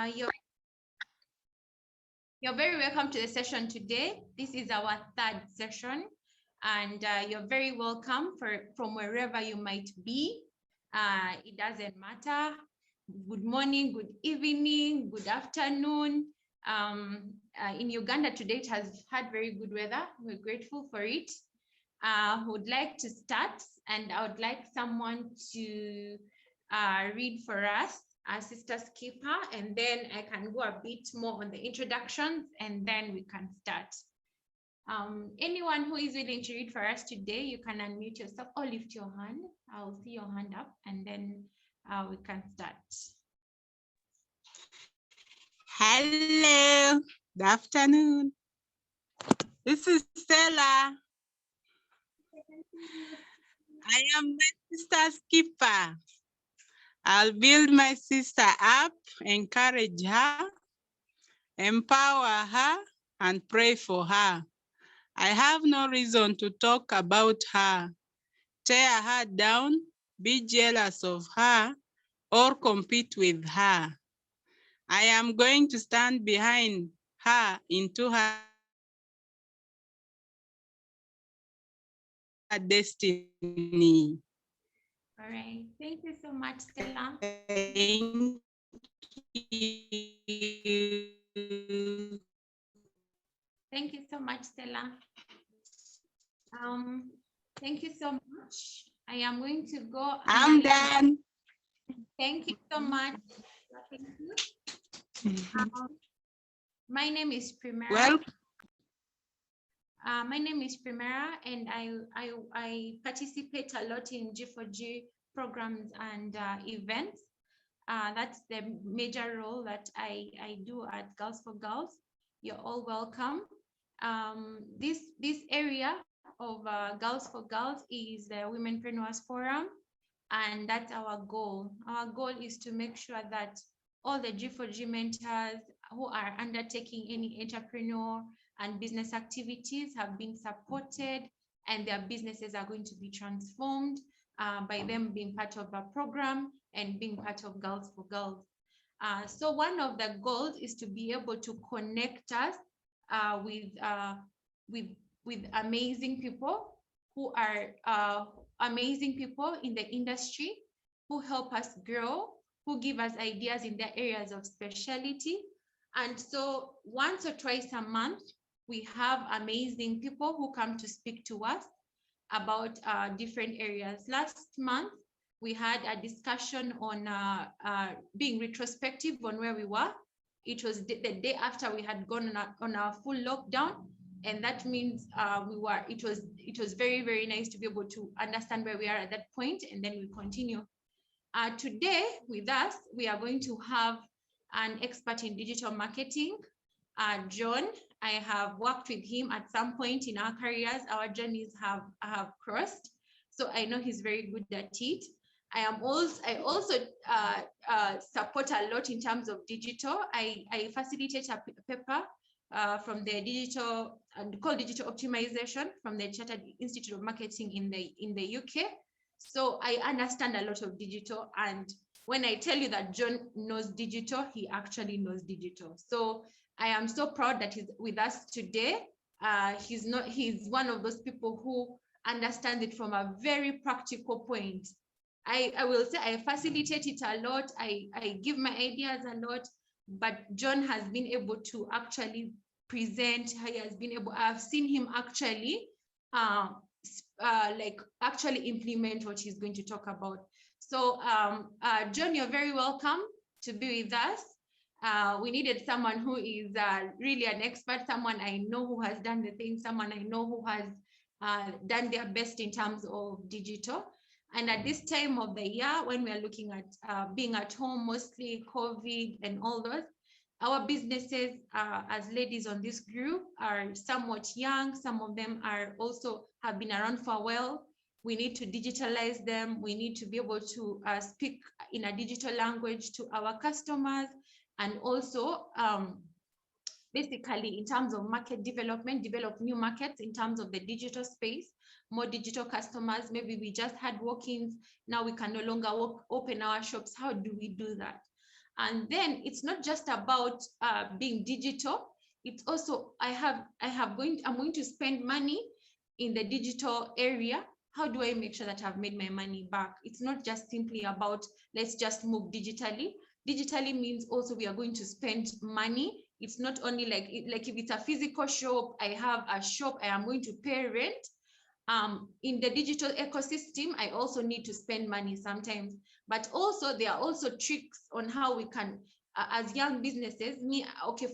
You're very welcome to the session today. This is our third session, and you're very welcome from wherever you might be. It doesn't matter. Good morning, good evening, good afternoon. In Uganda today, it has had very good weather. We're grateful for it. Would like to start, and I would like someone to read for us, our Sister Skipper, and then I can go a bit more on the introductions, and then we can start. Anyone who is willing to read for us today, you can unmute yourself or lift your hand. I'll see your hand up, and then we can start. Hello, good afternoon. This is Stella. I am my sister Skipper. I'll build my sister up, encourage her, empower her, and pray for her. I have no reason to talk about her, tear her down, be jealous of her, or compete with her. I am going to stand behind her into her destiny. All right, thank you so much, Stella. Thank you. Thank you so much, Stella. Thank you so much. I am going to go. I'm done. Thank you so much. Thank you. My name is Primera. Well, my name is Primera, and I participate a lot in G4G programs and events. That's the major role that I do at Girls for Girls. You're all welcome. This area of Girls for Girls is the Womenprenuers Forum, and that's our goal. Our goal is to make sure that all the G4G mentors who are undertaking any entrepreneur and business activities have been supported, and their businesses are going to be transformed by them being part of a program and being part of Girls for Girls. So one of the goals is to be able to connect us with amazing people who are amazing people in the industry, who help us grow, who give us ideas in their areas of specialty. And so once or twice a month, we have amazing people who come to speak to us about different areas. Last month, we had a discussion on being retrospective on where we were. It was the day after we had gone on our full lockdown, and that means it was very, very nice to be able to understand where we are at that point, and then we continue. Today with us, we are going to have an expert in digital marketing, John. I have worked with him at some point in our careers. Our journeys have crossed, so I know he's very good at it. I also support a lot in terms of digital. I facilitate a paper from the digital called Digital Optimization from the Chartered Institute of Marketing in the UK. So I understand a lot of digital, and when I tell you that John knows digital, he actually knows digital. So I am so proud that he's with us today. He's one of those people who understands it from a very practical point. I will say I facilitate it a lot. I give my ideas a lot, but John has been able to actually present. He has been able, I've seen him actually actually implement what he's going to talk about. So John, you're very welcome to be with us. We needed someone who is really an expert, someone I know who has done the thing, someone I know who has done their best in terms of digital. And at this time of the year, when we are looking at being at home, mostly COVID and all those, our businesses as ladies on this group are somewhat young. Some of them are also have been around for a while. We need to digitalize them. We need to be able to speak in a digital language to our customers, and also basically in terms of market development, develop new markets in terms of the digital space, more digital customers. Maybe we just had walk-ins, now we can no longer open our shops. How do we do that? And then it's not just about being digital. It's also, I'm going to spend money in the digital area. How do I make sure that I've made my money back? It's not just simply about, let's just move digitally. Digitally means also we are going to spend money. It's not only like if it's a physical shop, I have a shop, I am going to pay rent. In the digital ecosystem, I also need to spend money sometimes. But also, there are also tricks on how we can, as young businesses,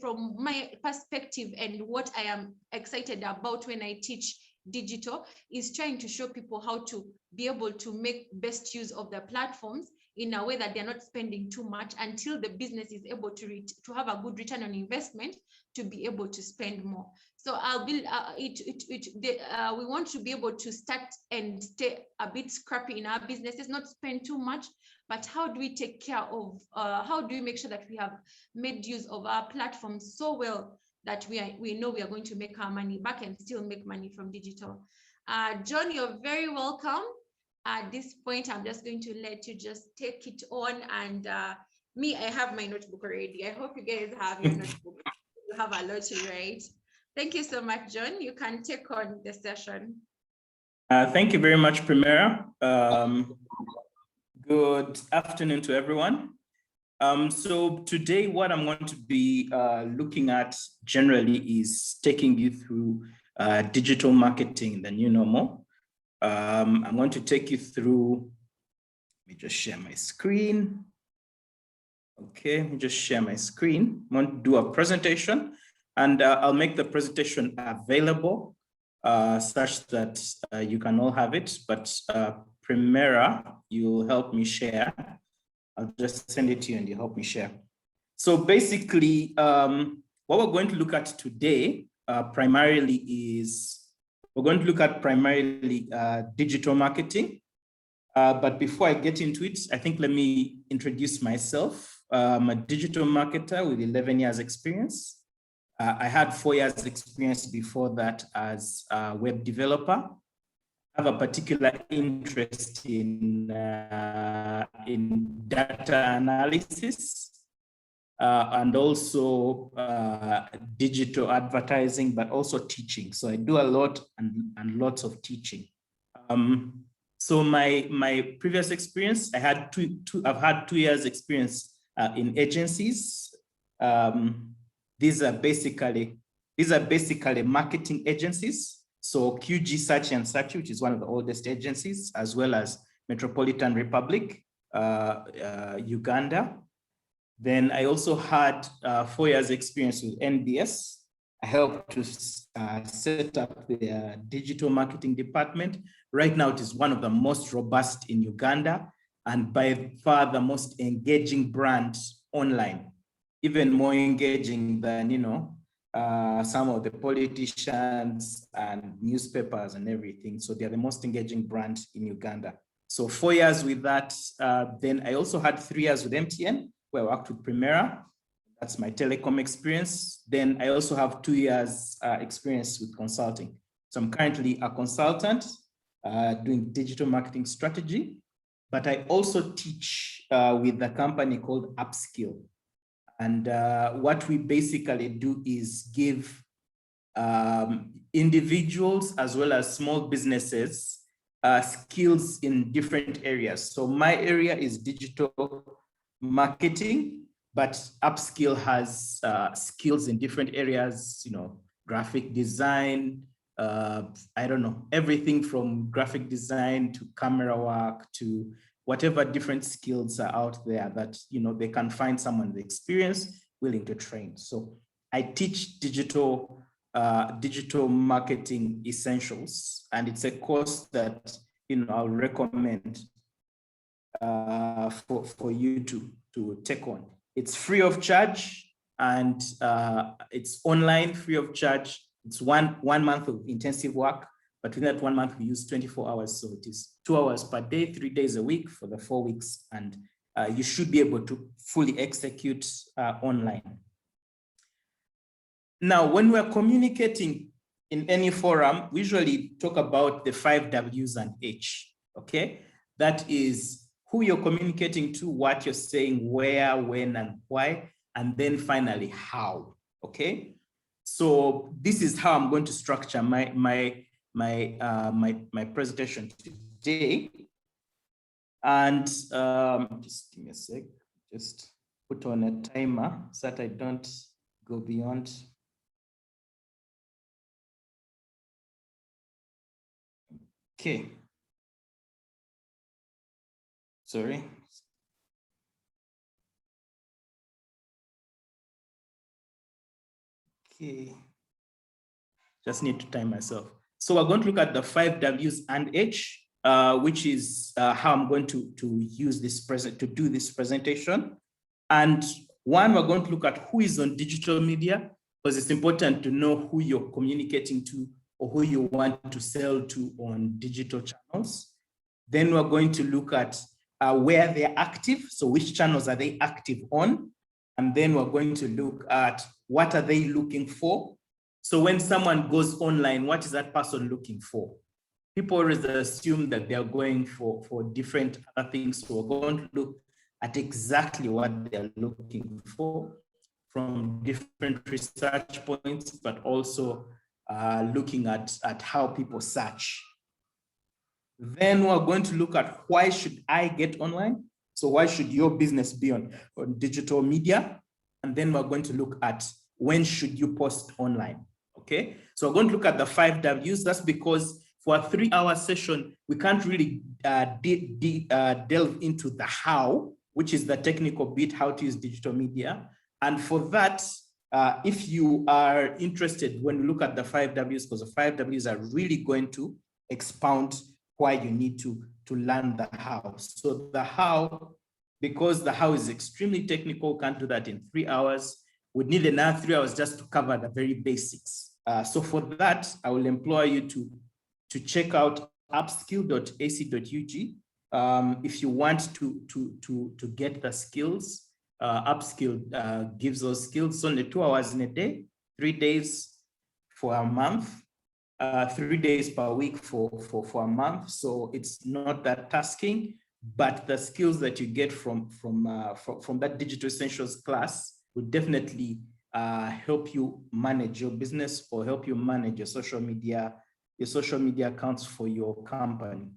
from my perspective and what I am excited about when I teach digital is trying to show people how to be able to make best use of the platforms in a way that they're not spending too much until the business is able to have a good return on investment to be able to spend more. So I'll build we want to be able to start and stay a bit scrappy in our businesses, not spend too much, but how do we take care of, how do we make sure that we have made use of our platform so well that we know we are going to make our money back and still make money from digital. John, you're very welcome. At this point, I'm just going to let you just take it on. And me, I have my notebook already. I hope you guys have your notebook. You have a lot to write. Thank you so much, John. You can take on the session. Thank you very much, Primera. Good afternoon to everyone. So today, what I'm going to be looking at generally is taking you through digital marketing, the new normal. I'm going to take you through, let me just share my screen. Okay, let me just share my screen. I'm going to do a presentation, and I'll make the presentation available such that you can all have it, but Primera, you'll help me share. I'll just send it to you and you help me share. So basically, what we're going to look at today primarily is, we're going to look at primarily digital marketing. But before I get into it, I think let me introduce myself. I'm a digital marketer with 11 years experience. I had 4 years experience before that as a web developer. I have a particular interest in data analysis and also digital advertising, but also teaching. So I do a lot and lots of teaching. So my previous experience, I've had 2 years experience in agencies. These are basically marketing agencies. So QG Search and Search, which is one of the oldest agencies, as well as Metropolitan Republic, Uganda. Then I also had 4 years experience with NBS. I helped to set up the digital marketing department. Right now, it is one of the most robust in Uganda and by far the most engaging brand online, even more engaging than, some of the politicians and newspapers and everything. So they're the most engaging brand in Uganda. So 4 years with that. Then I also had 3 years with MTN, where I worked with Primera. That's my telecom experience. Then I also have 2 years experience with consulting. So I'm currently a consultant doing digital marketing strategy, but I also teach with a company called Upskill. And what we basically do is give individuals as well as small businesses skills in different areas. So my area is digital marketing, but Upskill has skills in different areas, graphic design, I don't know, everything from graphic design to camera work to whatever different skills are out there that, they can find someone with experience willing to train. So I teach digital marketing essentials, and it's a course that, I'll recommend for you to take on. It's free of charge, and it's online, free of charge. It's one month of intensive work, but within that 1 month, we use 24 hours. So it is 2 hours per day, 3 days a week for the 4 weeks. And you should be able to fully execute online. Now, when we're communicating in any forum, we usually talk about the 5 W's and H, okay? That is who you're communicating to, what you're saying, where, when, and why, and then finally how. Okay, so this is how I'm going to structure my presentation today. And just give me a sec, just put on a timer so that I don't go beyond. Okay. Sorry. Okay. Just need to time myself. So we're going to look at the 5 W's and H, which is how I'm going to use this to do this presentation. And one, we're going to look at who is on digital media, because it's important to know who you're communicating to or who you want to sell to on digital channels. Then we're going to look at where they're active. So which channels are they active on? And then we're going to look at what are they looking for. So when someone goes online, what is that person looking for? People always assume that they're going for different other things. So we're going to look at exactly what they're looking for from different research points, but also looking at how people search. Then we're going to look at why should I get online? So why should your business be on digital media? And then we're going to look at when should you post online? Okay, so we're going to look at the 5 W's. That's because for a 3-hour session, we can't really delve into the how, which is the technical bit, how to use digital media. And for that, if you are interested, when we look at the 5 W's, because the 5 W's are really going to expound why you need to learn the how. So the how, because the how is extremely technical, can't do that in 3 hours. We'd need another 3 hours just to cover the very basics. So for that, I will employ you to check out upskill.ac.ug. If you want to get the skills, Upskill gives those skills. It's only 2 hours in a day, 3 days for a month, 3 days per week for a month. So it's not that tasking, but the skills that you get from that Digital Essentials class will definitely help you manage your business or help you manage your social media accounts for your company.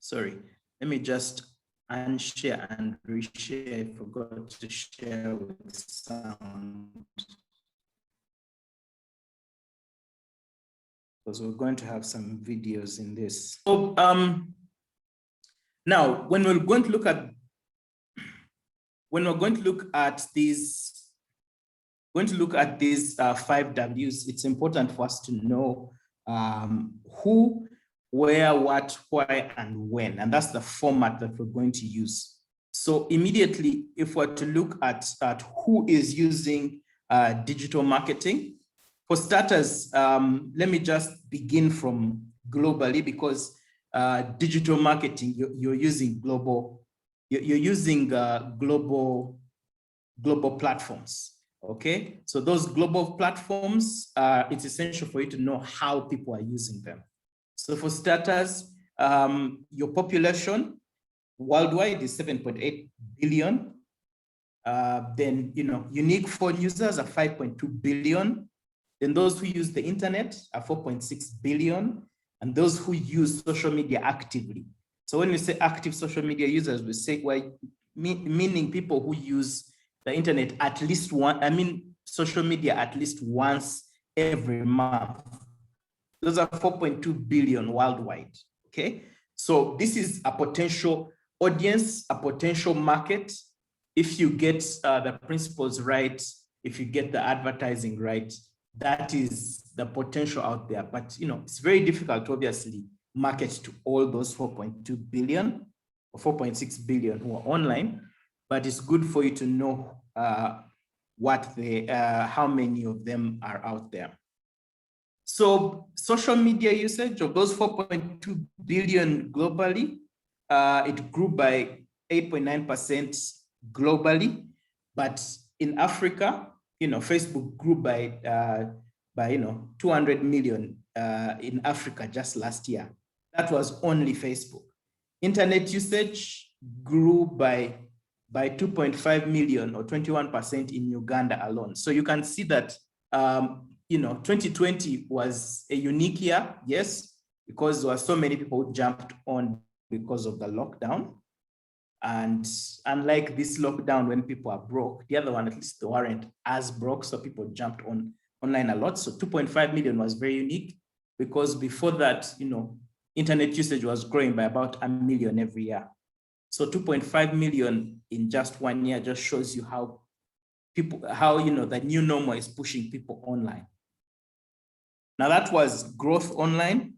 Sorry, let me just unshare and reshare. I forgot to share with sound, because we're going to have some videos in this. So now when we're going to look at these 5 W's, it's important for us to know who, where, what, why, and when. And that's the format that we're going to use. So immediately, if we're to look at who is using digital marketing, for starters, let me just begin from globally, because digital marketing, you're using global platforms. Okay, so those global platforms, it's essential for you to know how people are using them. So for starters, your population worldwide is 7.8 billion. Then, unique phone users are 5.2 billion. Then those who use the internet are 4.6 billion. And those who use social media actively. So when we say active social media users, we say, well, meaning people who use the internet at least social media at least once every month. Those are 4.2 billion worldwide, okay? So this is a potential audience, a potential market. If you get the principles right, if you get the advertising right, that is the potential out there. But, it's very difficult to obviously market to all those 4.2 billion or 4.6 billion who are online, but it's good for you to know how many of them are out there. So social media usage of those 4.2 billion globally, it grew by 8.9% globally, but in Africa, Facebook grew by 200 million in Africa just last year. That was only Facebook. Internet usage grew by 2.5 million or 21% in Uganda alone. So you can see that, 2020 was a unique year, yes, because there were so many people who jumped on because of the lockdown. And unlike this lockdown when people are broke, the other one, at least they weren't as broke, so people jumped online a lot. So 2.5 million was very unique because before that, internet usage was growing by about 1 million every year. So 2.5 million in just 1 year just shows you how the new normal is pushing people online. Now that was growth online.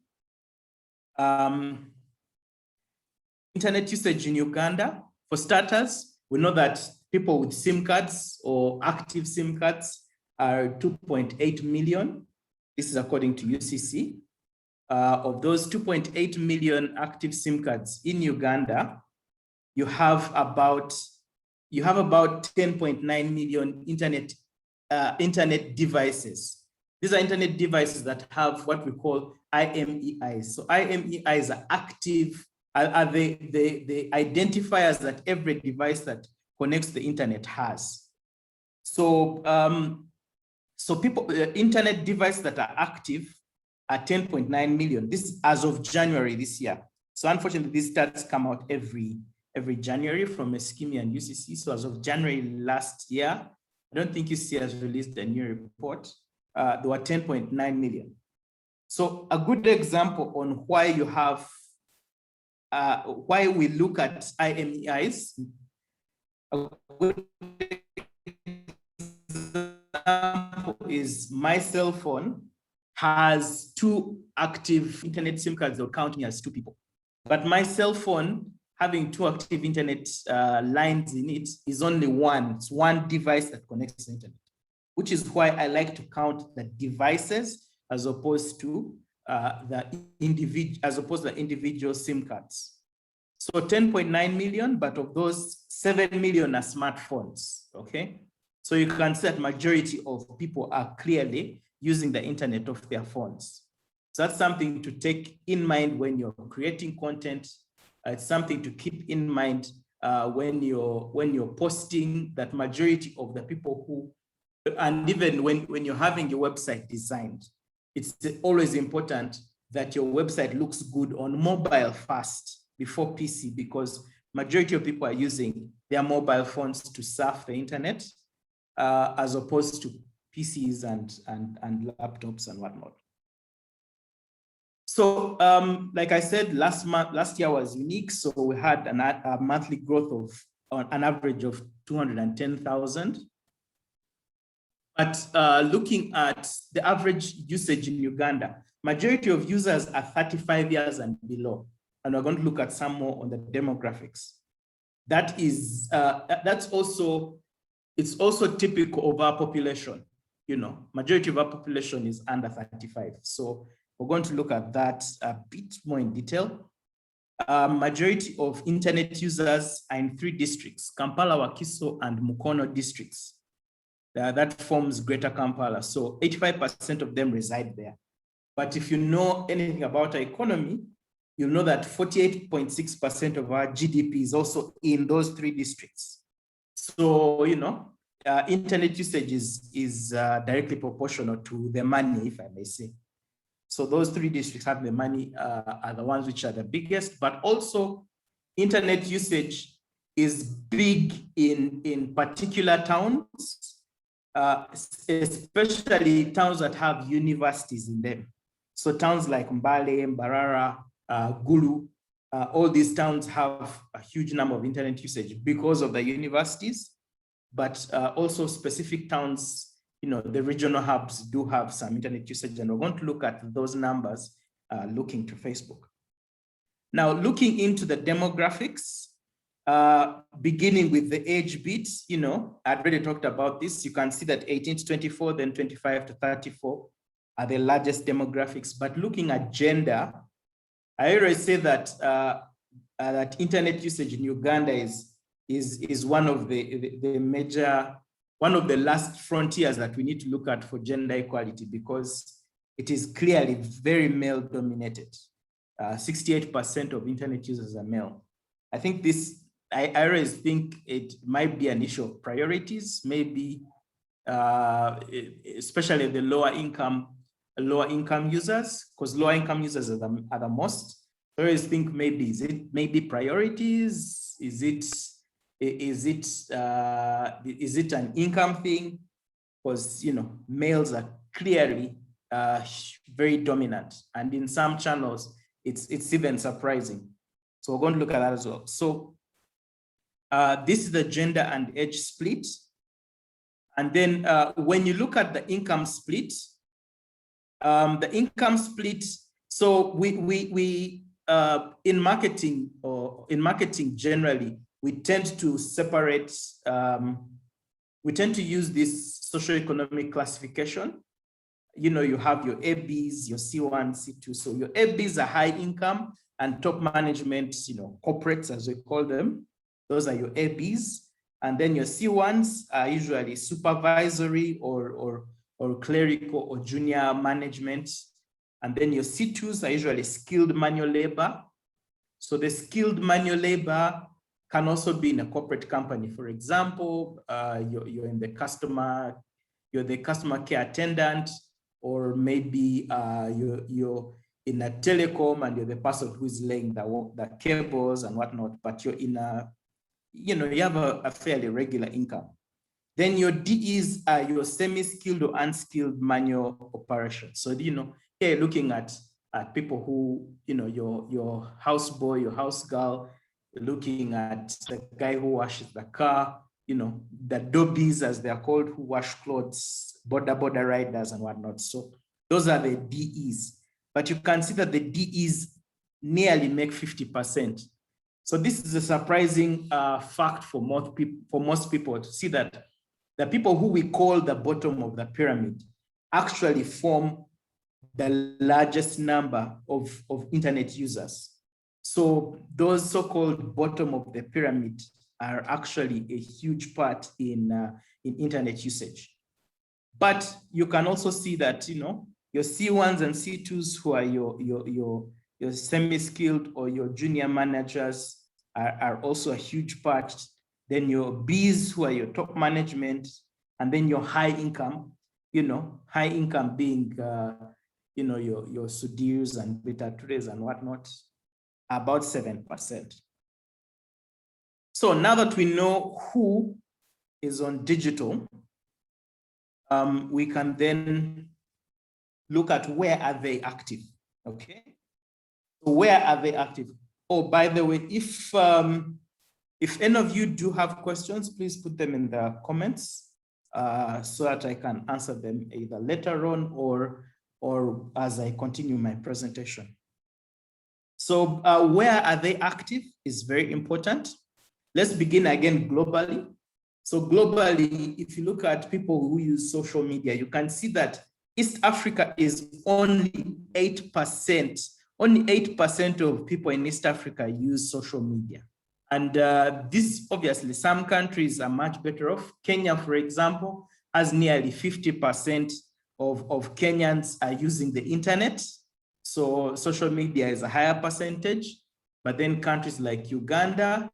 Internet usage in Uganda, for starters, we know that people with SIM cards or active SIM cards are 2.8 million. This is according to UCC. Of those 2.8 million active SIM cards in Uganda, you have about 10.9 million internet devices. These are internet devices that have what we call IMEIs. So IMEIs are active, are the identifiers that every device that connects to the internet has. So, people, internet devices that are active are 10.9 million. This is as of January this year. So unfortunately, these stats come out every January from Eskimi and UCC. So as of January last year, I don't think UCC has released a new report. There were 10.9 million. So a good example on why you have, why we look at IMEIs, a good example is my cell phone has 2 active internet SIM cards that will count me as 2 people. But my cell phone having 2 active internet lines in it is only one. It's one device that connects to the internet, which is why I like to count the devices as opposed to the individual SIM cards. So 10.9 million, but of those 7 million are smartphones, okay? So you can see that majority of people are clearly using the internet of their phones. So that's something to take in mind when you're creating content. It's something to keep in mind when you're posting, that majority of the people who, and even when you're having your website designed, it's always important that your website looks good on mobile first before PC, because majority of people are using their mobile phones to surf the internet as opposed to PCs and laptops and whatnot. So like I said, last year was unique. So we had a monthly growth of an average of 210,000. But looking at the average usage in Uganda, majority of users are 35 years and below. And we're going to look at some more on the demographics. That is, it's also typical of our population. Majority of our population is under 35. So we're going to look at that a bit more in detail. Majority of internet users are in 3 districts, Kampala, Wakiso, and Mukono districts. That forms Greater Kampala. So 85% of them reside there. But if you know anything about our economy, you'll know that 48.6% of our GDP is also in those 3 districts. So, internet usage is directly proportional to the money, if I may say. So those 3 districts have the money, are the ones which are the biggest, but also internet usage is big in particular towns, especially towns that have universities in them. So towns like Mbale, Mbarara, Gulu, all these towns have a huge number of internet usage because of the universities, but also specific towns, the regional hubs do have some internet usage, and we're going to look at those numbers looking to Facebook. Now, looking into the demographics, beginning with the age bit, I'd already talked about this. You can see that 18 to 24, then 25 to 34 are the largest demographics. But looking at gender, I already say that that internet usage in Uganda is one of the major, one of the last frontiers that we need to look at for gender equality, because it is clearly very male dominated. 68% of internet users are male. I think this, I always think it might be an issue of priorities, maybe especially the lower income users, because lower income users are the most. I always think maybe, is it maybe priorities? Is it an income thing? Because, you know, males are clearly very dominant, and in some channels it's even surprising. So we're going to look at that as well. So this is the gender and age split. And then when you look at the income split, so we in marketing, or in marketing generally, we tend to separate, we tend to use this socioeconomic classification. You know, you have your ABs, your C1, C2. So your ABs are high income and top management, you know, corporates as we call them. Those are your ABs. And then your C1s are usually supervisory or clerical or junior management. And then your C2s are usually skilled manual labor. So the skilled manual labor can also be in a corporate company. For example, you're in the customer, you're the customer care attendant, or maybe you're in a telecom and you're the person who is laying the cables and whatnot, but you're in a, you know, you have a fairly regular income. Then your DEs are your semi-skilled or unskilled manual operations. So, you know, here you're looking at people who, you know, your houseboy, your house girl, you're looking at the guy who washes the car, you know, the dobbies as they're called, who wash clothes, border riders and whatnot. So those are the DEs. But you can see that the DEs nearly make 50%. So this is a surprising fact for most people to see that the people who we call the bottom of the pyramid actually form the largest number of internet users. So those so-called bottom of the pyramid are actually a huge part in internet usage. But you can also see that, you know, your C1s and C2s, who are your semi-skilled or your junior managers, are also a huge part. Then your Bs, who are your top management, and then your high income, you know, high income being, you know, your Sudirs and Beta Tures and whatnot, about 7%. So now that we know who is on digital, we can then look at where are they active, okay? So where are they active? Oh, by the way, if any of you do have questions, please put them in the comments so that I can answer them either later on or as I continue my presentation. So where are they active is very important. Let's begin again globally. So globally, if you look at people who use social media, you can see that East Africa is only 8%. Only 8% of people in East Africa use social media. And this, obviously, some countries are much better off. Kenya, for example, has nearly 50% of Kenyans are using the internet. So social media is a higher percentage. But then countries like Uganda,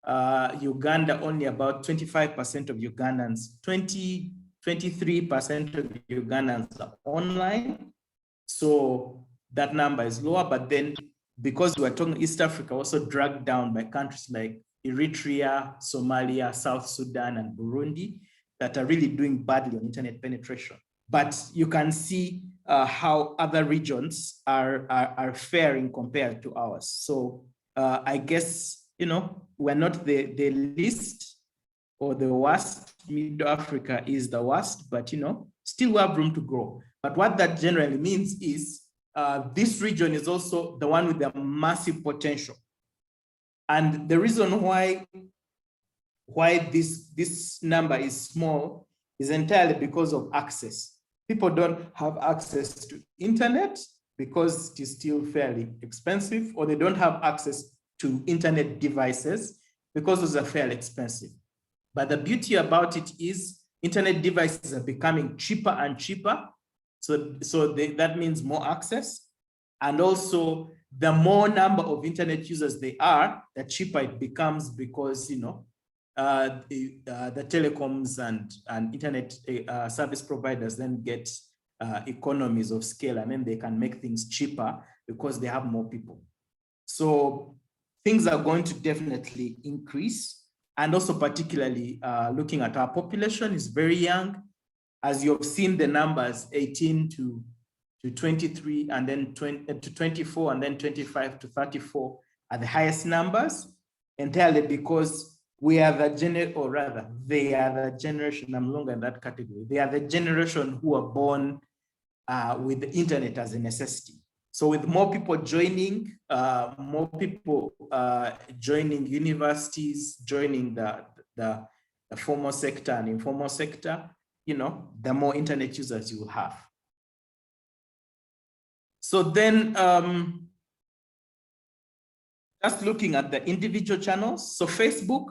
only about 25% of Ugandans, 23% of Ugandans are online. So that number is lower, but then because we're talking East Africa, also dragged down by countries like Eritrea, Somalia, South Sudan, and Burundi that are really doing badly on internet penetration. But you can see how other regions are faring compared to ours. So I guess, you know, we're not the least or the worst. Middle Africa is the worst, but, you know, still we have room to grow. But what that generally means is this region is also the one with the massive potential. And the reason why this number is small is entirely because of access. People don't have access to internet because it is still fairly expensive, or they don't have access to internet devices because those are fairly expensive. But the beauty about it is internet devices are becoming cheaper and cheaper. So that means more access. And also the more number of internet users they are, the cheaper it becomes, because the telecoms and internet service providers then get economies of scale, and then they can make things cheaper because they have more people. So things are going to definitely increase. And also particularly looking at our population is very young. As you've seen the numbers, 18 to 23, and then 20 to 24, and then 25 to 34 are the highest numbers, entirely because we are the they are the generation, I'm longer in that category. They are the generation who are born with the internet as a necessity. So with more people joining, joining universities, joining the formal sector and informal sector, the more internet users you will have. So then, just looking at the individual channels. So Facebook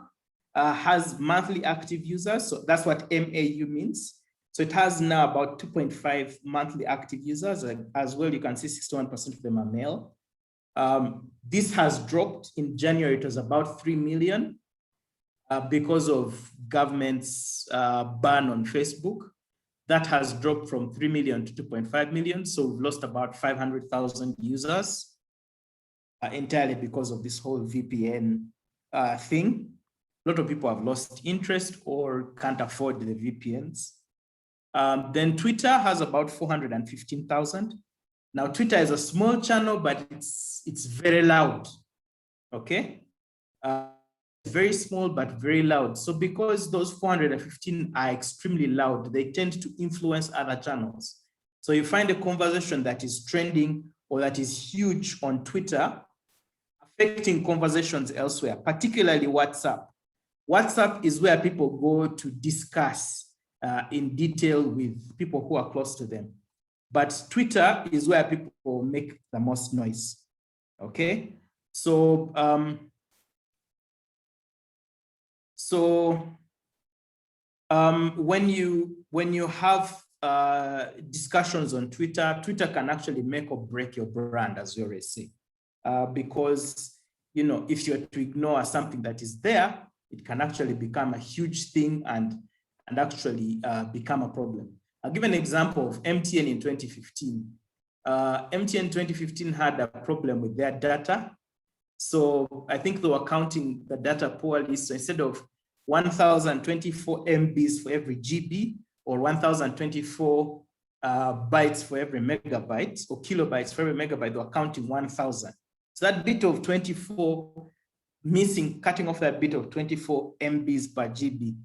has monthly active users. So that's what MAU means. So it has now about 2.5 monthly active users. As well, you can see 61% of them are male. This has dropped. In January, it was about 3 million because of government's ban on Facebook. That has dropped from 3 million to 2.5 million. So we've lost about 500,000 users entirely because of this whole VPN thing. A lot of people have lost interest or can't afford the VPNs. Then Twitter has about 415,000. Now Twitter is a small channel, but it's very loud, okay? Very small, but very loud. So because those 415 are extremely loud, they tend to influence other channels. So you find a conversation that is trending or that is huge on Twitter, affecting conversations elsewhere, particularly WhatsApp. WhatsApp is where people go to discuss in detail with people who are close to them. But Twitter is where people make the most noise, okay? So, when you have discussions on Twitter, Twitter can actually make or break your brand, as you already say, because if you're to ignore something that is there, it can actually become a huge thing and actually become a problem. I'll give an example of MTN in 2015. MTN 2015 had a problem with their data. So I think they were counting the data poorly. So instead of 1,024 MBs for every GB or 1,024 bytes for every megabyte or kilobytes for every megabyte, they were counting 1,000. So that bit of 24 missing, cutting off that bit of 24 MBs per GB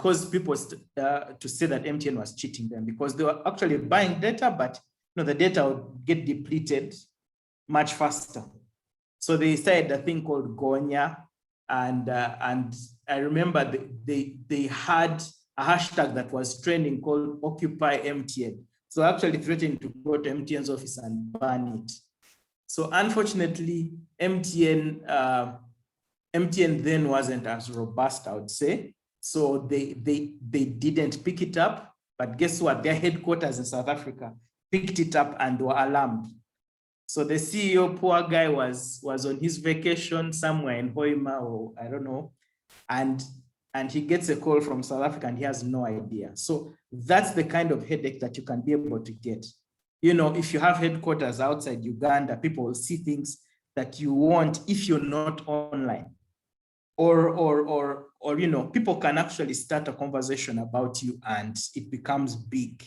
caused people to say that MTN was cheating them, because they were actually buying data, but the data would get depleted much faster. So they started a thing called Gonya, and I remember they had a hashtag that was trending called Occupy MTN. So actually threatening to go to MTN's office and ban it. So unfortunately, MTN then wasn't as robust, I would say. So they didn't pick it up, but guess what? Their headquarters in South Africa picked it up and were alarmed. So the CEO, poor guy, was on his vacation somewhere in Hoima, or I don't know, and he gets a call from South Africa and he has no idea. So that's the kind of headache that you can be able to get. If you have headquarters outside Uganda, people will see things that you want if you're not online. Or people can actually start a conversation about you and it becomes big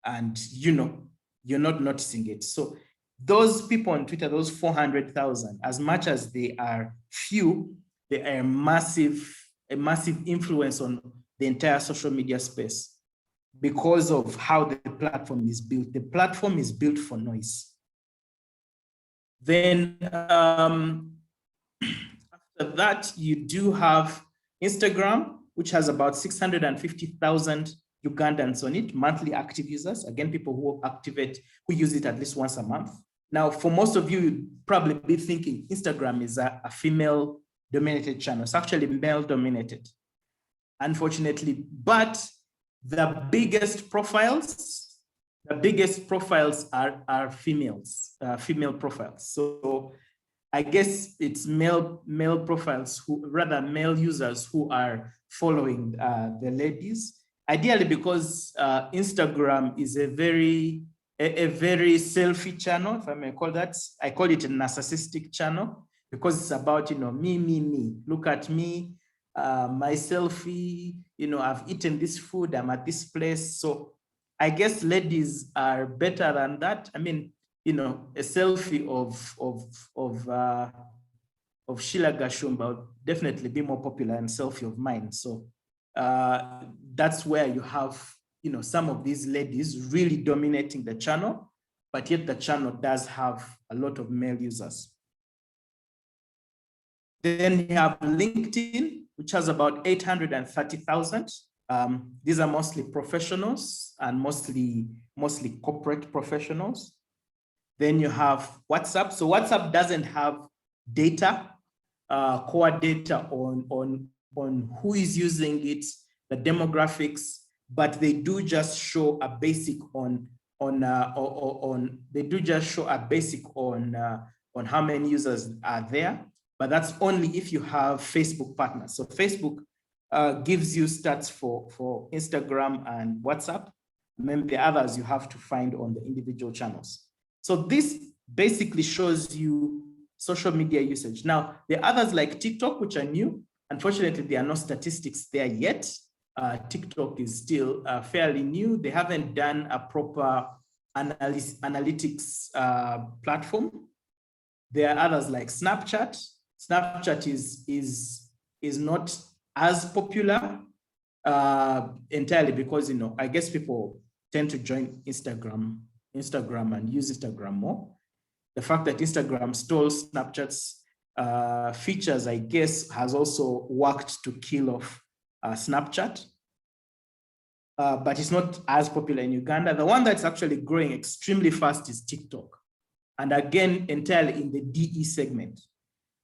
and you're not noticing it. So those people on Twitter, those 400,000, as much as they are few, they are a massive influence on the entire social media space because of how the platform is built. The platform is built for noise. Then after that, you do have Instagram, which has about 650,000 Ugandans on it, monthly active users. Again, people who use it at least once a month. Now, for most of you, you'd probably be thinking Instagram is a female-dominated channel. It's actually male-dominated, unfortunately. But the biggest profiles the biggest profiles are females, female profiles. So I guess it's male profiles male users who are following the ladies. Ideally, because Instagram is a very selfie channel, if I may call that. I call it a narcissistic channel because it's about, me. Look at me, my selfie, I've eaten this food, I'm at this place. So I guess ladies are better than that. I mean, a selfie of Sheila Gashumba would definitely be more popular than selfie of mine. So that's where you have, some of these ladies really dominating the channel, but yet the channel does have a lot of male users. Then you have LinkedIn, which has about 830,000. These are mostly professionals and mostly corporate professionals. Then you have WhatsApp. So WhatsApp doesn't have data, core data on who is using it, the demographics, but they do just show a basic on how many users are there. But that's only if you have Facebook partners. So Facebook gives you stats for Instagram and WhatsApp. And then the others you have to find on the individual channels. So this basically shows you social media usage. Now, there are others like TikTok, which are new. Unfortunately, there are no statistics there yet. TikTok is still fairly new. They haven't done a proper analytics platform. There are others like Snapchat. Snapchat is not as popular entirely because, I guess people tend to join Instagram and use Instagram more. The fact that Instagram stole Snapchat's features, I guess, has also worked to kill off Snapchat. But it's not as popular in Uganda. The one that's actually growing extremely fast is TikTok. And again, entirely in the DE segment.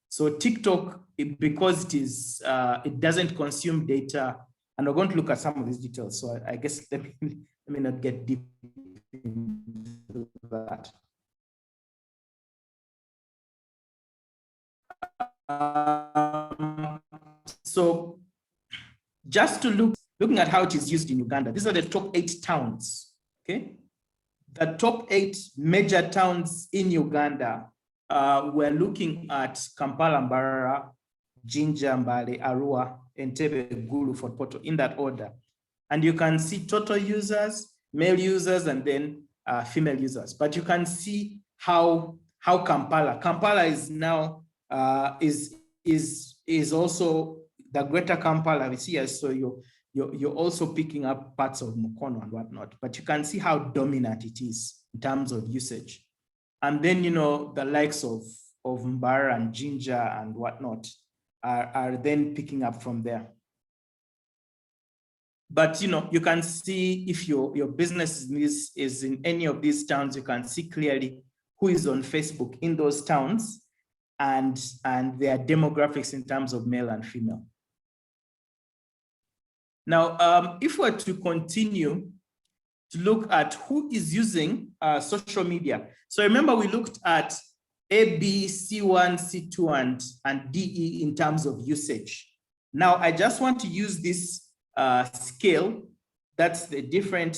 So TikTok, because it doesn't consume data, and we're going to look at some of these details. So I guess let me not get deep into that. So just looking at how it is used in Uganda, these are the top 8 towns, okay? The top 8 major towns in Uganda, we're looking at Kampala, Mbarara, Jinja, Mbale, Arua, Entebbe, Gulu, Fort Portal, in that order. And you can see total users, male users, and then female users. But you can see how Kampala is now, is also the greater Kampala we see as, so you're also picking up parts of Mukono and whatnot, but you can see how dominant it is in terms of usage. And then, the likes of Mbara and Jinja and whatnot are then picking up from there. But, you can see if your business is in any of these towns, you can see clearly who is on Facebook in those towns and their demographics in terms of male and female. Now, if we're to continue to look at who is using social media. So remember, we looked at A, B, C1, C2, and DE in terms of usage. Now, I just want to use this scale. That's the different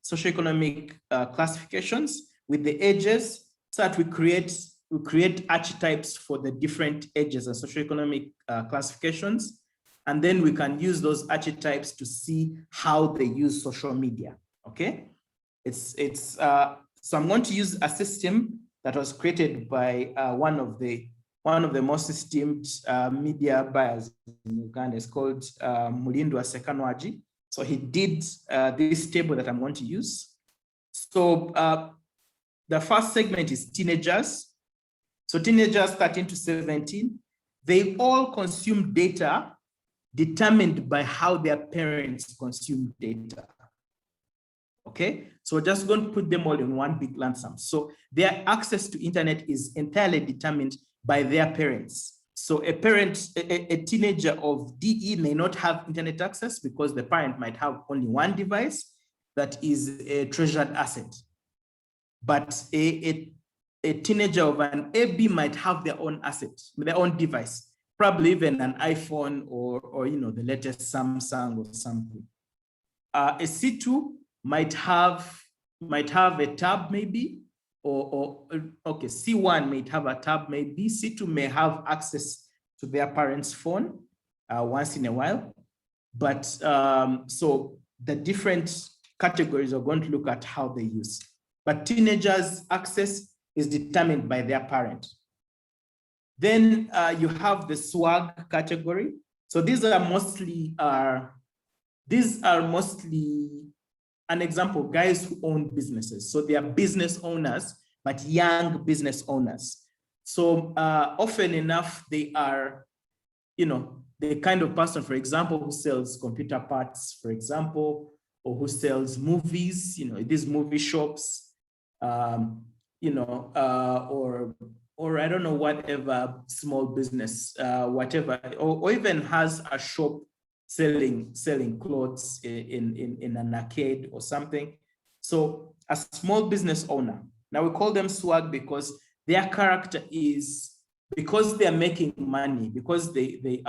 socioeconomic classifications with the ages, so that we create archetypes for the different ages and socioeconomic classifications. And then we can use those archetypes to see how they use social media, okay? So I'm going to use a system that was created by one of the most esteemed media buyers in Uganda. It's called Mulindwa Sekanwaji. So he did this table that I'm going to use. So the first segment is teenagers. So teenagers 13 to 17, they all consume data determined by how their parents consume data. Okay, so we're just going to put them all in one big lump sum. So their access to internet is entirely determined by their parents. So a teenager of DE may not have internet access because the parent might have only one device, that is a treasured asset. But a teenager of an AB might have their own asset, their own device, probably even an iPhone or the latest Samsung or something. A C2 might have a tab maybe, or okay, C1 might have a tab maybe. C2 may have access to their parents' phone once in a while. But so the different categories are going to look at how they use. But teenagers' access is determined by their parent. Then you have the swag category. So these are mostly an example, guys who own businesses. So they are business owners, but young business owners. So often enough, they are, the kind of person, for example, who sells computer parts, for example, or who sells movies, these movie shops, or I don't know, whatever small business, whatever, or even has a shop selling clothes in an arcade or something. So a small business owner, now we call them swag because their character is, because they are making money, because they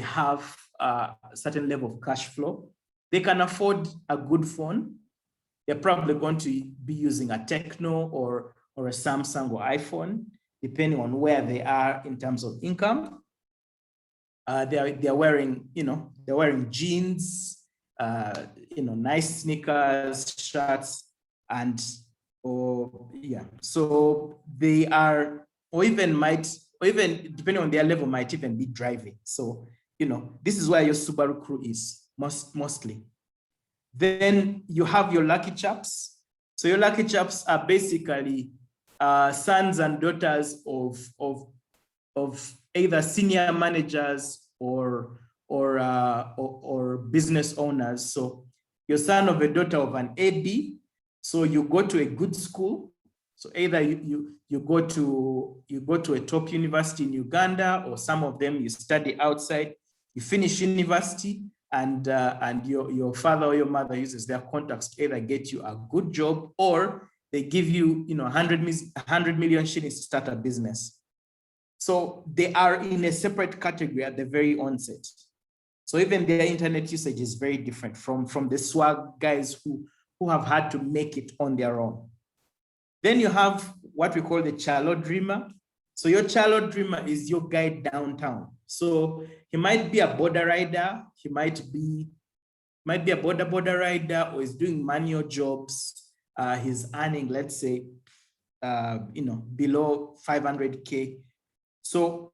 have a certain level of cash flow, they can afford a good phone. They're probably going to be using a Techno or a Samsung or iPhone, depending on where they are in terms of income. They're wearing, they're wearing jeans, nice sneakers, shirts, so they are, or even depending on their level, might even be driving. So, this is where your Subaru crew is mostly. Then you have your lucky chaps. So your lucky chaps are basically sons and daughters of either senior managers or business owners. So you're son of a daughter of an AD. So you go to a good school. So either you go to a top university in Uganda, or some of them you study outside. You finish university, and your father or your mother uses their contacts to either get you a good job, or they give you 100 million shillings to start a business. So they are in a separate category at the very onset. So even their internet usage is very different from the swag guys who have had to make it on their own. Then you have what we call the Chalo dreamer. So your Chalo dreamer is your guy downtown. So he might be a border rider, he might be a border rider, or is doing manual jobs. He's earning, let's say, below 500K. So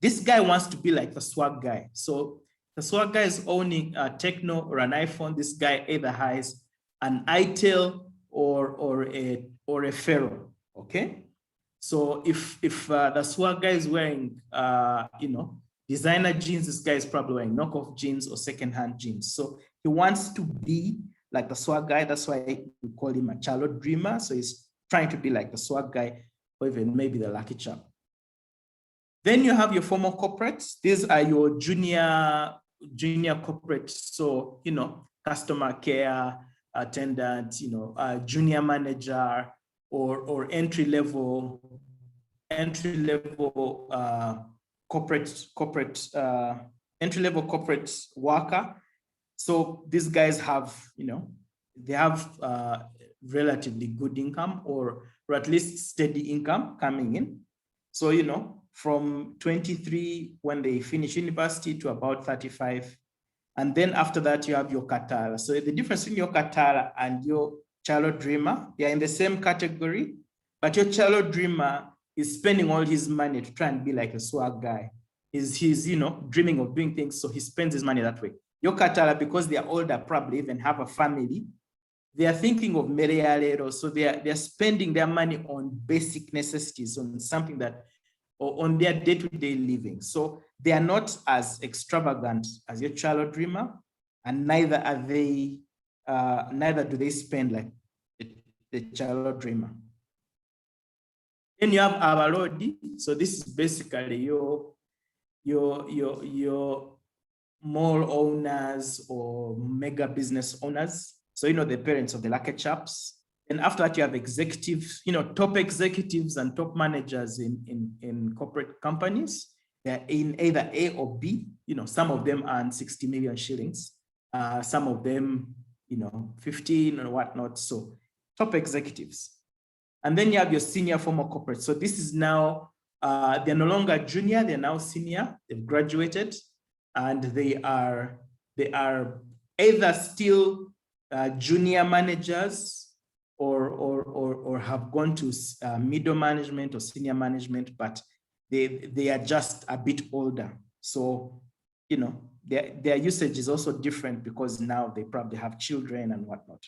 this guy wants to be like the swag guy. So the swag guy is owning a Techno or an iPhone. This guy either has an itel or a Ferro. Okay. So if the swag guy is wearing designer jeans, this guy is probably wearing knockoff jeans or secondhand jeans. So he wants to be like the swag guy. That's why we call him a Chalo dreamer. So he's trying to be like the swag guy, or even maybe the lucky chap. Then you have your formal corporates. These are your junior corporates. So, customer care attendant, junior manager, or entry level corporate worker. So these guys have, they have relatively good income, or at least steady income coming in. So, from 23 when they finish university to about 35. And then after that, you have your Katara. So the difference between your Katara and your Chalo dreamer, they are in the same category, but your Chalo dreamer is spending all his money to try and be like a swag guy. He's dreaming of doing things, so he spends his money that way. Your Katara, because they are older, probably even have a family, they are thinking of Mereyalero, so they are spending their money on basic necessities, on something that, or on their day-to-day living. So they are not as extravagant as your Chalo dreamer, and neither do they spend like the Chalo dreamer. Then you have Abalodi. So this is basically your mall owners or mega business owners. So, the parents of the lucky chaps. And after that, you have executives, top executives and top managers in corporate companies. They're in either A or B. Some of them earn 60 million shillings. Some of them, 15 or whatnot. So top executives. And then you have your senior former corporate. So this is now, they're no longer junior, they're now senior, they've graduated, and they are either still junior managers or have gone to middle management or senior management, but they are just a bit older. So, their usage is also different because now they probably have children and whatnot.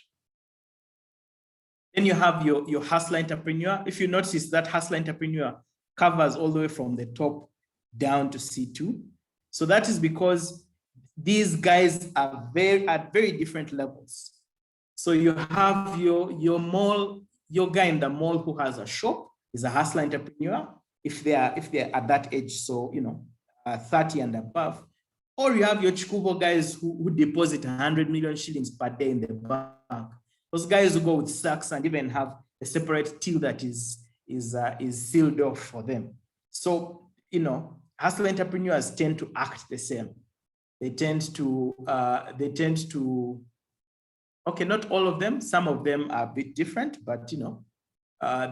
Then you have your hustler entrepreneur. If you notice, that hustler entrepreneur covers all the way from the top down to C2. So that is because these guys are at very different levels. So you have your mall, your guy in the mall who has a shop is a hustler entrepreneur if they're at that age, so 30 and above. Or you have your Chikubo guys who deposit 100 million shillings per day in the bank. Those guys who go with sacks and even have a separate till that is sealed off for them. So, hustler entrepreneurs tend to act the same. They tend to, okay, not all of them, some of them are a bit different, but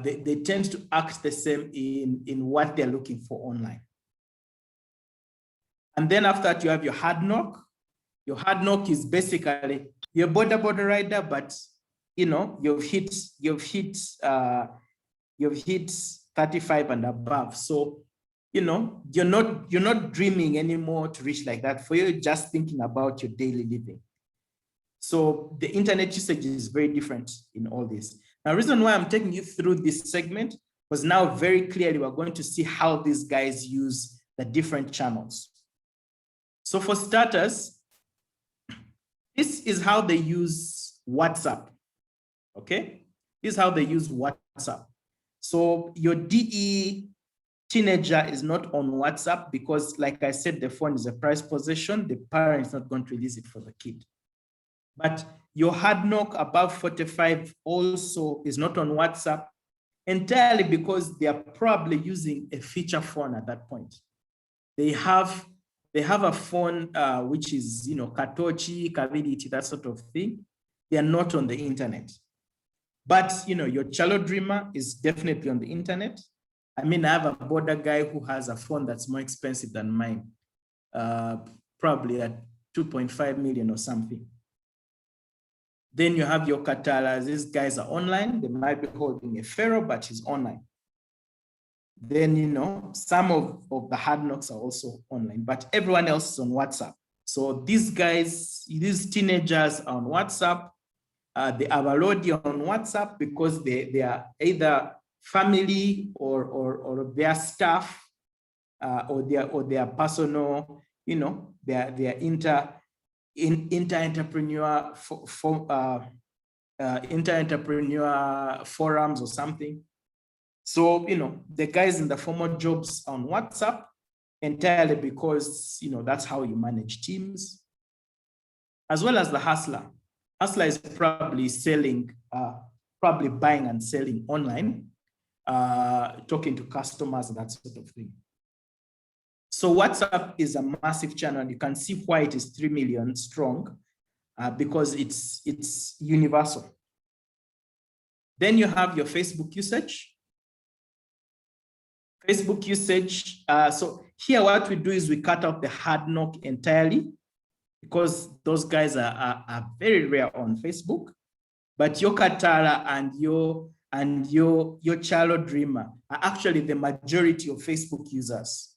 they tend to act the same in what they're looking for online. And then after that, you have your hard knock. Your hard knock is basically your border rider, but you've hit 35 and above. So you're not dreaming anymore to reach like that. For you, just thinking about your daily living. So the internet usage is very different in all this. Now, the reason why I'm taking you through this segment was now very clearly we're going to see how these guys use the different channels. So for starters, this is how they use WhatsApp, okay? This is how they use WhatsApp. So your DE teenager is not on WhatsApp because, like I said, the phone is a prized possession. The parent is not going to release it for the kid. But your hard knock above 45 also is not on WhatsApp entirely because they are probably using a feature phone at that point. They have a phone which is, Katochi, Kaviditi, that sort of thing. They are not on the internet. But, your child dreamer is definitely on the internet. I mean, I have a border guy who has a phone that's more expensive than mine, probably at 2.5 million or something. Then you have your Katalas. These guys are online. They might be holding a Pharaoh, but he's online. Then, some of the hard knocks are also online, but everyone else is on WhatsApp. So these guys, these teenagers are on WhatsApp. They have already on WhatsApp because they are either family or their staff or their personal, their inter-entrepreneur forums or something. So, the guys in the formal jobs on WhatsApp entirely because, that's how you manage teams, as well as the hustler. Hustler is probably selling, probably buying and selling online, talking to customers and that sort of thing. So WhatsApp is a massive channel. You can see why it is 3 million strong because it's universal. Then you have your Facebook usage. Facebook usage. So here what we do is we cut out the hard knock entirely because those guys are very rare on Facebook. But your Katara and your child dreamer are actually the majority of Facebook users.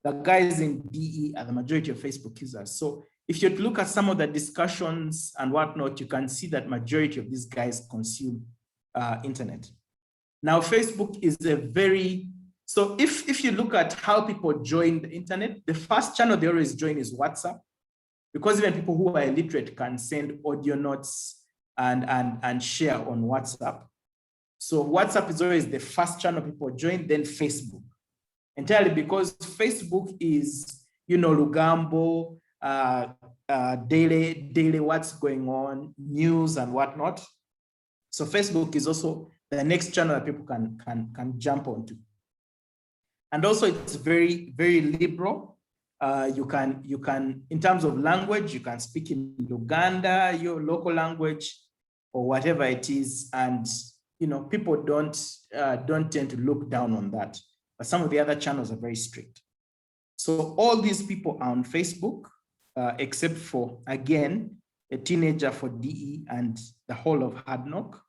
The guys in DE are the majority of Facebook users. So if you look at some of the discussions and whatnot, you can see that majority of these guys consume internet. Now, Facebook is so if you look at how people join the internet, the first channel they always join is WhatsApp, because even people who are illiterate can send audio notes and share on WhatsApp. So WhatsApp is always the first channel people join, then Facebook. Entirely because Facebook is, Lugambo, daily what's going on, news and whatnot. So Facebook is also the next channel that people can jump onto. And also it's very, very liberal. You can, in terms of language, you can speak in Uganda, your local language, or whatever it is. And, you know, people don't tend to look down on that. But some of the other channels are very strict. So all these people are on Facebook, except for, again, a teenager for DE and the whole of Hard Knock.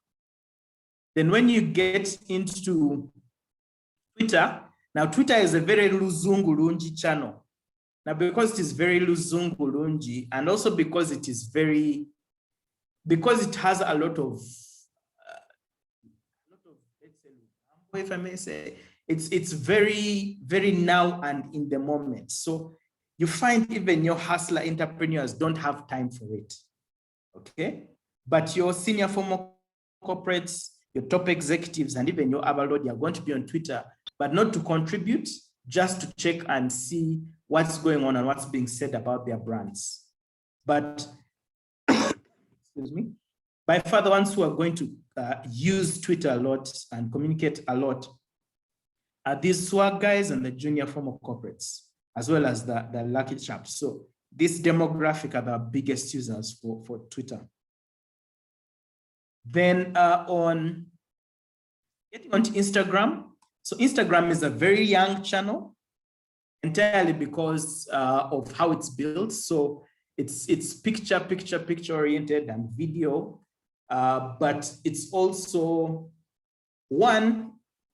Then when you get into Twitter, now Twitter is a very Luzungulunji channel. Now, because it is very Luzungulunji, and also because it is very, because it has a lot of if I may say, it's very, very now and in the moment. So you find even your hustler entrepreneurs don't have time for it, okay? But your senior formal corporates, your top executives, and even your overlord, you're going to be on Twitter, but not to contribute, just to check and see what's going on and what's being said about their brands. But, excuse me, by far the ones who are going to use Twitter a lot and communicate a lot are these swag guys and the junior formal corporates, as well as the lucky chaps. So this demographic are the biggest users for Twitter. Then on getting onto Instagram. So Instagram is a very young channel entirely because of how it's built. So it's picture oriented and video, but it's also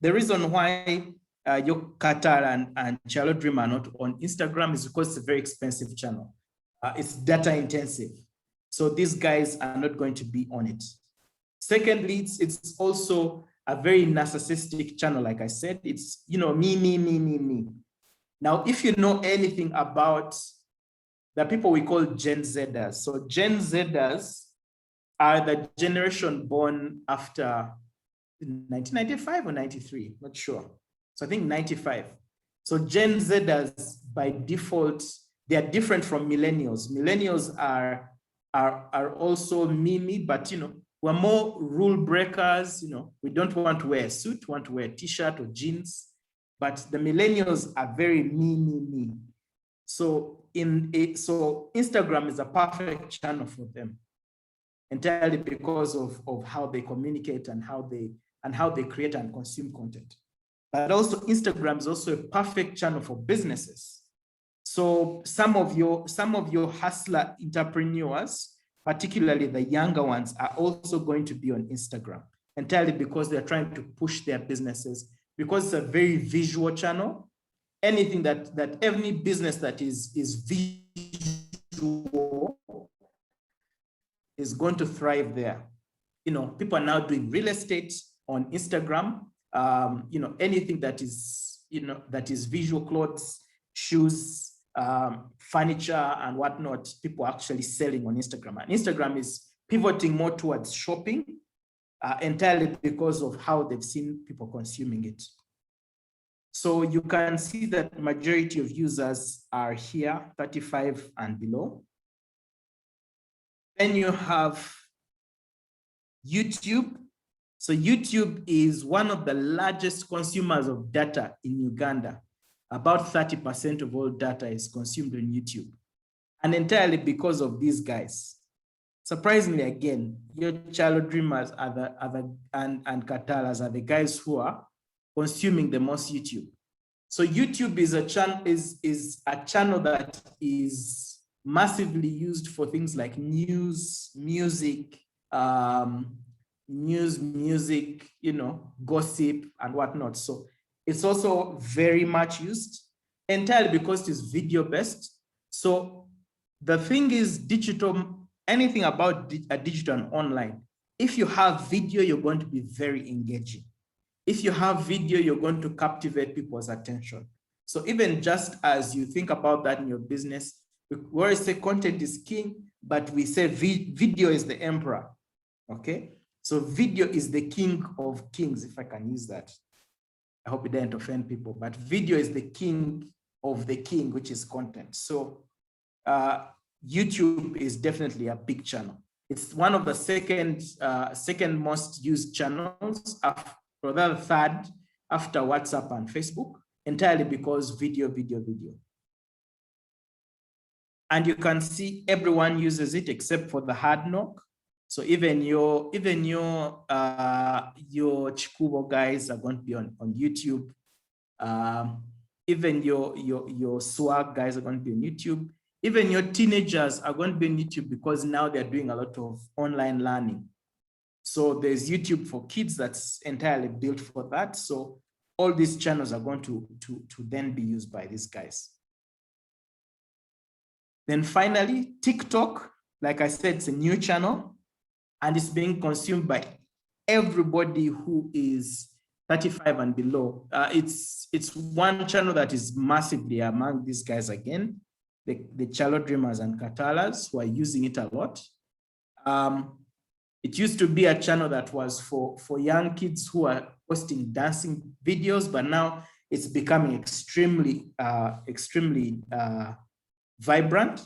the reason why your Qatar and Charlotte Dream are not on Instagram is because it's a very expensive channel. It's data intensive. So these guys are not going to be on it. Secondly, it's also a very narcissistic channel. Like I said, it's, you know, me. Now, if you know anything about the people we call Gen Zers, so Gen Zers are the generation born after 1995 or 93, not sure. So I think 95. So Gen Zers by default, they are different from millennials. Millennials are also me, but, you know, we're more rule breakers. You know, we don't want to wear a suit, want to wear a t-shirt or jeans, but the millennials are very me. So Instagram is a perfect channel for them, entirely because of how they communicate and how they create and consume content. But also Instagram is also a perfect channel for businesses. So some of your hustler entrepreneurs, particularly the younger ones, are also going to be on Instagram, entirely because they're trying to push their businesses, because it's a very visual channel. Anything that any business that is visual is going to thrive there. You know, people are now doing real estate on Instagram. You know, anything that is, you know, that is visual, clothes, shoes, furniture and whatnot, people are actually selling on Instagram. And Instagram is pivoting more towards shopping, entirely because of how they've seen people consuming it. So you can see that the majority of users are here, 35 and below. Then you have YouTube. So YouTube is one of the largest consumers of data in Uganda. About 30% of all data is consumed on YouTube, and entirely because of these guys. Surprisingly, again, your Child Dreamers and Katalas are the guys who are consuming the most YouTube. So YouTube is a channel that is massively used for things like news, music, you know, gossip and whatnot. So it's also very much used, entirely because it is video based. So the thing is, digital, anything about digital and online, if you have video, you're going to be very engaging. If you have video, you're going to captivate people's attention. So even just as you think about that in your business, we always say content is king, but we say video is the emperor, okay? So video is the king of kings, if I can use that. I hope it doesn't offend people, but video is the king of the king, which is content. So YouTube is definitely a big channel. It's one of the second most used channels, or the third after WhatsApp and Facebook, entirely because video. And you can see everyone uses it except for the hard knock. So even your Chikubo guys are going to be on YouTube. Even your swag guys are going to be on YouTube. Even your teenagers are going to be on YouTube because now they're doing a lot of online learning. So there's YouTube for kids that's entirely built for that. So all these channels are going to then be used by these guys. Then finally, TikTok, like I said, it's a new channel and it's being consumed by everybody who is 35 and below. It's one channel that is massively among these guys again, the Chalo Dreamers and Katalas who are using it a lot. It used to be a channel that was for young kids who are posting dancing videos, but now it's becoming extremely vibrant,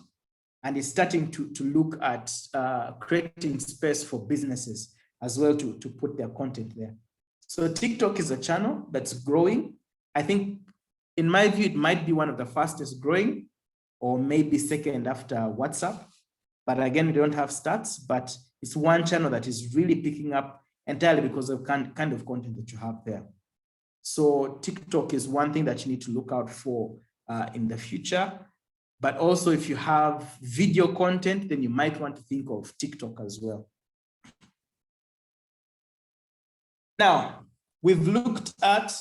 and it's starting to look at creating space for businesses as well to put their content there. So TikTok is a channel that's growing. I think, in my view, it might be one of the fastest growing, or maybe second after WhatsApp. But again, we don't have stats, but it's one channel that is really picking up entirely because of kind of content that you have there. So TikTok is one thing that you need to look out for in the future. But also, if you have video content, then you might want to think of TikTok as well. Now, we've looked at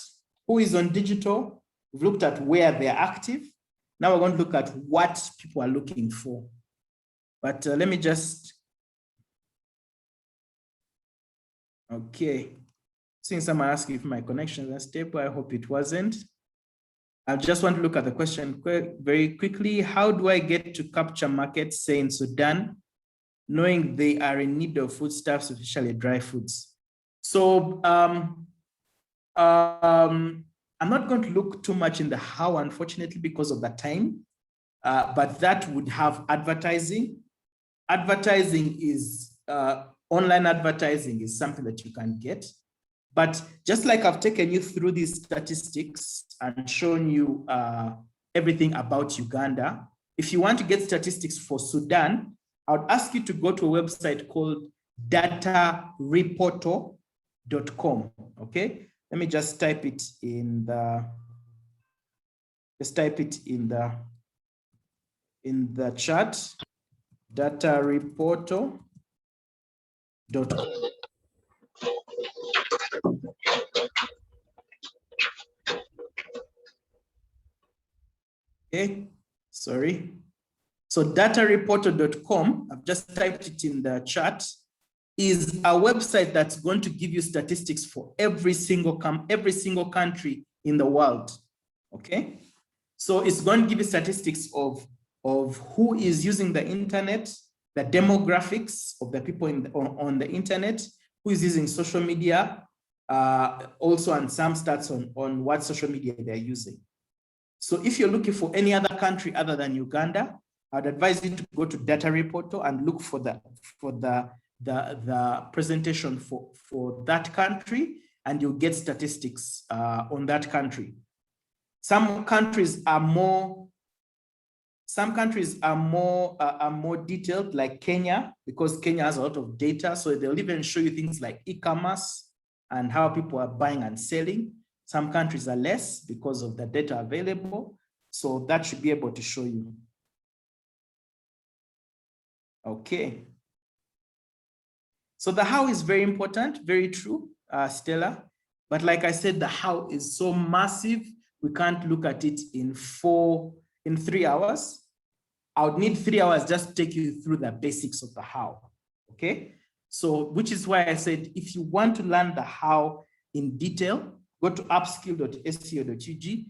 who is on digital. We've looked at where they're active. Now we're going to look at what people are looking for. But let me just, okay. Since someone asked if my connection is unstable, I hope it wasn't. I just want to look at the question very quickly. How do I get to capture markets, say in Sudan, knowing they are in need of foodstuffs, especially dry foods? So I'm not going to look too much in the how, unfortunately, because of the time, but that would have advertising. Advertising is, online advertising is something that you can get. But just like I've taken you through these statistics and shown you everything about Uganda, if you want to get statistics for Sudan, I would ask you to go to a website called datareporto.com, okay? Let me just type it in the, chat, datareporto.com. Okay, sorry. So datareporter.com, I've just typed it in the chat, is a website that's going to give you statistics for every single country in the world. Okay, so it's going to give you statistics of who is using the internet, the demographics of the people on the internet, who is using social media, also, and some stats on what social media they're using. So if you're looking for any other country other than Uganda, I'd advise you to go to Data Reporter and look for the presentation for that country, and you'll get statistics on that country. Some countries are more detailed, like Kenya, because Kenya has a lot of data. So they'll even show you things like e-commerce and how people are buying and selling. Some countries are less because of the data available. So that should be able to show you. Okay. So the how is very important, very true, Stella. But like I said, the how is so massive, we can't look at it in 3 hours. I would need 3 hours just to take you through the basics of the how, okay? So, which is why I said, if you want to learn the how in detail, go to upskill.sco.ug.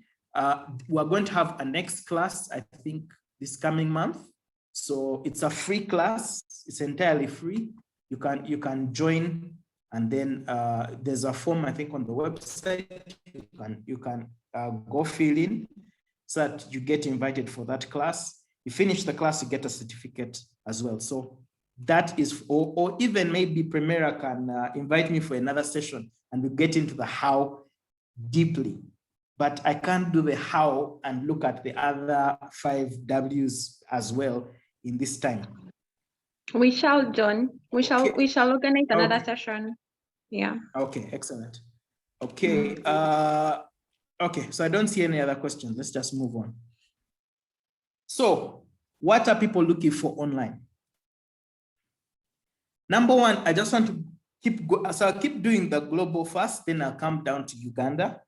We're going to have a next class, I think, this coming month. So it's a free class. It's entirely free. You can join, and then there's a form, I think, on the website. You can go fill in so that you get invited for that class. You finish the class, you get a certificate as well. So that is, or even maybe Primera can invite me for another session and we get into the how deeply. But I can't do the how and look at the other 5 W's as well in this time. We shall, John. We shall organize another Okay. session. Yeah. Okay, excellent. Okay. Okay, so I don't see any other questions. Let's just move on. So, what are people looking for online? Number one, I just want to I'll keep doing the global first, then I'll come down to Uganda.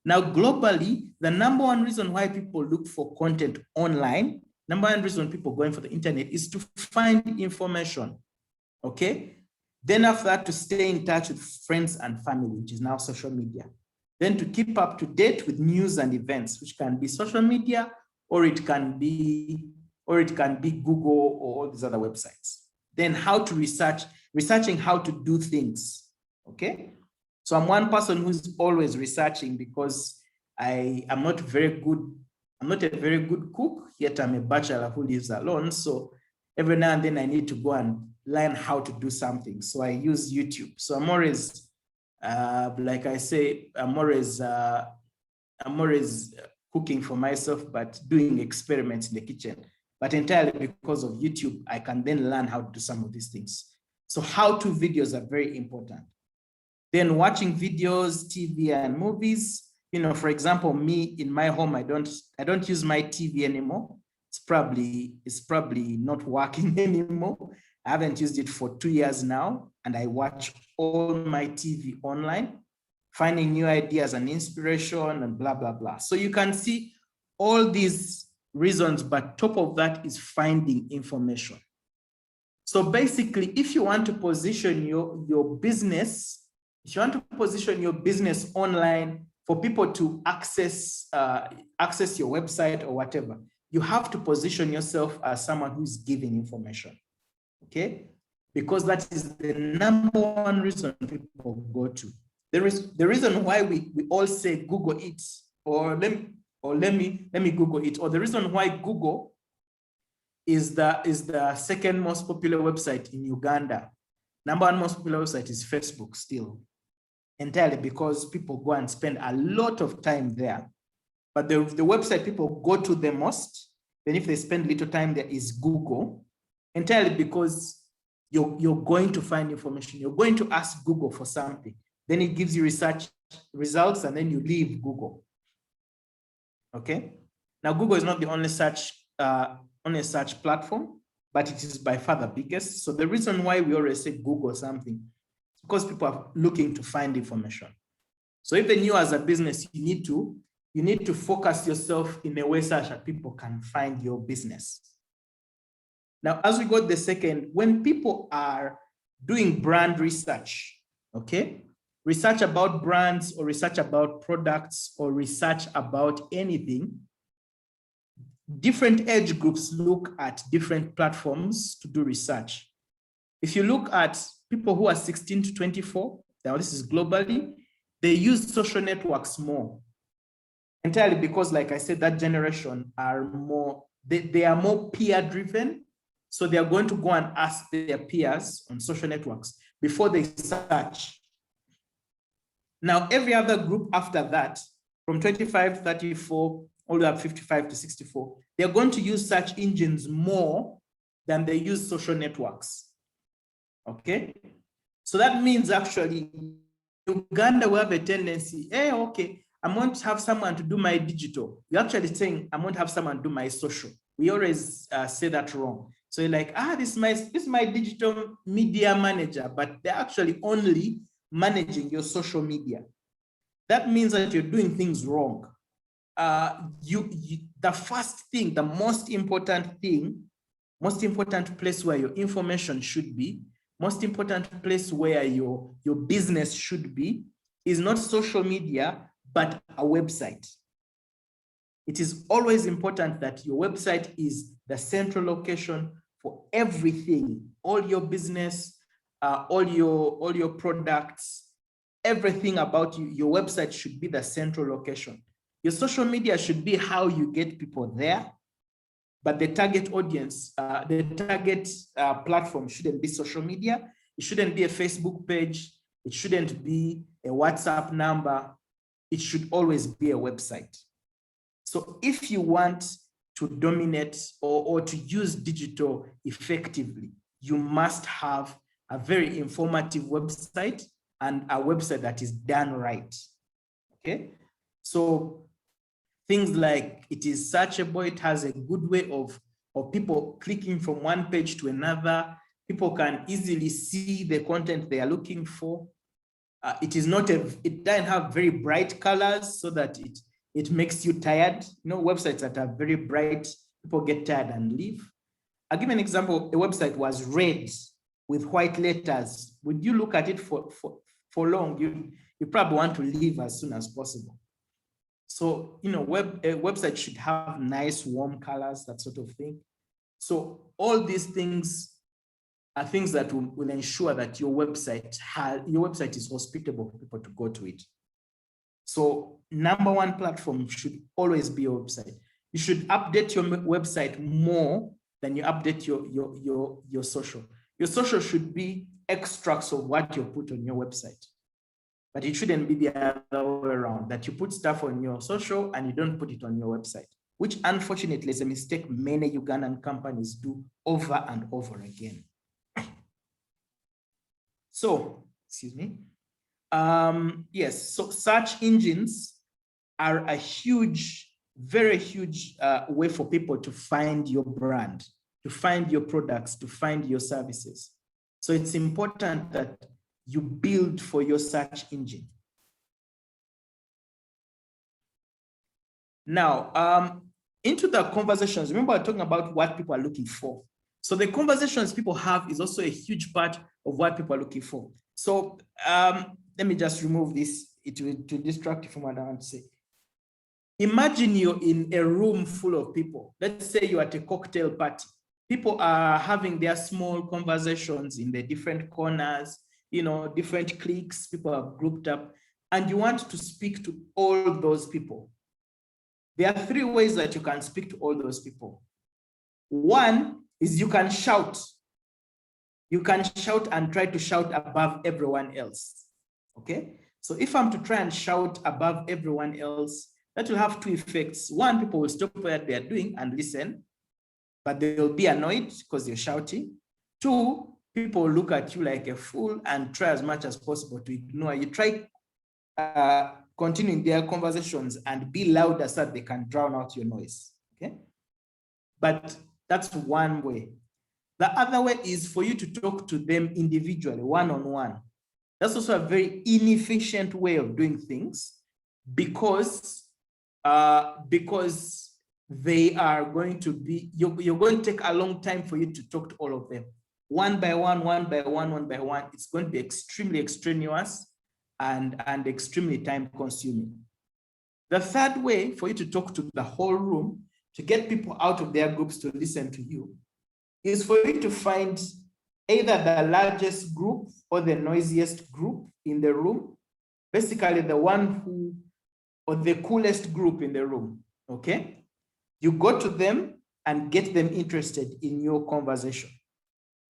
Now, globally, the number one reason why people look for content online, number one reason people going for the internet is to find information, okay? Then after that, to stay in touch with friends and family, which is now social media. Then to keep up to date with news and events, which can be social media, or it can be Google or all these other websites. Then how to researching how to do things, okay? So I'm one person who's always researching because I'm not a very good cook, yet I'm a bachelor who lives alone. So every now and then I need to go and learn how to do something. So I use YouTube. So I'm always, like I say, I'm always cooking for myself, but doing experiments in the kitchen. But entirely because of YouTube, I can then learn how to do some of these things. So how-to videos are very important. Then watching videos, TV and movies. You know, for example, me in my home, I don't use my TV anymore. It's probably not working anymore. I haven't used it for 2 years now, and I watch all my TV online, finding new ideas and inspiration and blah, blah, blah. So you can see all these reasons, but top of that is finding information. So basically, if you want to position your business, online for people to access your website or whatever, you have to position yourself as someone who's giving information, okay? Because that is the number one reason people go to. There is the reason why we all say Google it, or let me Google it, or the reason why Google is the second most popular website in Uganda. Number one most popular website is Facebook still, entirely because people go and spend a lot of time there. But the website people go to the most, then if they spend little time there, is Google, entirely because you're going to find information. You're going to ask Google for something. Then it gives you research results, and then you leave Google. Okay? Now, Google is not the only search platform, but it is by far the biggest. So the reason why we always say Google something is because people are looking to find information. So even you as a business, you need to focus yourself in a way such that people can find your business. Now, as we got the second, when people are doing brand research, okay? Research about brands or research about products or research about anything, different age groups look at different platforms to do research. If you look at people who are 16 to 24, now this is globally, they use social networks more. Entirely because, like I said, that generation are more, they are more peer driven. So they are going to go and ask their peers on social networks before they search. Now, every other group after that, from 25, 34, all the way up 55 to 64, they're going to use search engines more than they use social networks. Okay? So that means actually, Uganda will have a tendency, hey, okay, I'm going to have someone to do my digital. You're actually saying, I'm going to have someone do my social. We always say that wrong. So you're like, this is my digital media manager, but they're actually only managing your social media. That means that you're doing things wrong. The first thing, the most important place where your information should be, most important place where your business should be is not social media, but a website. It is always important that your website is the central location for everything, all your business, all your products, everything about you. Your website should be the central location. Your social media should be how you get people there, but the target audience, the target platform shouldn't be social media. It shouldn't be a Facebook page. It shouldn't be a WhatsApp number. It should always be a website. So if you want to dominate or to use digital effectively, you must have a very informative website and a website that is done right. Okay, so things like it is searchable, it has a good way of people clicking from one page to another. People can easily see the content they are looking for. It doesn't have very bright colors so that it makes you tired. You know, websites that are very bright, people get tired and leave. I'll give an example. A website was red with white letters. Would you look at it for long? You probably want to leave as soon as possible. So, you know, a website should have nice, warm colors, that sort of thing. So all these things are things that will ensure that your website is hospitable for people to go to it. So number one platform should always be your website. You should update your website more than you update your social. Your social should be extracts of what you put on your website. But it shouldn't be the other way around, that you put stuff on your social and you don't put it on your website, which unfortunately is a mistake many Ugandan companies do over and over again. So, excuse me. Yes, so search engines are a huge, very huge way for people to find your brand, to find your products, to find your services. So it's important that you build for your search engine. Now, into the conversations, remember we're talking about what people are looking for. So the conversations people have is also a huge part of what people are looking for. So let me just remove this to distract you from what I want to say. Imagine you're in a room full of people. Let's say you're at a cocktail party. People are having their small conversations in the different corners, you know, different cliques, people are grouped up, and you want to speak to all those people. There are three ways that you can speak to all those people. One is you can shout. You can shout and try to shout above everyone else, okay? So if I'm to try and shout above everyone else, that will have two effects. One, people will stop what they're doing and listen, but they'll be annoyed because you're shouting. Two, people will look at you like a fool and try as much as possible to ignore you. Try continuing their conversations and be louder so that they can drown out your noise, okay? But that's one way. The other way is for you to talk to them individually, one-on-one. That's also a very inefficient way of doing things because they are going to be, you're going to take a long time for you to talk to all of them. One by one, it's going to be extremely extraneous and extremely time consuming. The third way for you to talk to the whole room, to get people out of their groups to listen to you, is for you to find either the largest group or the noisiest group in the room, basically the one who, or the coolest group in the room, okay? You go to them and get them interested in your conversation.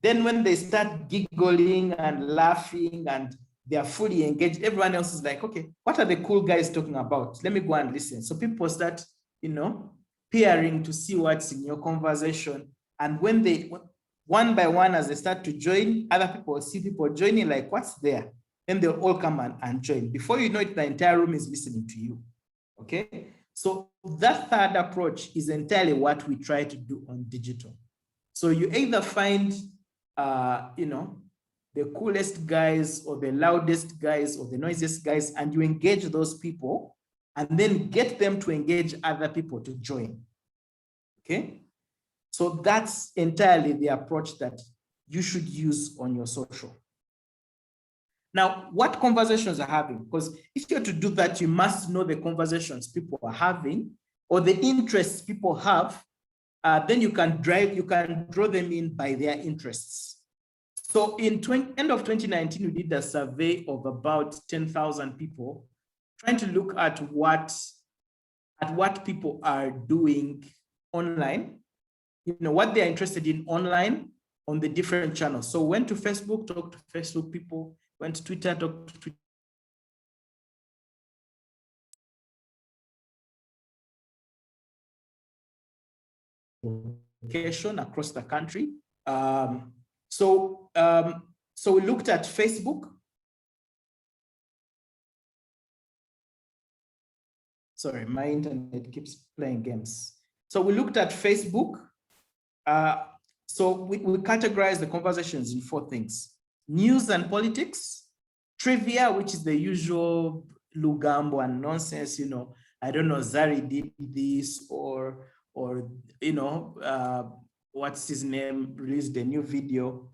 Then when they start giggling and laughing and they are fully engaged, everyone else is like, okay, what are the cool guys talking about? Let me go and listen. So people start, you know, peering to see what's in your conversation. And when they, one by one, as they start to join, other people see people joining, like, what's there? Then they'll all come and join. Before you know it, the entire room is listening to you, okay? So that third approach is entirely what we try to do on digital. So you either find, you know, the coolest guys or the loudest guys or the noisiest guys, and you engage those people and then get them to engage other people to join, okay? So that's entirely the approach that you should use on your social. Now, what conversations are having? Because if you're to do that, you must know the conversations people are having or the interests people have. Then you can draw them in by their interests. So in end of 2019, we did a survey of about 10,000 people, trying to look at what people are doing online what they're interested in online on the different channels. So went to Facebook, talked to Facebook people, went to Twitter, talked to Twitter. Location across the country. So we looked at Facebook. Sorry, my internet keeps playing games. So we looked at Facebook. So we categorized the conversations in 4 things: news and politics, trivia, which is the usual Lugambo and nonsense, I don't know, Zari did this, or what's his name, released a new video,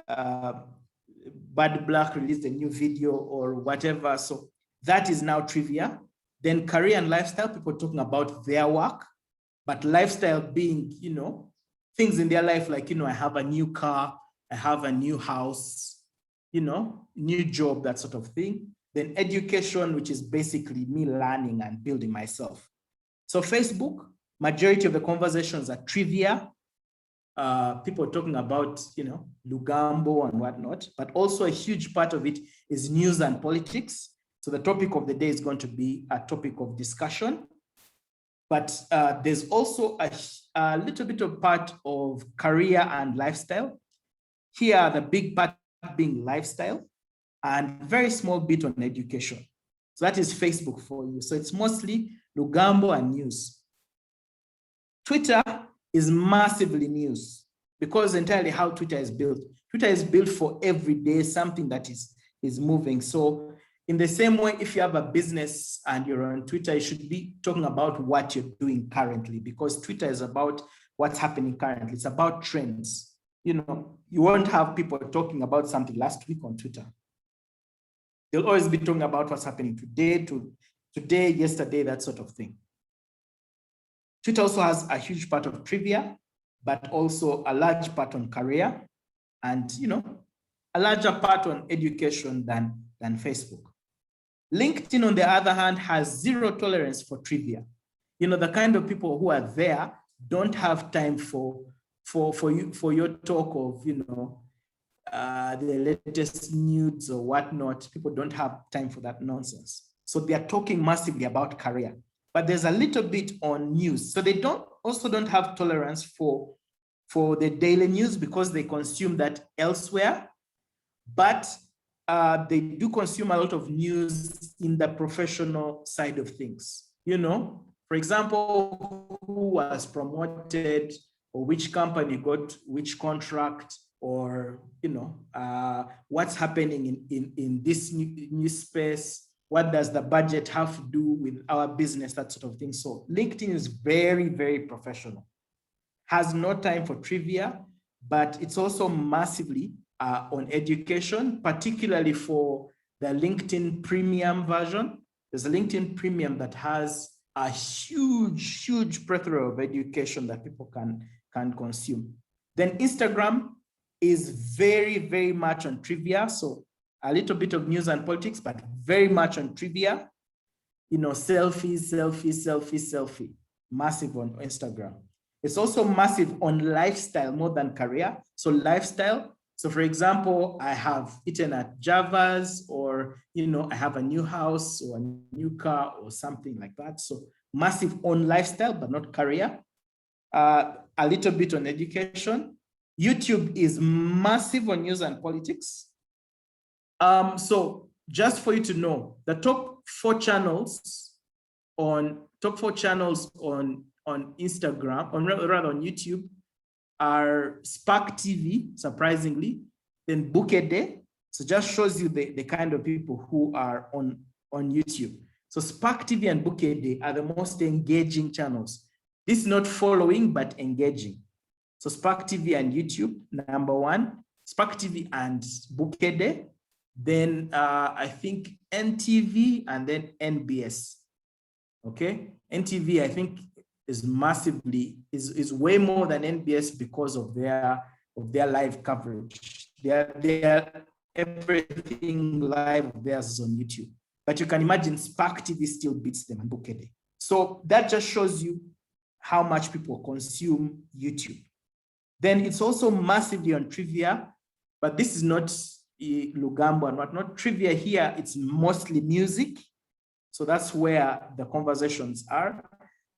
Bad Black released a new video or whatever. So that is now trivia. Then career and lifestyle, people talking about their work, but lifestyle being, things in their life like, I have a new car, I have a new house, new job, that sort of thing. Then education, which is basically me learning and building myself. So Facebook, majority of the conversations are trivia, people talking about, Lugambo and whatnot, but also a huge part of it is news and politics. So the topic of the day is going to be a topic of discussion, but there's also a little bit of part of career and lifestyle. Here, the big part being lifestyle, and very small bit on education. So that is Facebook for you. So it's mostly Lugambo and news. Twitter is massively news because entirely how Twitter is built. Twitter is built for every day, something that is moving. So in the same way, if you have a business and you're on Twitter, you should be talking about what you're doing currently, because Twitter is about what's happening currently. It's about trends. You won't have people talking about something last week on Twitter. They'll always be talking about what's happening today, yesterday, that sort of thing. Twitter also has a huge part of trivia, but also a large part on career, and a larger part on education than Facebook. LinkedIn, on the other hand, has zero tolerance for trivia. The kind of people who are there don't have time for your talk of the latest news or whatnot. People don't have time for that nonsense. So they are talking massively about career, but there's a little bit on news. So they also don't have tolerance for the daily news because they consume that elsewhere, but they do consume a lot of news in the professional side of things. For example, who was promoted, or which company got which contract, or what's happening in this new space. What does the budget have to do with our business, that sort of thing. So LinkedIn is very, very professional, has no time for trivia, but it's also massively on education, particularly for the LinkedIn Premium version. There's a LinkedIn Premium that has a huge, huge plethora of education that people can consume. Then Instagram is very, very much on trivia. So a little bit of news and politics, but very much on trivia. Selfie, massive on Instagram. It's also massive on lifestyle more than career. So lifestyle. So for example, I have eaten at Java's, or, I have a new house or a new car or something like that. So massive on lifestyle, but not career. A little bit on education. YouTube is massive on news and politics. So just for you to know, the top 4 channels on Instagram, rather on YouTube, are Spark TV, surprisingly, then Bukede. So just shows you the kind of people who are on YouTube. So Spark TV and Bukede are the most engaging channels. This is not following, but engaging. So Spark TV and YouTube, number 1, Spark TV and Bukede, then I think NTV, and then NBS. Okay, NTV I think is massively is way more than NBS because of their live coverage. Their everything live of theirs is on YouTube. But you can imagine Spark TV still beats them and Bukede. So that just shows you how much people consume YouTube. Then it's also massively on trivia, but this is not Lugambo and whatnot. Trivia here, it's mostly music. So that's where the conversations are.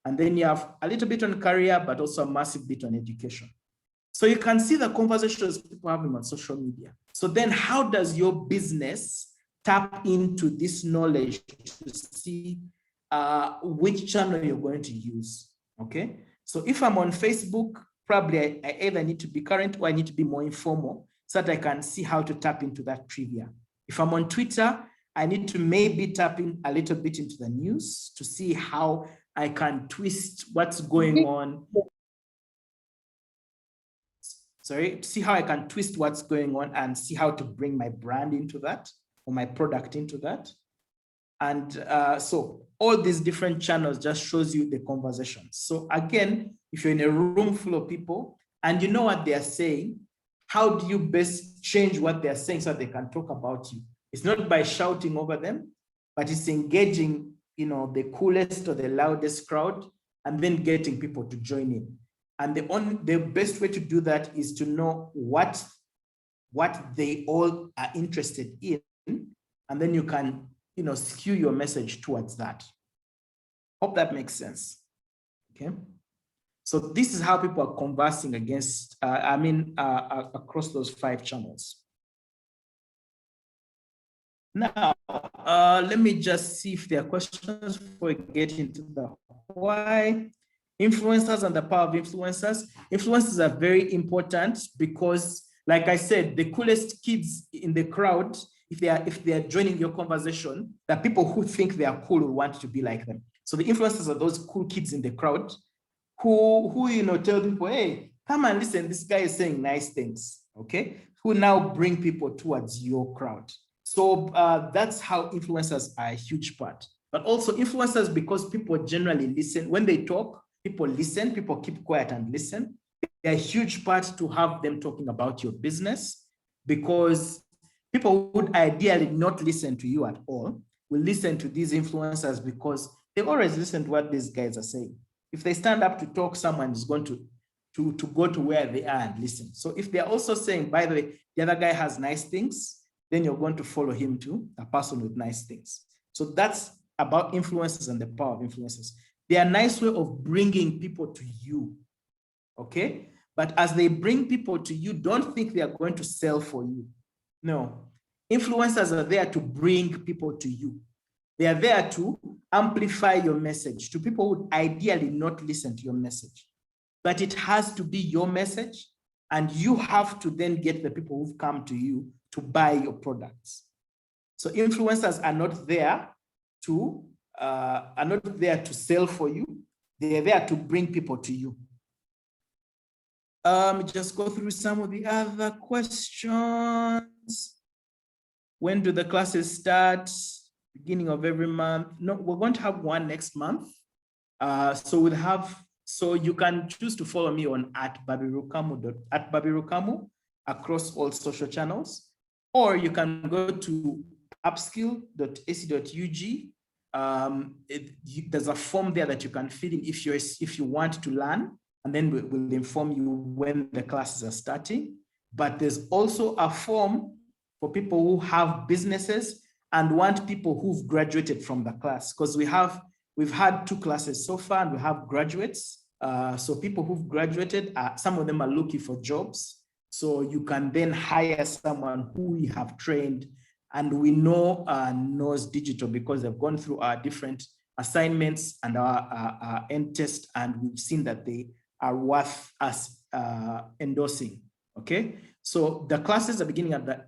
And then you have a little bit on career, but also a massive bit on education. So you can see the conversations people having on social media. So then how does your business tap into this knowledge to see which channel you're going to use, okay? So if I'm on Facebook, probably I either need to be current or I need to be more informal so that I can see how to tap into that trivia. If I'm on Twitter, I need to maybe tap in a little bit into the news to see how I can twist what's going on. Sorry, to see how I can twist what's going on and see how to bring my brand into that or my product into that. And so all these different channels just shows you the conversations. So again, if you're in a room full of people and you know what they're saying, how do you best change what they're saying so that they can talk about you? It's not by shouting over them, but it's engaging, you know, the coolest or the loudest crowd and then getting people to join in. And the best way to do that is to know what they all are interested in, and then you can, you know, skew your message towards that. Hope that makes sense. Okay. So this is how people are conversing against, across those 5 channels. Now, let me just see if there are questions before we get into the why. Influencers and the power of influencers. Influencers are very important because, like I said, the coolest kids in the crowd, if they are joining your conversation, the people who think they are cool will want to be like them. So the influencers are those cool kids in the crowd who you know, tell people, hey, come and listen, this guy is saying nice things, okay? Who now bring people towards your crowd. So that's how influencers are a huge part. But also influencers, because people generally listen, when they talk, people listen, people keep quiet and listen. They're a huge part to have them talking about your business, because people would ideally not listen to you at all, will listen to these influencers because they always listen to what these guys are saying. If they stand up to talk, someone is going to go to where they are and listen. So if they're also saying, by the way, the other guy has nice things, then you're going to follow him too, a person with nice things. So that's about influencers and the power of influencers. They are a nice way of bringing people to you, okay? But as they bring people to you, don't think they are going to sell for you. No, influencers are there to bring people to you. They are there to amplify your message to people who would ideally not listen to your message. But it has to be your message, and you have to then get the people who've come to you to buy your products. So influencers are not there to sell for you. They are there to bring people to you. Just go through some of the other questions. When do the classes start? Beginning of every month. No, we're going to have one next month. So you can choose to follow me on @babirukamu across all social channels, or you can go to upskill.ac.ug. There's a form there that you can fill in if you want to learn, and then we'll inform you when the classes are starting. But there's also a form for people who have businesses and want people who've graduated from the class, because we've had 2 classes so far, and we have graduates. So people who've graduated, some of them are looking for jobs. So you can then hire someone who we have trained and we know knows digital, because they've gone through our different assignments and our end test, and we've seen that they are worth us endorsing. Okay, so the classes are beginning at the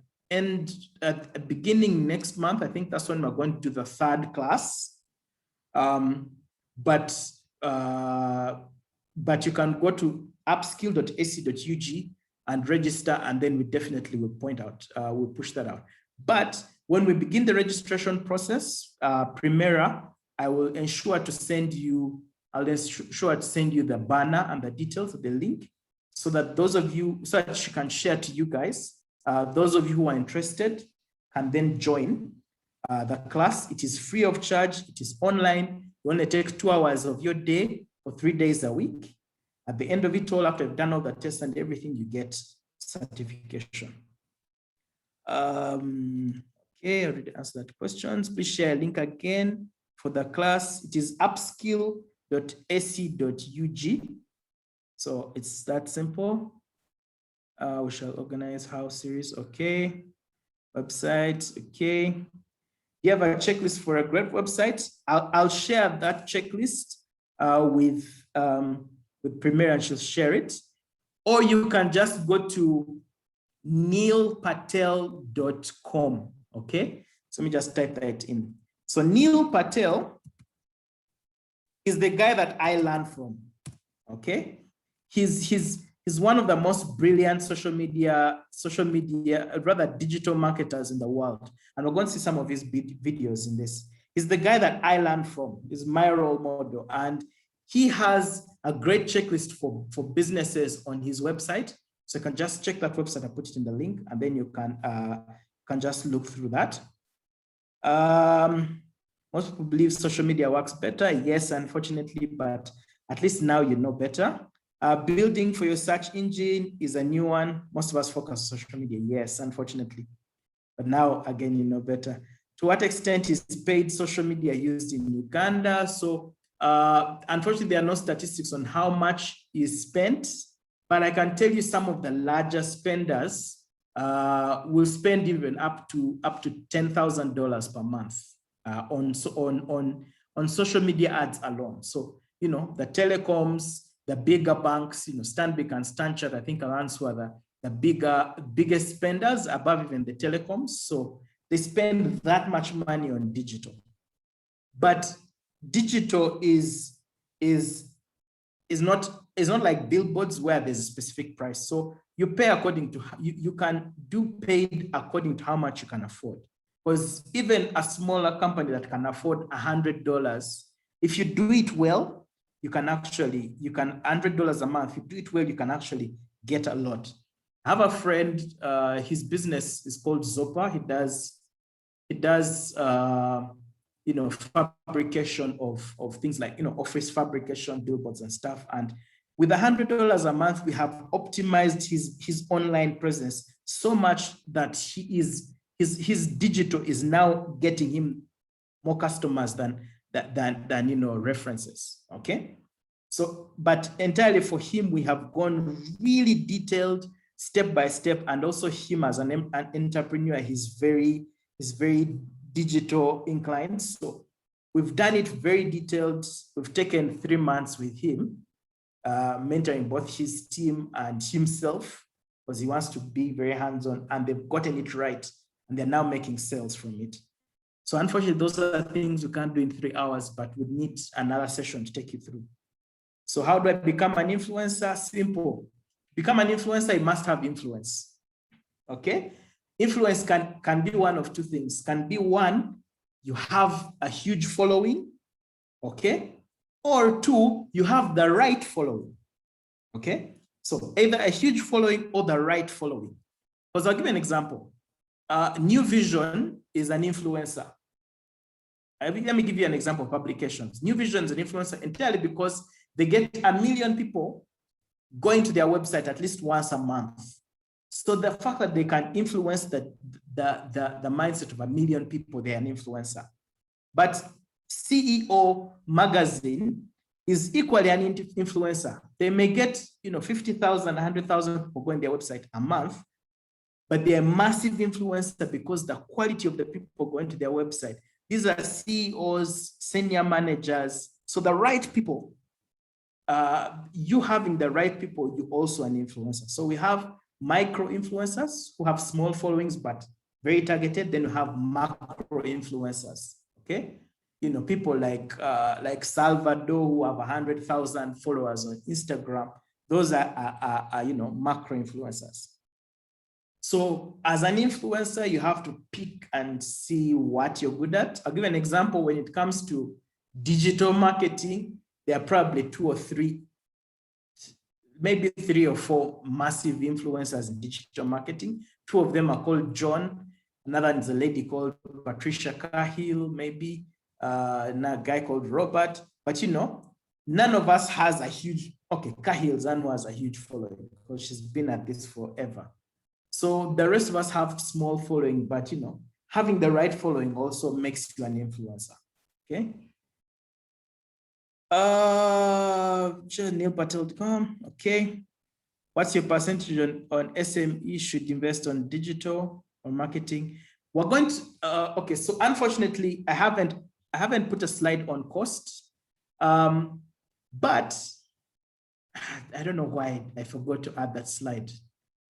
beginning next month. I think that's when we're going to do the 3rd class. But you can go to upskill.ac.ug and register, and then we definitely will we'll push that out. But when we begin the registration process, Primera, I will ensure to send you the banner and the details of the link, so that so that she can share to you guys. Those of you who are interested can then join the class. It is free of charge. It is online. It only takes 2 hours of your day, for 3 days a week. At the end of it all, after you've done all the tests and everything, you get certification. Okay, I already answered that questions. Please share a link again for the class. It is upskill.ac.ug. So it's that simple. We shall organize house series. Okay. Website. Okay. Do you have a checklist for a great website? I'll share that checklist with Premier, and she'll share it. Or you can just go to neilpatel.com. Okay. So let me just type that in. So Neil Patel is the guy that I learned from. Okay. He's one of the most brilliant social media, rather digital marketers in the world. And we're going to see some of his videos in this. He's the guy that I learned from. He's my role model. And he has a great checklist for businesses on his website. So you can just check that website. I put it in the link, and then you can just look through that. Most people believe social media works better. Yes, unfortunately, but at least now you know better. Building for your search engine is a new one. Most of us focus on social media. Yes, unfortunately. But now, again, you know better. To what extent is paid social media used in Uganda? So unfortunately, there are no statistics on how much is spent, but I can tell you some of the larger spenders will spend even up to $10,000 per month on social media ads alone. So, you know, the telecoms, the bigger banks, you know, Stanbic and Stanchart, I think are the biggest spenders above even the telecoms. So they spend that much money on digital. But digital is not like billboards where there's a specific price. So you pay according to, you can do paid according to how much you can afford. Because even a smaller company that can afford $100, if you do it well, you can $100 a month. If you do it well, you can actually get a lot. I have a friend, his business is called Zopa. He does you know, fabrication of things like, you know, office fabrication, billboards and stuff. And with $100 a month, we have optimized his online presence so much that his digital is now getting him more customers than you know, references. Okay. So, but entirely for him, we have gone really detailed, step by step, and also him as an entrepreneur, he's very digital inclined. So we've done it very detailed. We've taken 3 months with him, mentoring both his team and himself, because he wants to be very hands-on, and they've gotten it right. And they're now making sales from it. So unfortunately, those are things you can't do in 3 hours, but we need another session to take you through. So how do I become an influencer? Simple. Become an influencer, you must have influence. Okay? Influence can be one of two things. Can be one, you have a huge following, okay? Or two, you have the right following, okay? So either a huge following or the right following. Because I'll give you an example. New Vision is an influencer. Let me give you an example of publications. New Vision is an influencer entirely because they get 1 million people going to their website at least once a month. So the fact that they can influence the mindset of 1 million people, they're an influencer. But CEO Magazine is equally an influencer. They may get, you know, 50,000, 100,000 people going to their website a month, but they're a massive influencer because the quality of the people going to their website. These are CEOs, senior managers. So the right people, you having the right people, you also an influencer. So we have micro influencers who have small followings, but very targeted. Then we have macro influencers, okay? You know, people like Salvador who have 100,000 followers on Instagram. Those are you know, macro influencers. So as an influencer, you have to pick and see what you're good at. I'll give an example. When it comes to digital marketing, there are probably 2 or 3, maybe 3 or 4 massive influencers in digital marketing. 2 of them are called John. Another is a lady called Patricia Cahill, maybe, and a guy called Robert. But you know, none of us has a huge, okay, Kahil Zanu has a huge following because she's been at this forever. So the rest of us have small following, but you know, having the right following also makes you an influencer, okay? Neilpatel.com, okay. What's your percentage on SME should invest on digital or marketing? We're going to, okay, so unfortunately, I haven't put a slide on cost, but I don't know why I forgot to add that slide.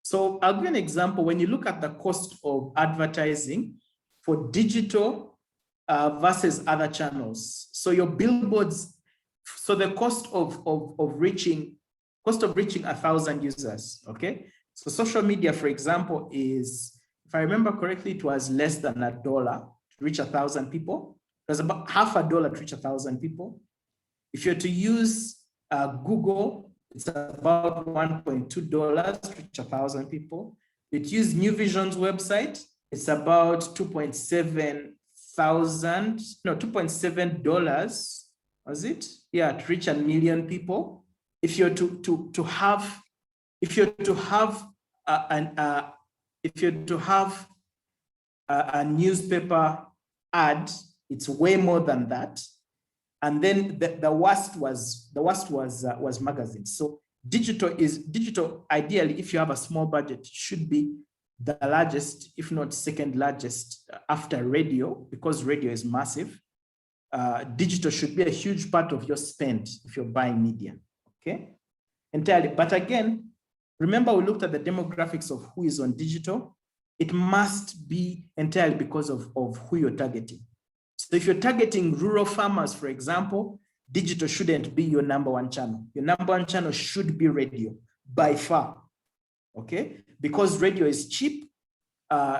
So I'll give you an example. When you look at the cost of advertising for digital versus other channels, so your billboards, so the cost of reaching 1,000 users, okay? So social media, for example, is, if I remember correctly, it was less than $1 to reach 1,000 people. It was about $0.50 to reach 1,000 people. If you're to use Google, it's about $1.2 to reach 1,000 people. If you use New Vision's website, it's about $2.7, was it? Yeah, to reach 1 million people. If you're to have a newspaper ad, it's way more than that. And then the worst was magazines. So digital, ideally, if you have a small budget, should be the largest, if not second largest after radio, because radio is massive. Digital should be a huge part of your spend if you're buying media, okay? Entirely. But again, remember we looked at the demographics of who is on digital. It must be entirely because of who you're targeting. So if you're targeting rural farmers, for example, digital shouldn't be your #1 channel. Your #1 channel should be radio by far, okay? Because radio is cheap,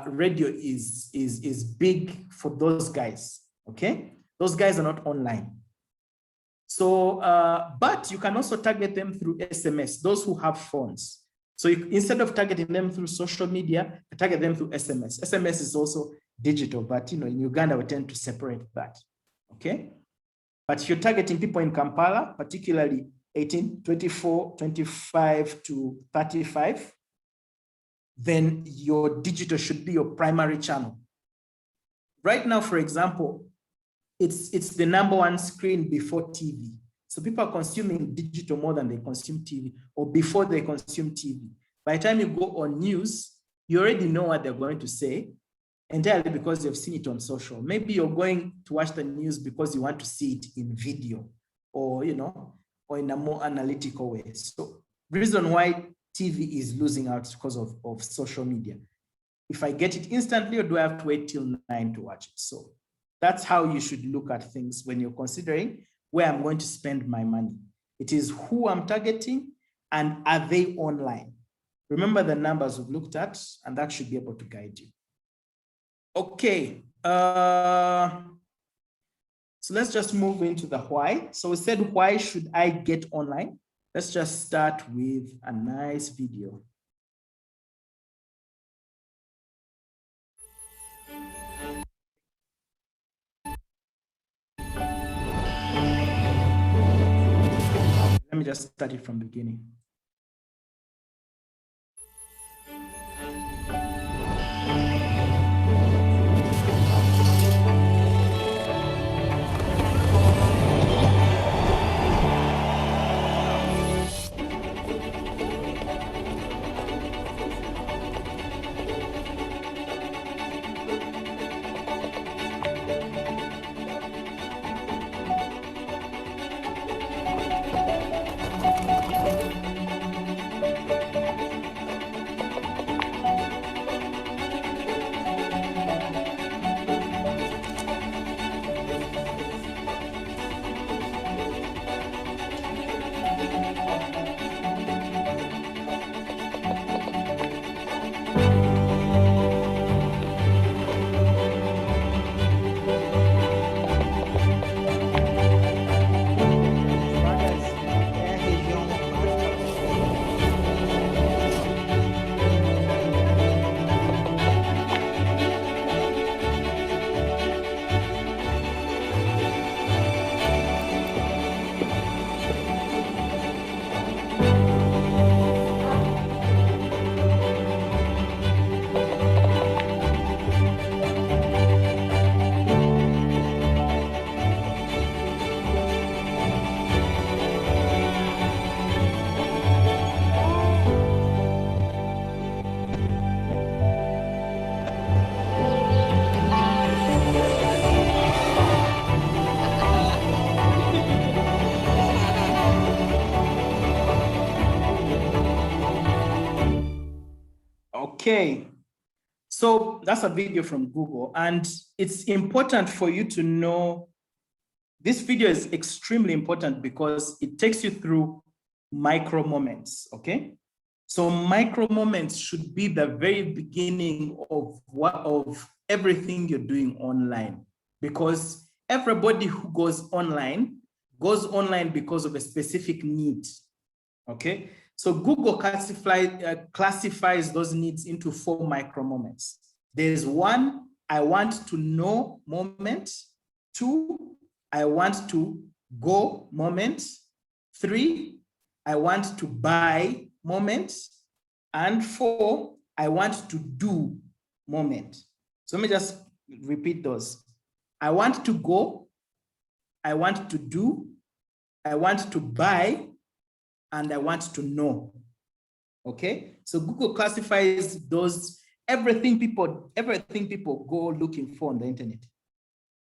radio is big for those guys, okay? Those guys are not online. So, but you can also target them through SMS, those who have phones. So instead of targeting them through social media, target them through SMS. SMS is also digital, but you know, in Uganda, we tend to separate that, okay? But if you're targeting people in Kampala, particularly 18, 24, 25 to 35, then your digital should be your primary channel. Right now, for example, it's the #1 screen before TV. So people are consuming digital more than they consume TV, or before they consume TV. By the time you go on news, you already know what they're going to say, entirely because you've seen it on social. Maybe you're going to watch the news because you want to see it in video, or you know, or in a more analytical way. So reason why TV is losing out is because of social media. If I get it instantly, or do I have to wait till 9 to watch it? So that's how you should look at things when you're considering where I'm going to spend my money. It is who I'm targeting and are they online? Remember the numbers we've looked at, and that should be able to guide you. Okay, so let's just move into the why. So we said, why should I get online? Let's just start with a nice video. Let me just start it from the beginning. Okay. So that's a video from Google, and it's important for you to know this video is extremely important because it takes you through micro moments, okay? So micro moments should be the very beginning of everything you're doing online, because everybody who goes online because of a specific need, okay? So Google classifies those needs into 4 micro moments. There's 1, I want to know moment. 2, I want to go moment. 3, I want to buy moment. And 4, I want to do moment. So let me just repeat those. I want to go, I want to do, I want to buy, and I want to know. Okay, so Google classifies those everything people go looking for on the internet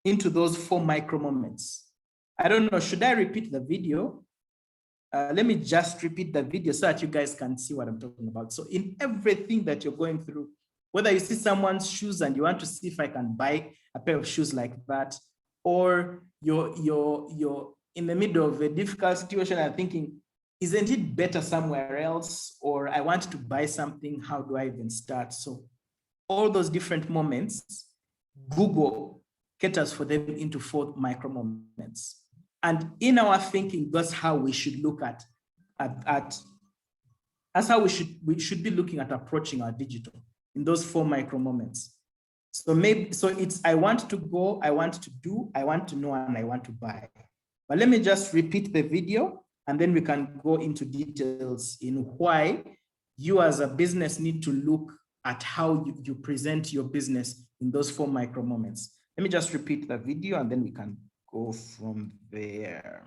into those 4 micro moments. I don't know, should I repeat the video? Let me just repeat the video so that you guys can see what I'm talking about. So in everything that you're going through, whether you see someone's shoes and you want to see if I can buy a pair of shoes like that, or you're in the middle of a difficult situation and thinking, isn't it better somewhere else? Or I want to buy something, how do I even start? So all those different moments, Google caters for them into 4 micro moments. And in our thinking, that's how we should look at that's how we should be looking at approaching our digital in those 4 micro moments. So it's I want to go, I want to do, I want to know, and I want to buy. But let me just repeat the video, and then we can go into details in why you as a business need to look at how you present your business in those 4 micro moments. Let me just repeat the video, and then we can go from there.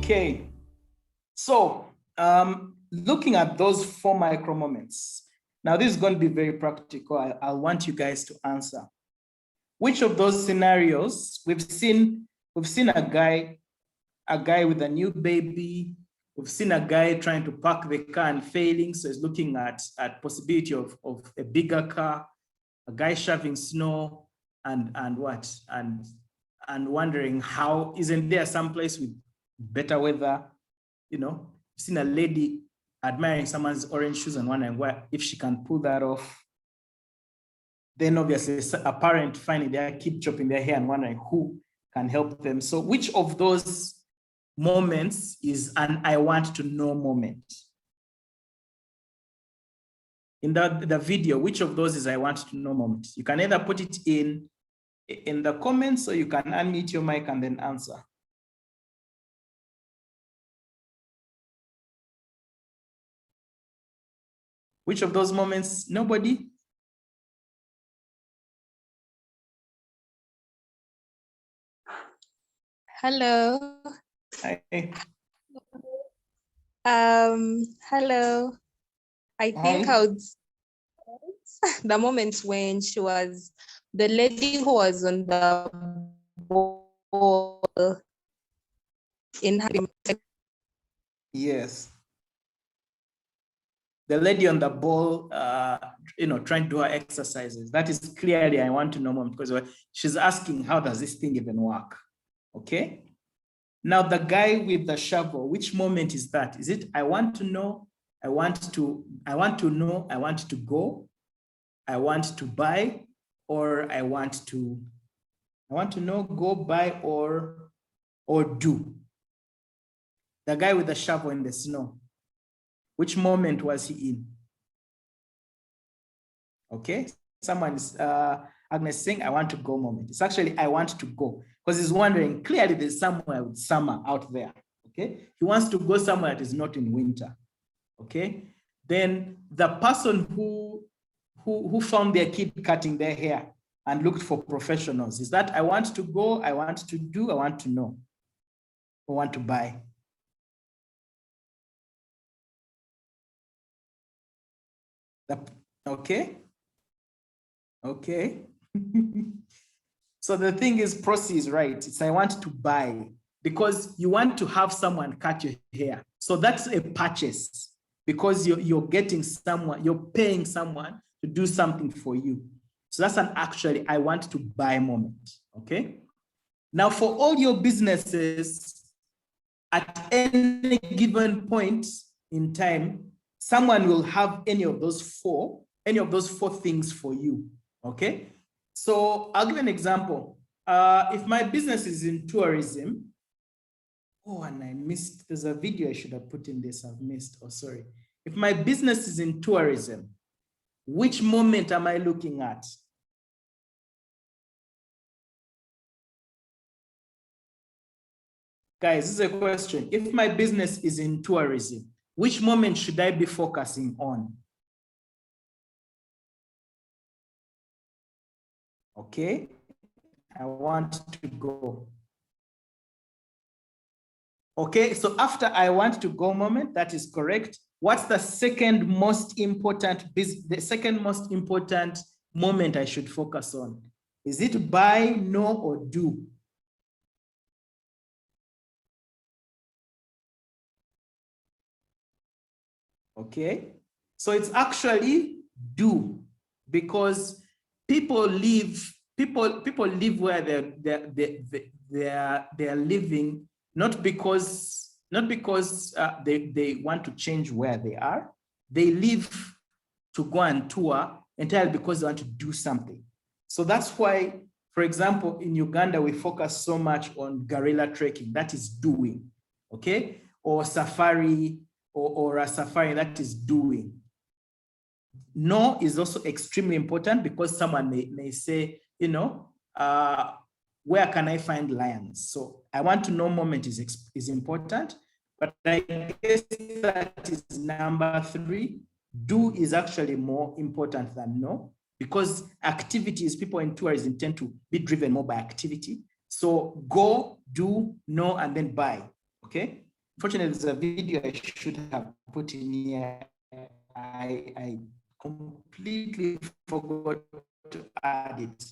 Okay, so looking at those 4 micro moments, now this is going to be very practical. I want you guys to answer. Which of those scenarios we've seen a guy with a new baby, we've seen a guy trying to park the car and failing, so he's looking at possibility of a bigger car, a guy shoveling snow and wondering how isn't there some place with better weather, you know. I've seen a lady admiring someone's orange shoes and wondering if she can pull that off. Then obviously a parent finding their kid chopping their hair and wondering who can help them. So which of those moments is an I want to know moment? In the video, which of those is I want to know moment? You can either put it in the comments, or you can unmute your mic and then answer. Which of those moments? Nobody? Hello. Hi. Hello. I think Hi. I would the moments when she was the lady who was on the ball in her. Yes. The lady on the ball, trying to do her exercises. That is clearly, I want to know more, because she's asking, how does this thing even work? Okay. Now the guy with the shovel, which moment is that? Is it, I want to know, I want to know, I want to go, I want to buy, or I want to know, go, buy, or do? The guy with the shovel in the snow, which moment was he in? Okay, someone is, Agnes saying, I want to go moment. It's actually, I want to go, because he's wondering, clearly there's somewhere with summer out there, okay? He wants to go somewhere that is not in winter, okay? Then the person who found their kid cutting their hair and looked for professionals, is that I want to go, I want to do, I want to know, I want to buy? Okay. Okay. So the thing is, Procy is right. It's I want to buy, because you want to have someone cut your hair. So that's a purchase, because you're getting someone, you're paying someone to do something for you. So that's an actually I want to buy moment. Okay. Now for all your businesses, at any given point in time, someone will have any of those four things for you. Okay. So I'll give an example. If my business is in tourism, and I missed, there's a video I should have put in this, I've missed, sorry. If my business is in tourism, which moment am I looking at? Guys, this is a question. If my business is in tourism, which moment should I be focusing on? Okay, I want to go. Okay, so after I want to go moment, that is correct. What's the second most important moment I should focus on? Is it buy, know, or do? Okay, so it's actually do, because people live where they're living, not because they want to change where they are. They live to go and tour entirely because they want to do something. So that's why, for example, in Uganda, we focus so much on guerrilla trekking, that is doing, okay? Or safari, or a safari, that is doing. No is also extremely important, because someone may say, where can I find lions? So I want to know moment is important, but I guess that is number 3. Do is actually more important than no, because activities, people in tourism tend to be driven more by activity. So go, do, know, and then buy, okay? Unfortunately, there's a video I should have put in here. I completely forgot to add it.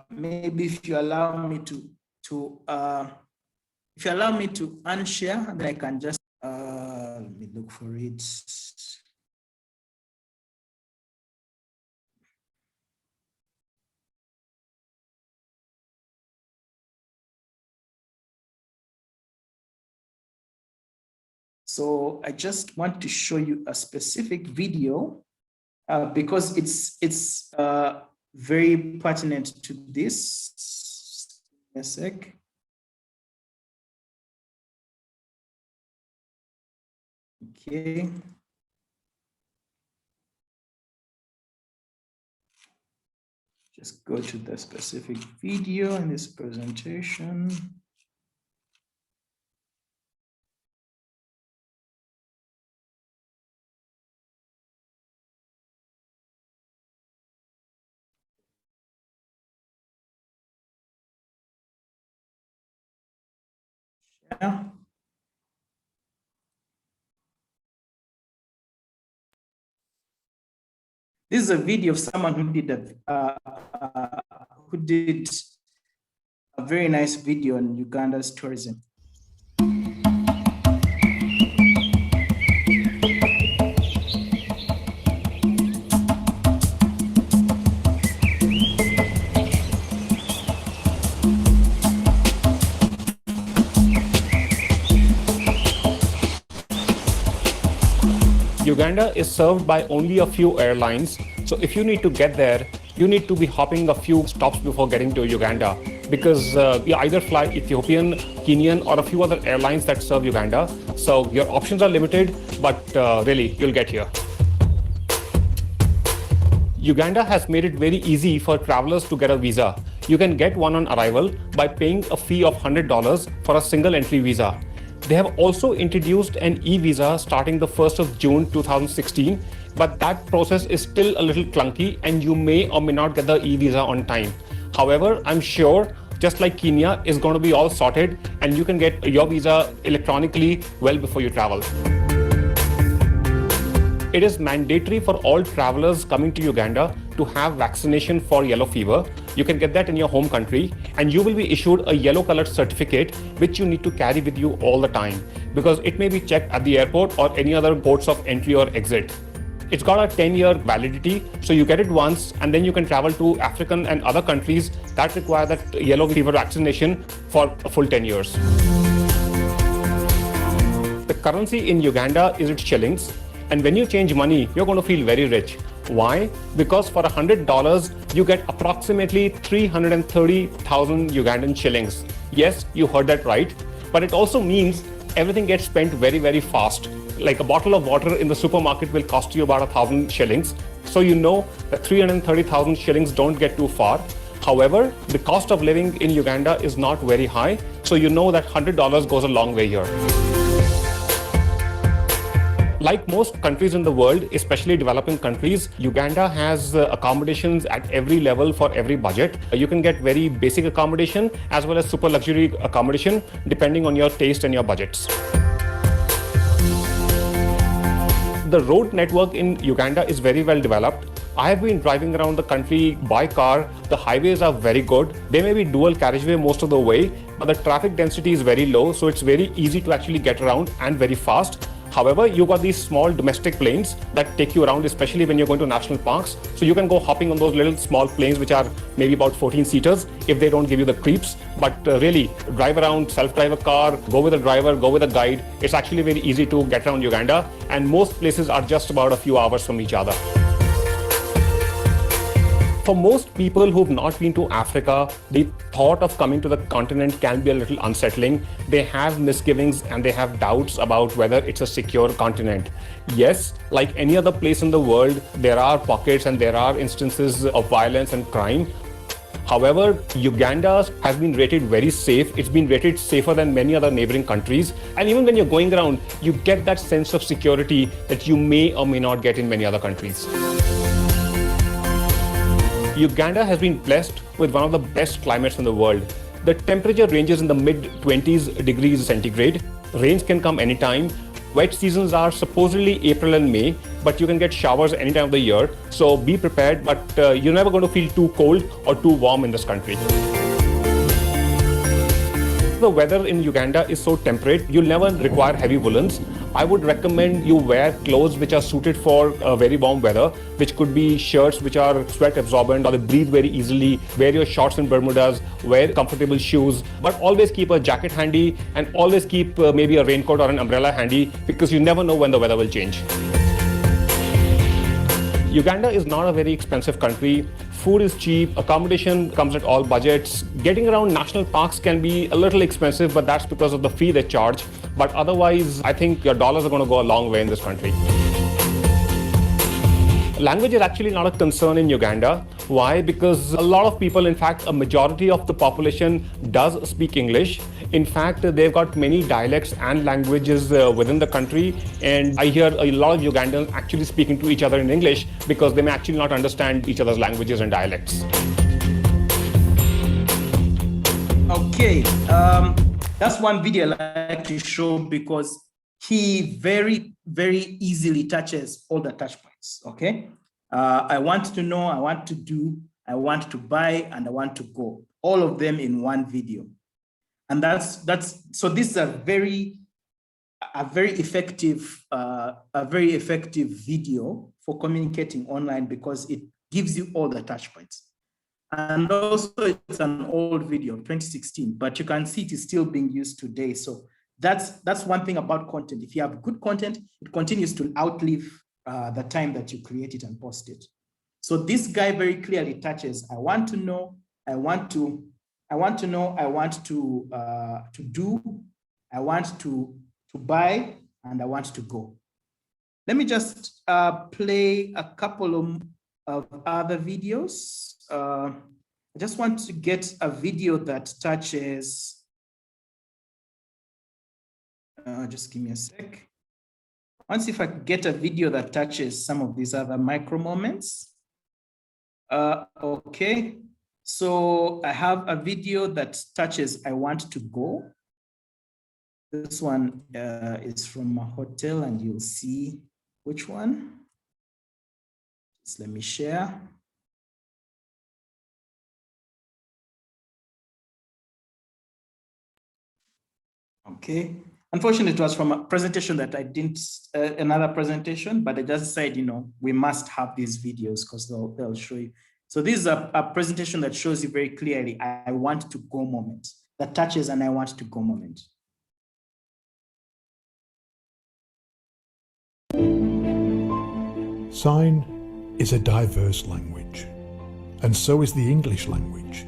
Maybe if you allow me to unshare, then I can just let me look for it. So I just want to show you a specific video because it's very pertinent to this. A sec. Okay. Just go to the specific video in this presentation. Yeah. This is a video of someone who did a very nice video on Uganda's tourism. Uganda is served by only a few airlines. So if you need to get there, you need to be hopping a few stops before getting to Uganda, because you either fly Ethiopian, Kenyan, or a few other airlines that serve Uganda. So your options are limited, but really, you'll get here. Uganda has made it very easy for travelers to get a visa. You can get one on arrival by paying a fee of $100 for a single entry visa. They have also introduced an e-visa starting the 1st of June 2016, but that process is still a little clunky and you may or may not get the e-visa on time. However, I'm sure, just like Kenya, is going to be all sorted and you can get your visa electronically well before you travel. It is mandatory for all travelers coming to Uganda to have vaccination for yellow fever. You can get that in your home country, and you will be issued a yellow colored certificate which you need to carry with you all the time, because it may be checked at the airport or any other ports of entry or exit. It's got a 10-year validity, so you get it once and then you can travel to African and other countries that require that yellow fever vaccination for a full 10 years. The currency in Uganda is its shillings. And when you change money, you're going to feel very rich. Why? Because for $100, you get approximately 330,000 Ugandan shillings. Yes, you heard that right. But it also means everything gets spent very, very fast. Like a bottle of water in the supermarket will cost you about 1,000 shillings. So you know that 330,000 shillings don't get too far. However, the cost of living in Uganda is not very high. So you know that $100 goes a long way here. Like most countries in the world, especially developing countries, Uganda has accommodations at every level for every budget. You can get very basic accommodation as well as super luxury accommodation depending on your taste and your budgets. The road network in Uganda is very well developed. I have been driving around the country by car. The highways are very good. They may be dual carriageway most of the way, but the traffic density is very low, so it's very easy to actually get around and very fast. However, you got these small domestic planes that take you around, especially when you're going to national parks. So you can go hopping on those little small planes, which are maybe about 14 seaters, if they don't give you the creeps. But really, drive around, self-drive a car, go with a driver, go with a guide. It's actually very easy to get around Uganda. And most places are just about a few hours from each other. For most people who've not been to Africa, the thought of coming to the continent can be a little unsettling. They have misgivings and they have doubts about whether it's a secure continent. Yes, like any other place in the world, there are pockets and there are instances of violence and crime. However, Uganda has been rated very safe. It's been rated safer than many other neighboring countries. And even when you're going around, you get that sense of security that you may or may not get in many other countries. Uganda has been blessed with one of the best climates in the world. The temperature ranges in the mid-20s degrees centigrade. Rains can come anytime. Wet seasons are supposedly April and May, but you can get showers any time of the year. So be prepared, but you're never going to feel too cold or too warm in this country. The weather in Uganda is so temperate, you'll never require heavy woolens. I would recommend you wear clothes which are suited for very warm weather, which could be shirts which are sweat absorbent or they breathe very easily. Wear your shorts and bermudas, wear comfortable shoes, but always keep a jacket handy and always keep maybe a raincoat or an umbrella handy, because you never know when the weather will change. Uganda is not a very expensive country. Food is cheap, accommodation comes at all budgets. Getting around national parks can be a little expensive, but that's because of the fee they charge. But otherwise, I think your dollars are going to go a long way in this country. Language is actually not a concern in Uganda. Why? Because a lot of people, in fact, a majority of the population does speak English. In fact, they've got many dialects and languages within the country. And I hear a lot of Ugandans actually speaking to each other in English because they may actually not understand each other's languages and dialects. Okay. That's one video I like to show because he very, very easily touches all the touch points, okay? I want to know, I want to do, I want to buy, and I want to go. All of them in one video. And so this is a very effective video for communicating online because it gives you all the touch points. And also it's an old video, 2016, but you can see it is still being used today. So that's one thing about content. If you have good content, it continues to outlive the time that you create it and post it. So this guy very clearly touches, I want to know, I want to know, I want to do, I want to buy, and I want to go. Let me just play a couple of other videos. I just want to get a video that touches, just give me a sec. I want to see if I can get a video that touches some of these other micro moments. Okay, so I have a video that touches I want to go. This one is from a hotel and you'll see which one. Just let me share. Okay. Unfortunately, it was from a presentation that I didn't, another presentation, but I just said, we must have these videos because they'll show you. So this is a presentation that shows you very clearly, I want to go moment, that touches and I want to go moment. Sign is a diverse language, and so is the English language.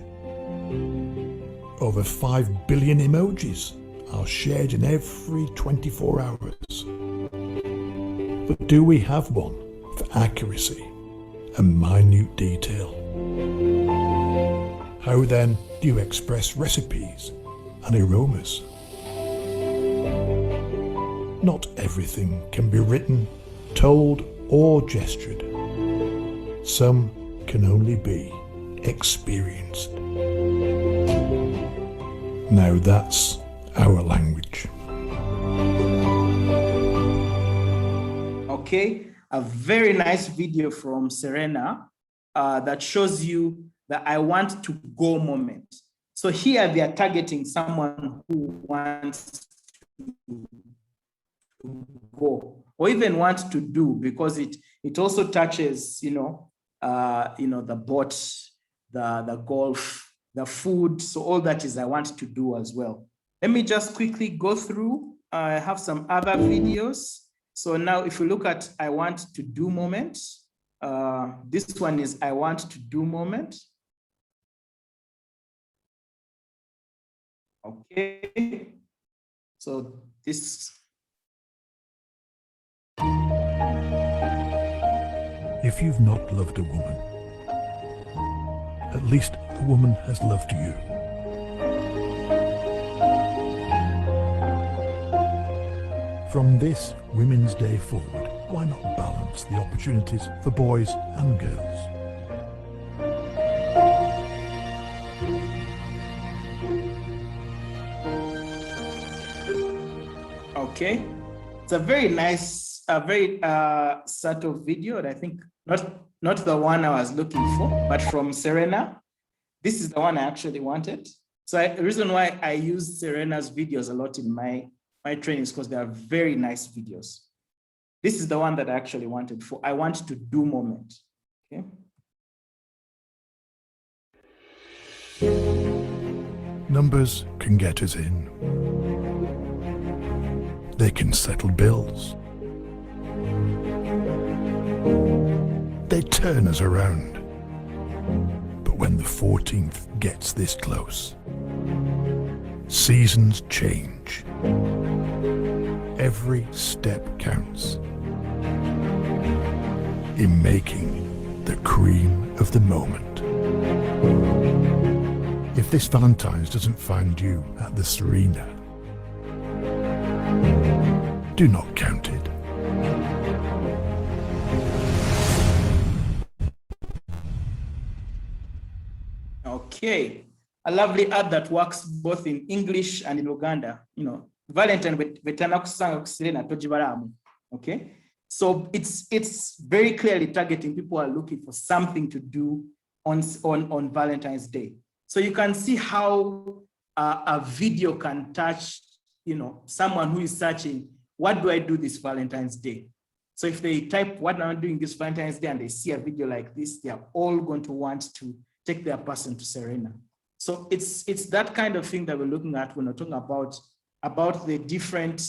Over 5 billion emojis are shared in every 24 hours. But do we have one for accuracy and minute detail? How then do you express recipes and aromas? Not everything can be written, told, or gestured. Some can only be experienced. Now that's our language. Okay, a very nice video from Serena that shows you the I want to go moment. So here they are targeting someone who wants to go or even wants to do, because it also touches, the boat, the golf, the food. So all that is I want to do as well. Let me just quickly go through. I have some other videos. So now if you look at I want to do moment, this one is I want to do moment. Okay. So this. If you've not loved a woman, at least a woman has loved you. From this Women's Day forward, why not balance the opportunities for boys and girls? Okay, it's a very nice, very subtle video, and I think not the one I was looking for, but from Serena. This is the one I actually wanted. So the reason why I use Serena's videos a lot in my trainings, because they are very nice videos. This is the one that I actually wanted for I want to do moment. Okay. Numbers can get us in. They can settle bills. They turn us around. But when the 14th gets this close, seasons change. Every step counts in making the cream of the moment. If this Valentine's doesn't find you at the Serena, do not count it. Okay, a lovely app that works both in English and in Uganda. You know, Valentine betana kusanga kusirena tojibaramu. Okay, so it's very clearly targeting people who are looking for something to do on Valentine's Day. So you can see how a video can touch, you know, someone who is searching, what do I do this Valentine's Day? So if they type what am I doing this Valentine's Day and they see a video like this, they are all going to want to take their person to Serena. So it's that kind of thing that we're looking at when we're talking about the different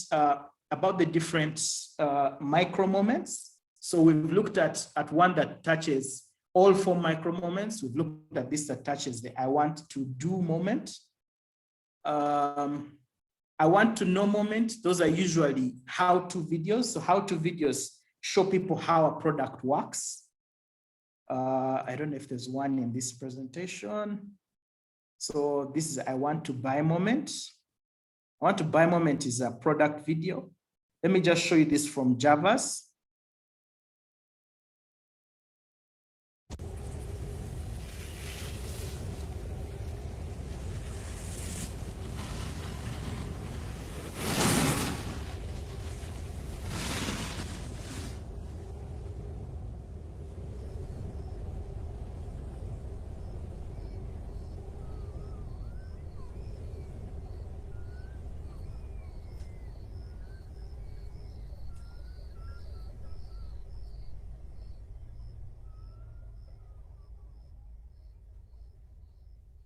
micro moments. So we've looked at one that touches all 4 micro moments. We've looked at this that touches the I want to do moment. I want to know moment. Those are usually how-to videos. So how-to videos show people how a product works. I don't know if there's one in this presentation. So this is I want to buy moment. I want to buy moment is a product video. Let me just show you this from Java's.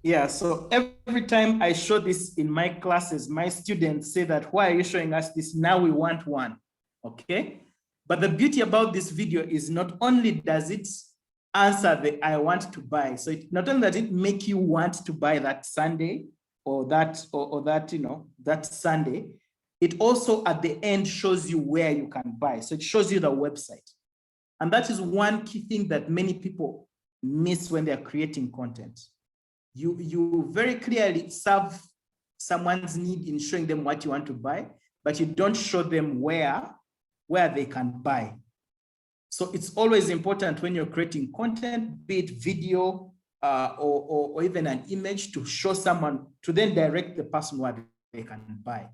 Yeah, so every time I show this in my classes, my students say that, why are you showing us this? Now we want one, okay? But the beauty about this video is not only does it answer the I want to buy, so not only does it make you want to buy that Sunday or that, you know, that Sunday, it also at the end shows you where you can buy. So it shows you the website. And that is one key thing that many people miss when they're creating content. You very clearly serve someone's need in showing them what you want to buy, but you don't show them where they can buy. So it's always important when you're creating content, be it video or even an image, to show someone, to then direct the person where they can buy.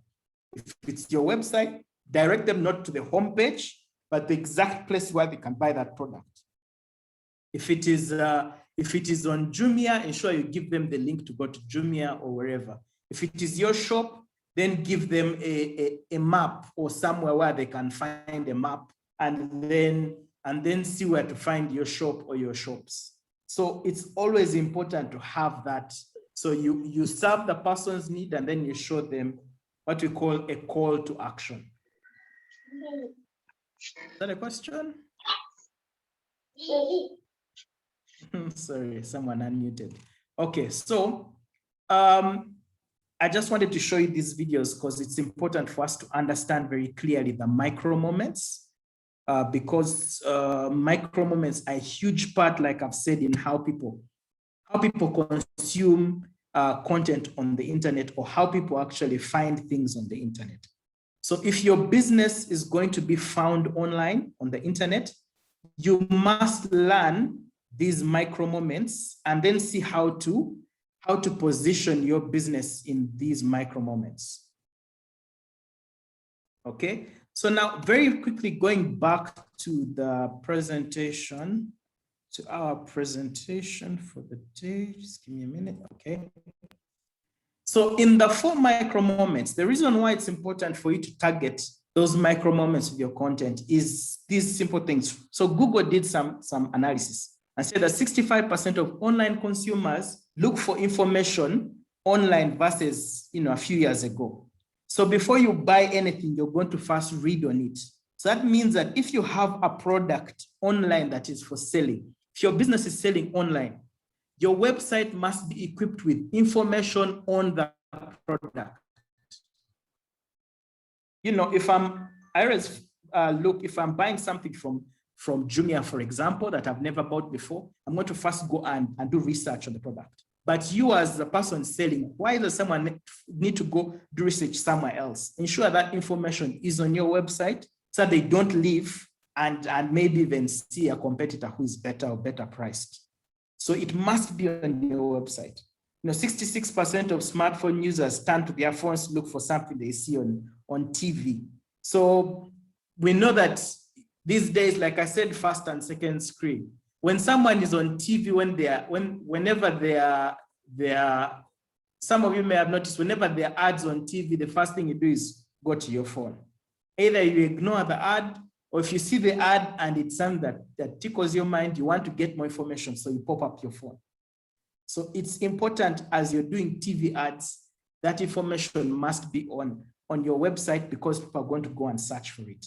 If it's your website, direct them not to the homepage, but the exact place where they can buy that product. If it is on Jumia, ensure you give them the link to go to Jumia or wherever. If it is your shop, then give them a map or somewhere where they can find a map and then see where to find your shop or your shops. So it's always important to have that. So you serve the person's need and then you show them what we call a call to action. Is that a question? Sorry, someone unmuted. Okay, so I just wanted to show you these videos because it's important for us to understand very clearly the micro moments, because micro moments are a huge part, like I've said, in how people consume content on the internet, or how people actually find things on the internet. So if your business is going to be found online on the internet, you must learn these micro moments and then see how to position your business in these micro moments. Okay, so now very quickly going back to the presentation, to our presentation for the day, just give me a minute, okay. So in the 4 micro moments, the reason why it's important for you to target those micro moments with your content is these simple things. So Google did some analysis and said that 65% of online consumers look for information online versus, a few years ago. So before you buy anything, you're going to first read on it. So that means that if you have a product online that is for selling, if your business is selling online, your website must be equipped with information on the product. If I'm buying something from Jumia, for example, that I've never bought before, I'm going to first go and do research on the product. But you as the person selling, why does someone need to go do research somewhere else? Ensure that information is on your website so they don't leave and maybe even see a competitor who is better or better priced. So it must be on your website. 66% of smartphone users turn to their phones to look for something they see on TV. So we know that these days, like I said, first and second screen. When someone is on TV, whenever they are, some of you may have noticed, whenever there are ads on TV, the first thing you do is go to your phone. Either you ignore the ad, or if you see the ad and it's something that tickles your mind, you want to get more information, so you pop up your phone. So it's important as you're doing TV ads, that information must be on your website because people are going to go and search for it.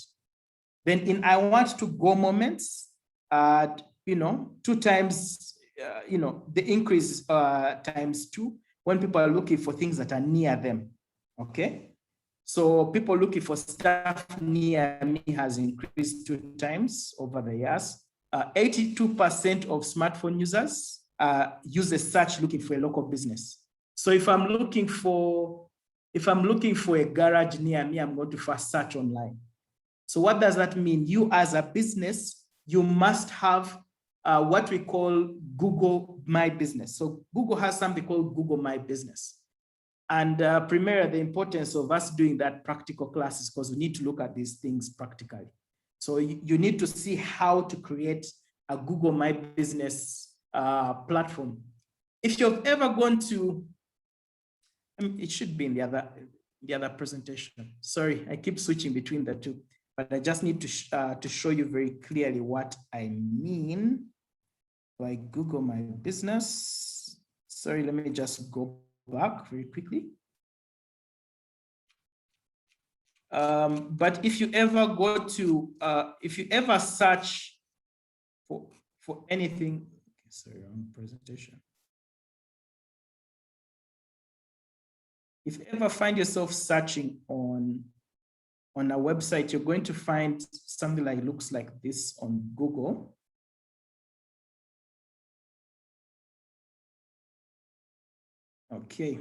Then in I want to go moments, 2 times, the increase times 2 when people are looking for things that are near them, okay? So people looking for stuff near me has increased 2 times over the years. 82% of smartphone users use a search looking for a local business. So if I'm looking for a garage near me, I'm going to first search online. So what does that mean? You as a business, you must have what we call Google My Business. So Google has something called Google My Business. And primarily, the importance of us doing that practical class is because we need to look at these things practically. So you need to see how to create a Google My Business platform. If you've ever gone to, it should be in the other presentation. Sorry, I keep switching between the two, but I just need to show you very clearly what I mean by Google My Business. Sorry, let me just go back very quickly. But if you ever go to, if you ever search for anything, sorry, wrong presentation. If you ever find yourself searching on a website, you're going to find something like looks like this on Google. Okay.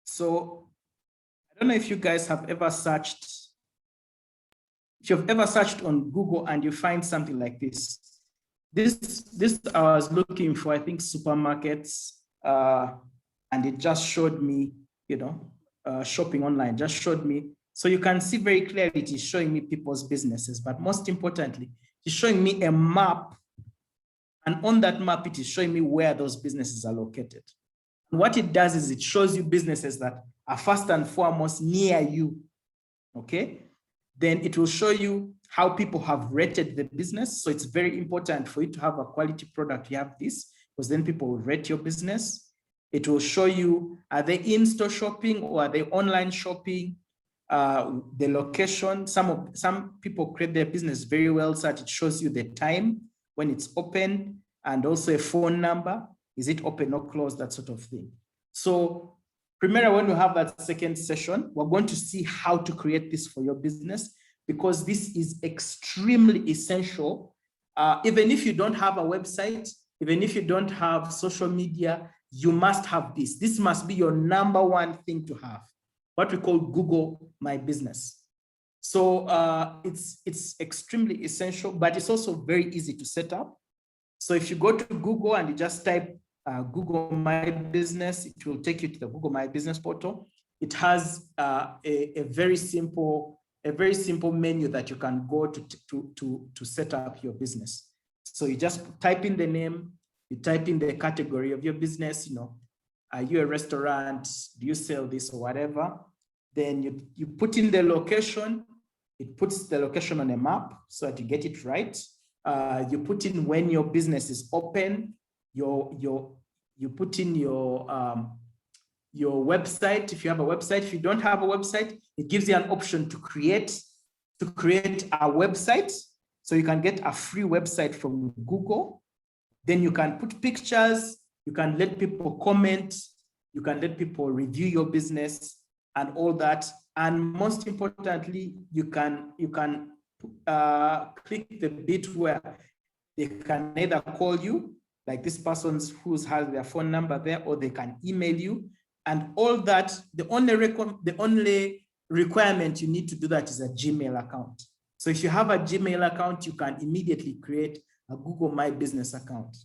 So I don't know if you guys have ever searched, if you've ever searched on Google and you find something like this. This I was looking for, I think, supermarkets, and it just showed me, shopping online, just showed me. So you can see very clearly it is showing me people's businesses, but most importantly, it's showing me a map. And on that map, it is showing me where those businesses are located. And what it does is it shows you businesses that are first and foremost near you, okay? Then it will show you how people have rated the business. So it's very important for you to have a quality product. You have this, because then people will rate your business. It will show you, are they in-store shopping or are they online shopping? The location, some people create their business very well so that it shows you the time when it's open and also a phone number. Is it open or closed, that sort of thing. So primarily, when we have that second session, we're going to see how to create this for your business, because this is extremely essential. Even if you don't have a website, even if you don't have social media, you must have this. This must be your number one thing to have, what we call Google My Business. So it's extremely essential, but it's also very easy to set up. So if you go to Google and you just type Google My Business, it will take you to the Google My Business portal. It has a very simple menu that you can go to set up your business. So you just type in the name, you type in the category of your business, are you a restaurant? Do you sell this or whatever? Then you put in the location. It puts the location on a map so that you get it right. You put in when your business is open. You put in your website if you have a website. If you don't have a website, it gives you an option to create a website. So you can get a free website from Google. Then you can put pictures. You can let people comment. You can let people review your business and all that. And most importantly, you can click the bit where they can either call you, like this person's who has their phone number there, or they can email you. And all that, the only requirement you need to do that is a Gmail account. So if you have a Gmail account, you can immediately create a Google My Business account.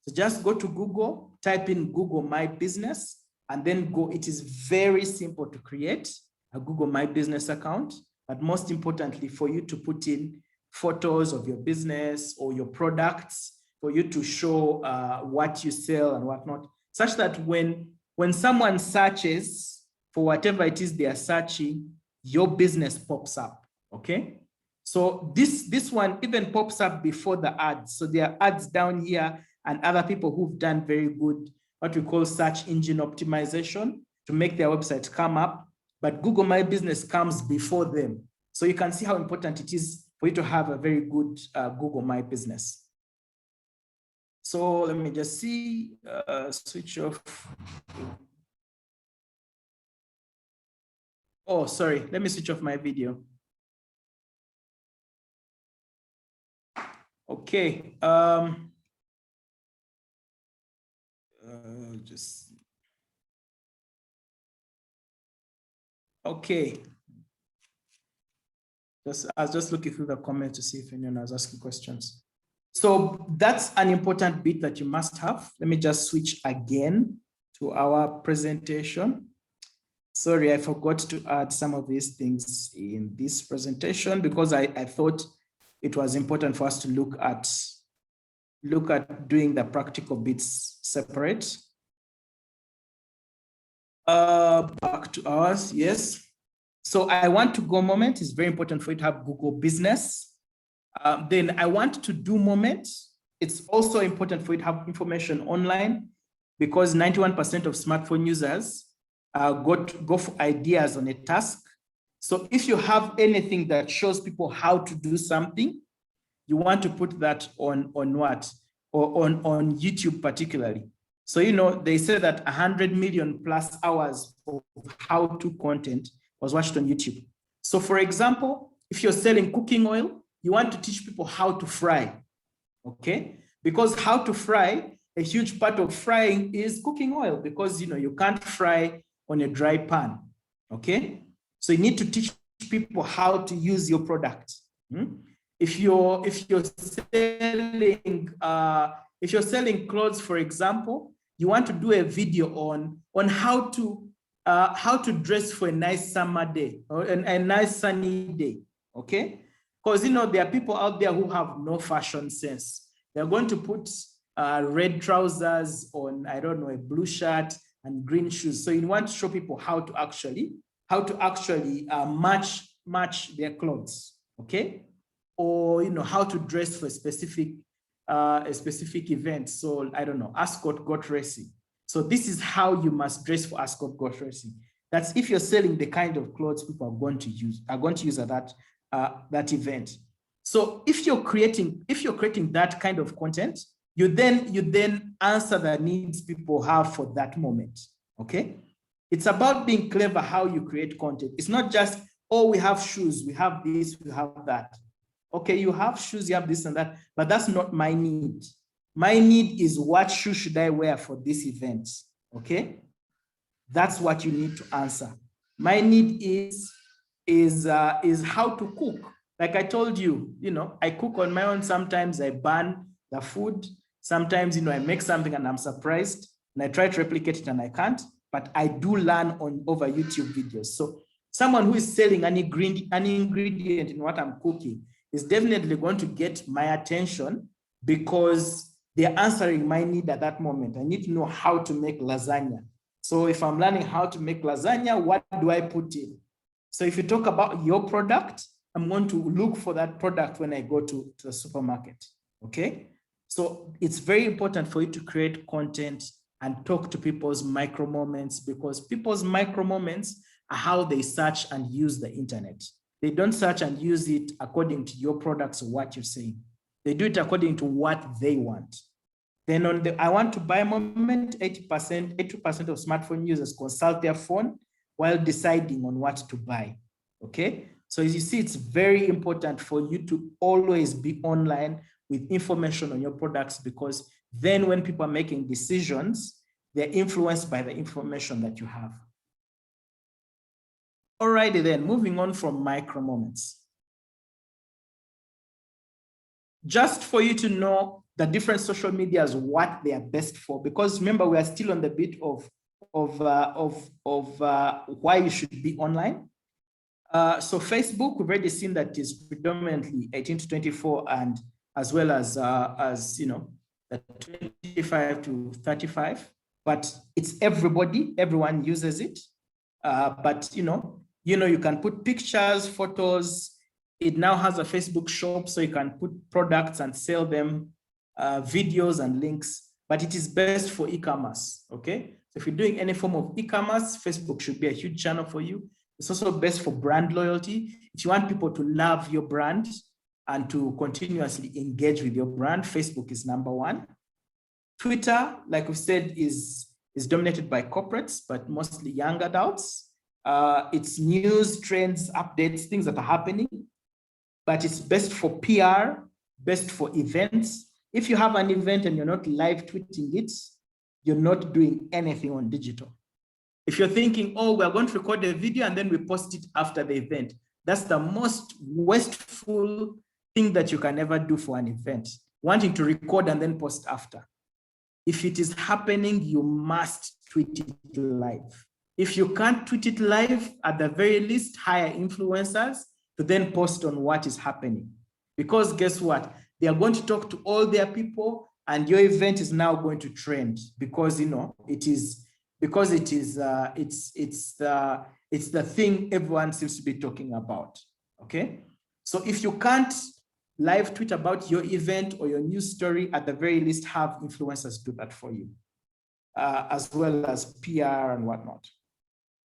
So just go to Google, type in Google My Business, and then go. It is very simple to create a Google My Business account, but most importantly, for you to put in photos of your business or your products, for you to show what you sell and whatnot, such that when someone searches for whatever it is they are searching, your business pops up, okay? So this one even pops up before the ads. So there are ads down here and other people who've done very good, what we call search engine optimization to make their website come up, but Google My Business comes before them. So you can see how important it is for you to have a very good Google My Business. So let me just see, switch off. Oh, sorry, let me switch off my video. Okay, okay. I was just looking through the comments to see if anyone was asking questions. So that's an important bit that you must have. Let me just switch again to our presentation. Sorry, I forgot to add some of these things in this presentation because I thought it was important for us to look at doing the practical bits separate. Back to ours, yes. So I want to go moment. It's very important for you to have Google Business. Then I want to do moment. It's also important for you to have information online because 91% of smartphone users go for ideas on a task. So if you have anything that shows people how to do something, you want to put that on what? Or on YouTube particularly. So, you know, they say that 100 million plus hours of how-to content was watched on YouTube. So for example, if you're selling cooking oil, you want to teach people how to fry, okay? Because how to fry, a huge part of frying is cooking oil because, you know, you can't fry on a dry pan, okay? So you need to teach people how to use your product. If you're selling clothes, for example, you want to do a video on how to dress for a nice summer day or a nice sunny day, okay? Because, you know, there are people out there who have no fashion sense. They're going to put red trousers on, I don't know, a blue shirt and green shoes. So you want to show people how to actually match their clothes, okay? Or, you know, how to dress for a specific event. So I don't know, ascot goat racing. So this is how you must dress for ascot goat racing. That's if you're selling the kind of clothes people are going to use at that event. So if you're creating that kind of content, you then answer the needs people have for that moment. Okay, it's about being clever how you create content. It's not just, oh, we have shoes, we have this, we have that. Okay, you have shoes, you have this and that, but that's not my need. My need is what shoe should I wear for this event? Okay, that's what you need to answer. My need is how to cook. Like I told you, you know, I cook on my own. Sometimes I burn the food. Sometimes, you know, I make something and I'm surprised and I try to replicate it and I can't, but I do learn over YouTube videos. So someone who is selling an ingredient in what I'm cooking is definitely going to get my attention because they're answering my need at that moment. I need to know how to make lasagna. So if I'm learning how to make lasagna, what do I put in? So if you talk about your product, I'm going to look for that product when I go to the supermarket, okay? So it's very important for you to create content and talk to people's micro moments because people's micro moments are how they search and use the internet. They don't search and use it according to your products or what you're saying. They do it according to what they want. Then on the I want to buy moment, 82% of smartphone users consult their phone while deciding on what to buy, okay? So as you see, it's very important for you to always be online with information on your products because then when people are making decisions, they're influenced by the information that you have. Alrighty then, moving on from micro moments. Just for you to know the different social medias, what they are best for, because remember, we are still on the bit of why you should be online. So Facebook, we've already seen that is predominantly 18 to 24, and as well as you know, the 25 to 35. But it's everybody, everyone uses it. But you know, you can put pictures, photos. It now has a Facebook shop, so you can put products and sell them, videos and links. But it is best for e-commerce. Okay, so if you're doing any form of e-commerce, Facebook should be a huge channel for you. It's also best for brand loyalty. If you want people to love your brand and to continuously engage with your brand, Facebook is number one. Twitter, like we said, is dominated by corporates, but mostly young adults. It's news, trends, updates, things that are happening, but it's best for PR, best for events. If you have an event and you're not live tweeting it, you're not doing anything on digital. If you're thinking, oh, we're going to record a video and then we post it after the event, that's the most wasteful thing that you can ever do for an event, wanting to record and then post after. If it is happening, you must tweet it live. If you can't tweet it live, at the very least, hire influencers to then post on what is happening. Because guess what? They are going to talk to all their people, and your event is now going to trend because, you know, it's the thing everyone seems to be talking about. Okay, so if you can't live tweet about your event or your news story, at the very least have influencers do that for you, as well as PR and whatnot.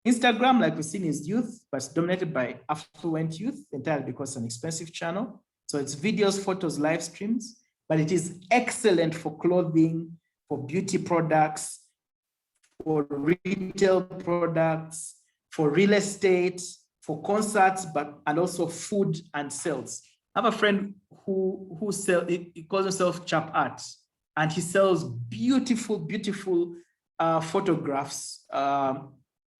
Instagram, like we've seen, is youth, but it's dominated by affluent youth entirely because it's an expensive channel. So it's videos, photos, live streams, but it is excellent for clothing, for beauty products, for retail products, for real estate, for concerts, and also food and sales. I have a friend who he calls himself Chap Art, and he sells beautiful, beautiful photographs.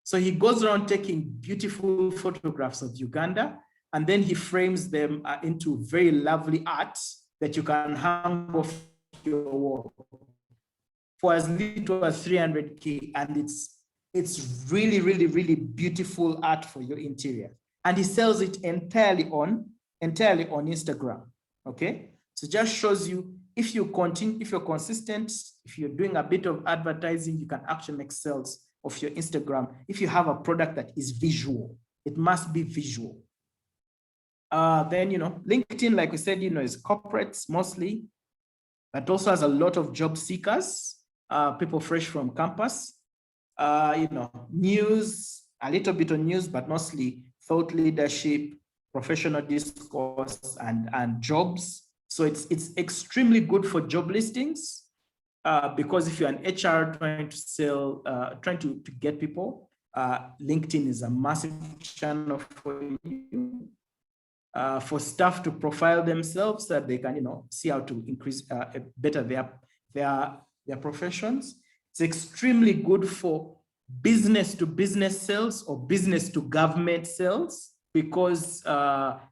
So he goes around taking beautiful photographs of Uganda, and then he frames them into very lovely art that you can hang off your wall for as little as 300K, and it's really, really, really beautiful art for your interior. And he sells it entirely on Instagram. Okay, so just shows you if you're consistent, if you're doing a bit of advertising, you can actually make sales of your Instagram. If you have a product that is visual, it must be visual. Then, you know, LinkedIn, like we said, you know, is corporates mostly, but also has a lot of job seekers, people fresh from campus, you know, news, a little bit on news, but mostly thought leadership, professional discourse, and jobs. So it's extremely good for job listings, because if you're an HR trying to sell, trying to get people, LinkedIn is a massive channel for you. For staff to profile themselves so that they can, you know, see how to increase better their professions. It's extremely good for business to business sales or business to government sales, because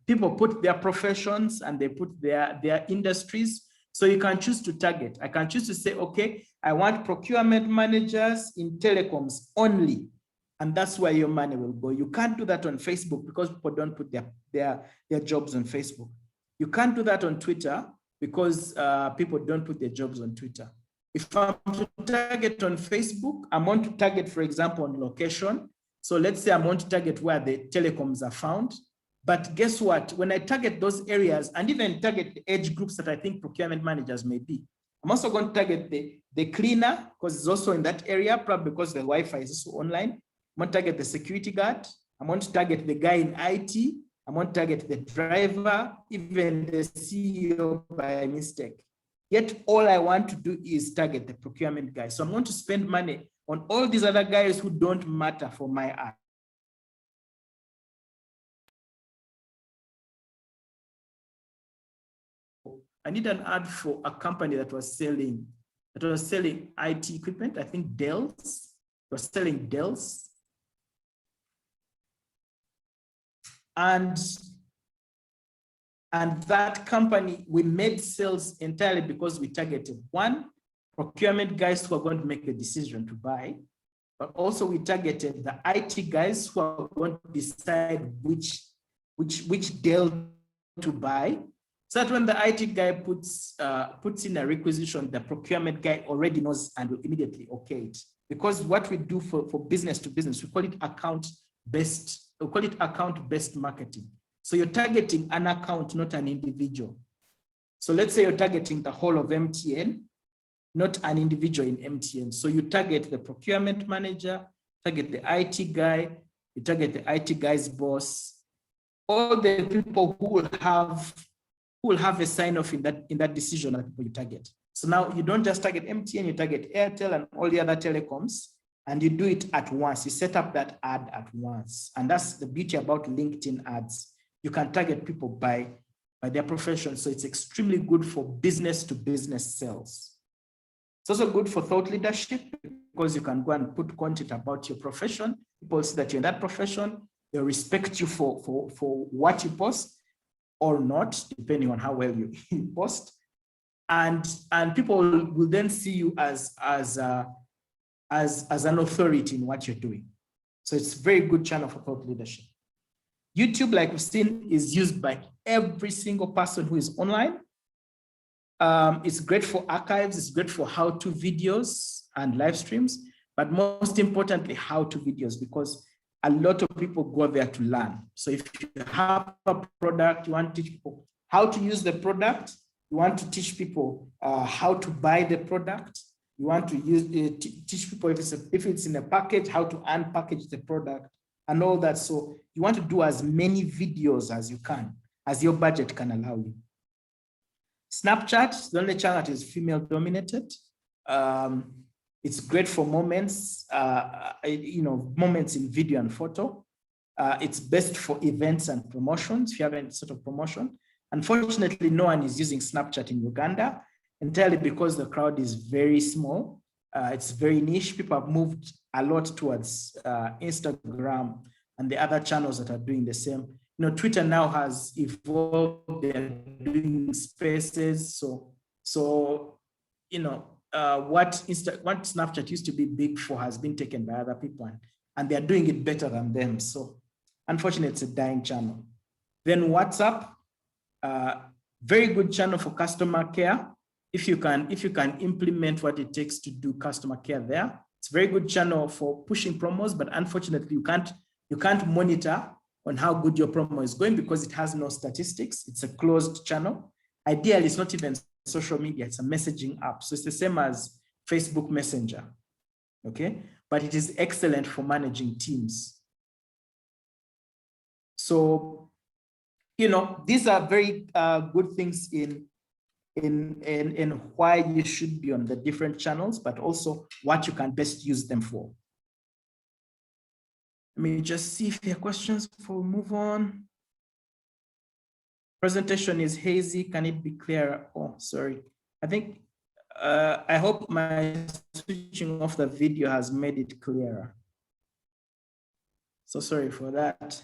people put their professions and they put their industries. So you can choose to target. I can choose to say, okay, I want procurement managers in telecoms only. And that's where your money will go. You can't do that on Facebook because people don't put their jobs on Facebook. You can't do that on Twitter because people don't put their jobs on Twitter. If I'm to target on Facebook, I'm going to target, for example, on location. So let's say I'm going to target where the telecoms are found. But guess what? When I target those areas and even target the age groups that I think procurement managers may be, I'm also going to target the cleaner because it's also in that area, probably because the Wi-Fi is also online. I'm going to target the security guard. I'm going to target the guy in IT. I'm going to target the driver, even the CEO by mistake. Yet all I want to do is target the procurement guy. So I'm going to spend money on all these other guys who don't matter for my ad. I need an ad for a company that was selling IT equipment. I think Dell's. Was selling Dell's. And And that company, we made sales entirely because we targeted one, procurement guys who are going to make a decision to buy, but also we targeted the IT guys who are going to decide which deal to buy. So that when the IT guy puts in a requisition, the procurement guy already knows and will immediately okay it. Because what we do for business to business, we call it account-based marketing. So you're targeting an account, not an individual. So let's say you're targeting the whole of MTN, not an individual in MTN. So you target the procurement manager, target the IT guy, you target the IT guy's boss, all the people who will have a sign off in that decision that people you target. So now you don't just target MTN, you target Airtel and all the other telecoms, and you do it at once. You set up that ad at once. And that's the beauty about LinkedIn ads. You can target people by their profession. So it's extremely good for business to business sales. It's also good for thought leadership because you can go and put content about your profession. People see that you're in that profession. They respect you for what you post or not, depending on how well you post. And people will then see you as an authority in what you're doing. So it's a very good channel for thought leadership. YouTube, like we've seen, is used by every single person who is online. It's great for archives, it's great for how-to videos and live streams, but most importantly, how-to videos, because a lot of people go there to learn. So if you have a product, you want to teach people how to use the product, you want to teach people how to buy the product, you want to teach people if it's in a package, how to unpackage the product and all that. So you want to do as many videos as you can, as your budget can allow you. Snapchat, the only channel that is female dominated. It's great for moments, moments in video and photo. It's best for events and promotions, if you have any sort of promotion. Unfortunately, no one is using Snapchat in Uganda, entirely because the crowd is very small. It's very niche. People have moved a lot towards Instagram and the other channels that are doing the same. Twitter now has evolved, they're doing spaces. So what Snapchat used to be big for has been taken by other people, and they're doing it better than them. So unfortunately, it's a dying channel. Then WhatsApp, very good channel for customer care. If you can implement what it takes to do customer care there, it's a very good channel for pushing promos, but unfortunately, you can't monitor on how good your promo is going because it has no statistics. It's a closed channel. Ideally, it's not even social media, it's a messaging app. So it's the same as Facebook Messenger, okay? But it is excellent for managing teams. So, these are very good things in why you should be on the different channels, but also what you can best use them for. Let me just see if there are questions before we move on. Presentation is hazy. Can it be clearer? Oh, sorry. I think, I hope my switching off the video has made it clearer. So sorry for that.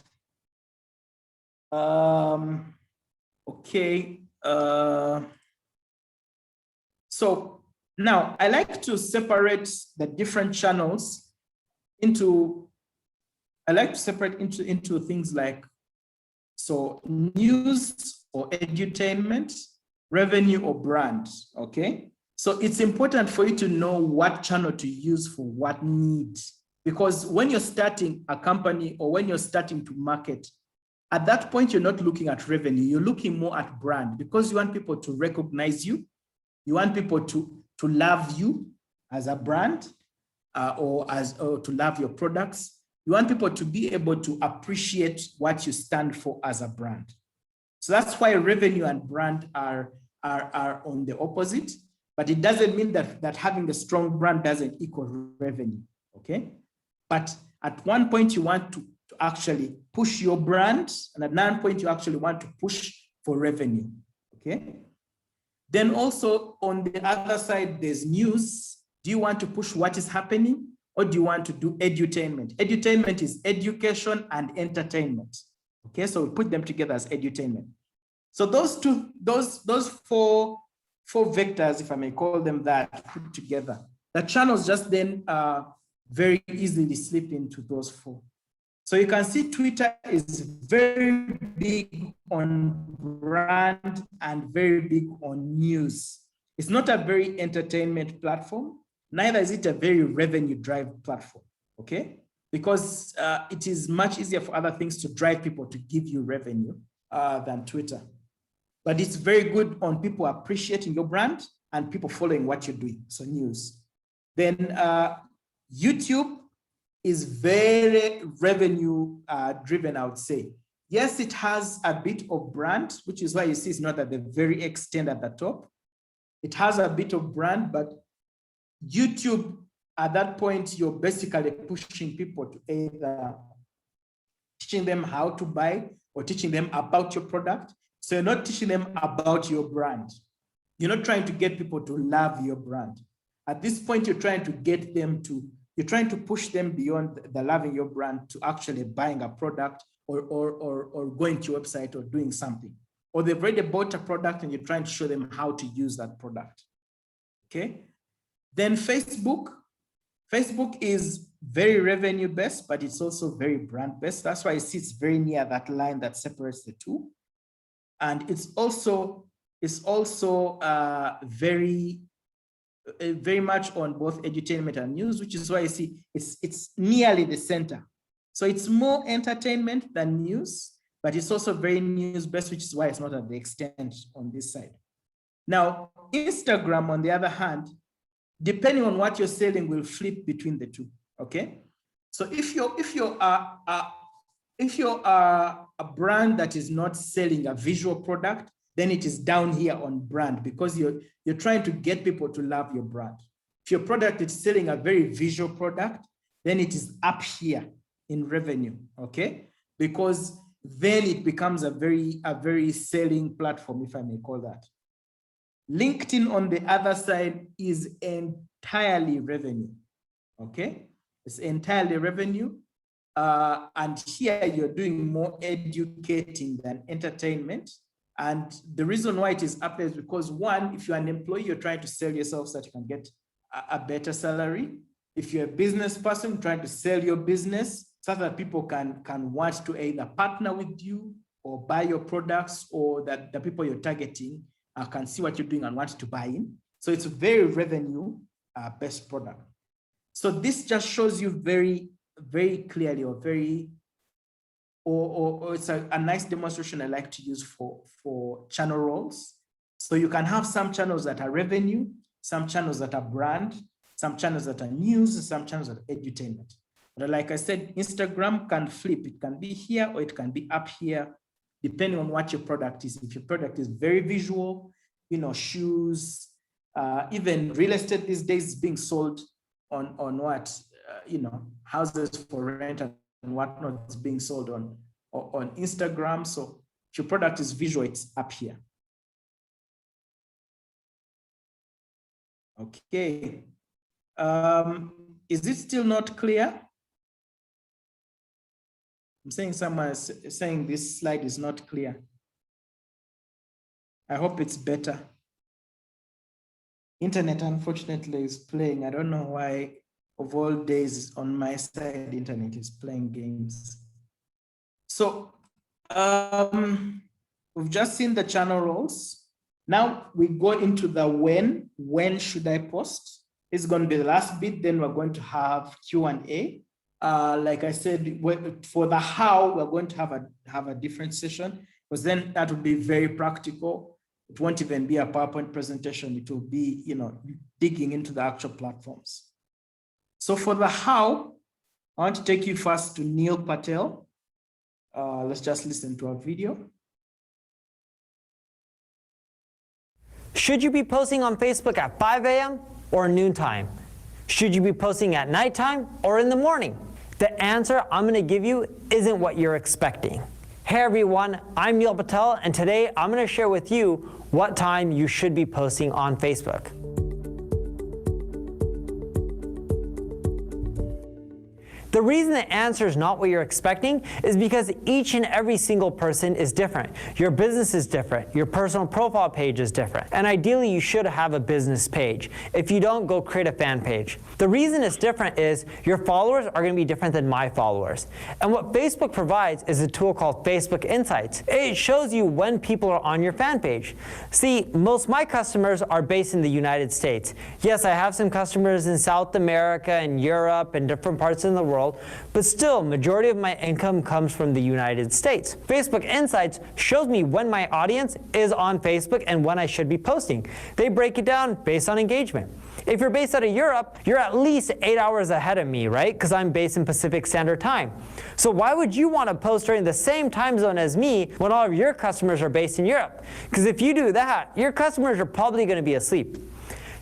Okay. So now I like to separate the different channels into things like, so news or edutainment, revenue or brand, okay? So it's important for you to know what channel to use for what need. Because when you're starting a company or when you're starting to market, at that point, you're not looking at revenue, you're looking more at brand because you want people to recognize you. You want people to love you as a brand or to love your products. You want people to be able to appreciate what you stand for as a brand. So that's why revenue and brand are on the opposite, but it doesn't mean that having a strong brand doesn't equal revenue, okay? But at one point you want to actually push your brand, and at another point you actually want to push for revenue, okay? Then also on the other side, there's news. Do you want to push what is happening? Or do you want to do edutainment? Edutainment is education and entertainment. Okay, so we put them together as edutainment. So those four vectors, if I may call them that, put together, the channels just then very easily slip into those four. So you can see Twitter is very big on brand and very big on news. It's not a very entertainment platform, neither is it a very revenue drive platform, okay? Because it is much easier for other things to drive people to give you revenue than Twitter. But it's very good on people appreciating your brand and people following what you're doing, so news. Then YouTube is very revenue driven, I would say. Yes, it has a bit of brand, which is why you see it's not at the very extent at the top. It has a bit of brand, but YouTube, at that point, you're basically pushing people to either teaching them how to buy or teaching them about your product. So you're not teaching them about your brand. You're not trying to get people to love your brand. At this point, you're trying to get them to, you're trying to push them beyond the loving your brand to actually buying a product or going to your website or doing something. Or they've already bought a product and you're trying to show them how to use that product, okay? Then Facebook is very revenue-based, but it's also very brand-based. That's why you see it's very near that line that separates the two. And it's also very much on both edutainment and news, which is why you see it's nearly the center. So it's more entertainment than news, but it's also very news-based, which is why it's not at the extent on this side. Now, Instagram, on the other hand, depending on what you're selling, will flip between the two, okay? So if you're a brand that is not selling a visual product, then it is down here on brand because you're trying to get people to love your brand. If your product is selling a very visual product, then it is up here in revenue, okay? Because then it becomes a very selling platform, if I may call that. LinkedIn, on the other side, is entirely revenue, okay? It's entirely revenue. And here you're doing more educating than entertainment. And the reason why it is up there is because, one, if you're an employee, you're trying to sell yourself so that you can get a better salary. If you're a business person, trying to sell your business so that people can want to either partner with you or buy your products, or that the people you're targeting can see what you're doing and want to buy in. So it's a very revenue-based product. So this just shows you very clearly, or it's a nice demonstration I like to use for channel roles. So you can have some channels that are revenue, some channels that are brand, some channels that are news, some channels that are edutainment. But like I said, Instagram can flip. It can be here or it can be up here, depending on what your product is. If your product is very visual, shoes, even real estate these days is being sold on what, houses for rent and whatnot is being sold on Instagram. So if your product is visual, it's up here. Okay. Is it still not clear? I'm saying someone is saying this slide is not clear. I hope it's better. Internet, unfortunately, is playing. I don't know why, of all days on my side, internet is playing games. So we've just seen the channel roles. Now we go into the when should I post? It's going to be the last bit, then we're going to have Q&A. Like I said, for the how, we're going to have a different session, because then that would be very practical. It won't even be a PowerPoint presentation. It will be, digging into the actual platforms. So for the how, I want to take you first to Neil Patel. Let's just listen to our video. Should you be posting on Facebook at 5 a.m. or noontime? Should you be posting at nighttime or in the morning? The answer I'm going to give you isn't what you're expecting. Hey everyone, I'm Neil Patel, and today I'm going to share with you what time you should be posting on Facebook. The reason the answer is not what you're expecting is because each and every single person is different. Your business is different. Your personal profile page is different. And ideally, you should have a business page. If you don't, go create a fan page. The reason it's different is your followers are going to be different than my followers. And what Facebook provides is a tool called Facebook Insights. It shows you when people are on your fan page. See, most of my customers are based in the United States. Yes, I have some customers in South America and Europe and different parts of the world, but still, majority of my income comes from the United States. Facebook Insights shows me when my audience is on Facebook and when I should be posting. They break it down based on engagement. If you're based out of Europe, you're at least 8 hours ahead of me, right? Because I'm based in Pacific Standard Time. So why would you want to post during the same time zone as me when all of your customers are based in Europe? Because if you do that, your customers are probably going to be asleep.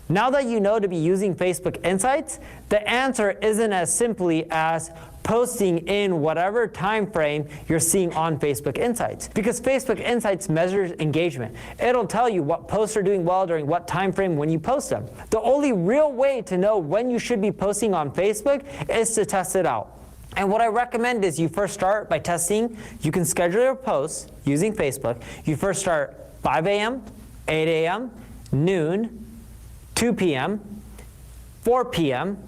Now that you know to be using Facebook Insights, the answer isn't as simply as posting in whatever time frame you're seeing on Facebook Insights. Because Facebook Insights measures engagement. It'll tell you what posts are doing well during what time frame when you post them. The only real way to know when you should be posting on Facebook is to test it out. And what I recommend is you first start by testing. You can schedule your posts using Facebook. You first start 5 a.m., 8 a.m., noon, 2 p.m., 4 p.m.,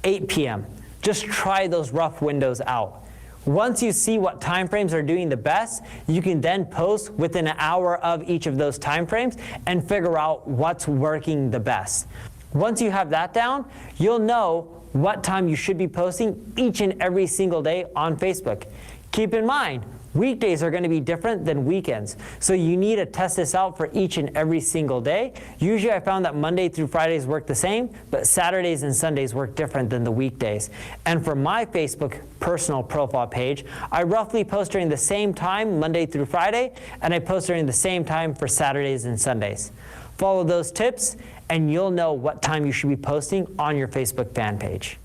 8 p.m. Just try those rough windows out. Once you see what time frames are doing the best, you can then post within an hour of each of those time frames and figure out what's working the best. Once you have that down, you'll know what time you should be posting each and every single day on Facebook. Keep in mind, weekdays are going to be different than weekends, so you need to test this out for each and every single day. Usually I found that Monday through Fridays work the same, but Saturdays and Sundays work different than the weekdays. And for my Facebook personal profile page, I roughly post during the same time Monday through Friday, and I post during the same time for Saturdays and Sundays. Follow those tips, and you'll know what time you should be posting on your Facebook fan page.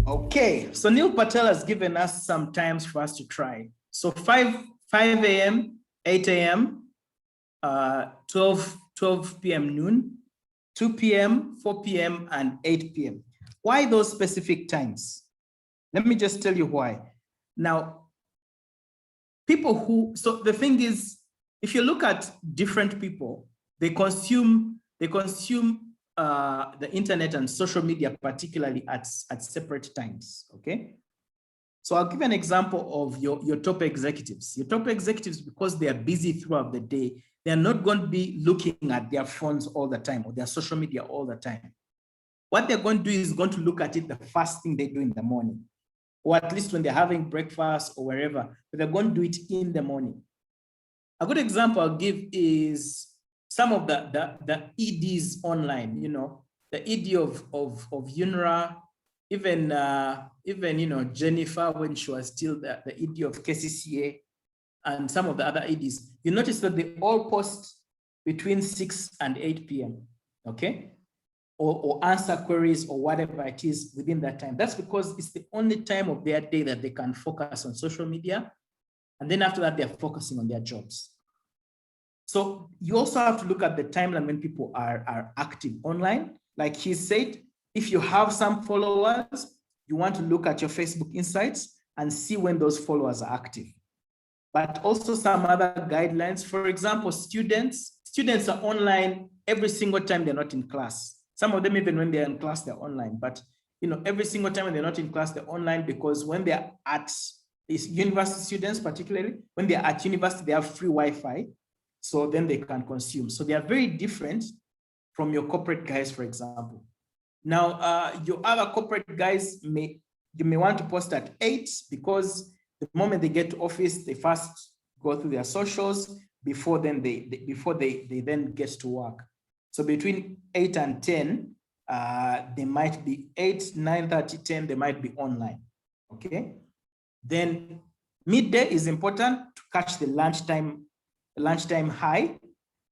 Okay, so Neil Patel has given us some times for us to try. So 5 a.m., 8 a.m., 12 p.m. noon, 2 p.m., 4 p.m., and 8 p.m. Why those specific times? Let me just tell you why. Now, so the thing is, if you look at different people, they consume the internet and social media, particularly at separate times, okay? So I'll give an example of your top executives. Your top executives, because they are busy throughout the day, they're not going to be looking at their phones all the time or their social media all the time. What they're going to do is going to look at it the first thing they do in the morning, or at least when they're having breakfast or wherever, but they're going to do it in the morning. A good example I'll give is some of the EDs online, the ED of UNRWA, even Jennifer, when she was still the ED of KCCA, and some of the other EDs, you notice that they all post between 6 and 8 p.m., okay? Or answer queries or whatever it is within that time. That's because it's the only time of their day that they can focus on social media. And then after that, they're focusing on their jobs. So you also have to look at the timeline when people are active online. Like he said, if you have some followers, you want to look at your Facebook Insights and see when those followers are active. But also some other guidelines. For example, students are online every single time they're not in class. Some of them, even when they're in class, they're online. But every single time when they're not in class, they're online, because when they're at university students, particularly, when they're at university, they have free Wi-Fi. So then they can consume. So they are very different from your corporate guys, for example. Now, your other corporate guys, you may want to post at 8, because the moment they get to office, they first go through their socials before they then get to work. So between 8 and 10, they might be 8, 9:30, 10, they might be online, okay? Then midday is important to catch the lunchtime high.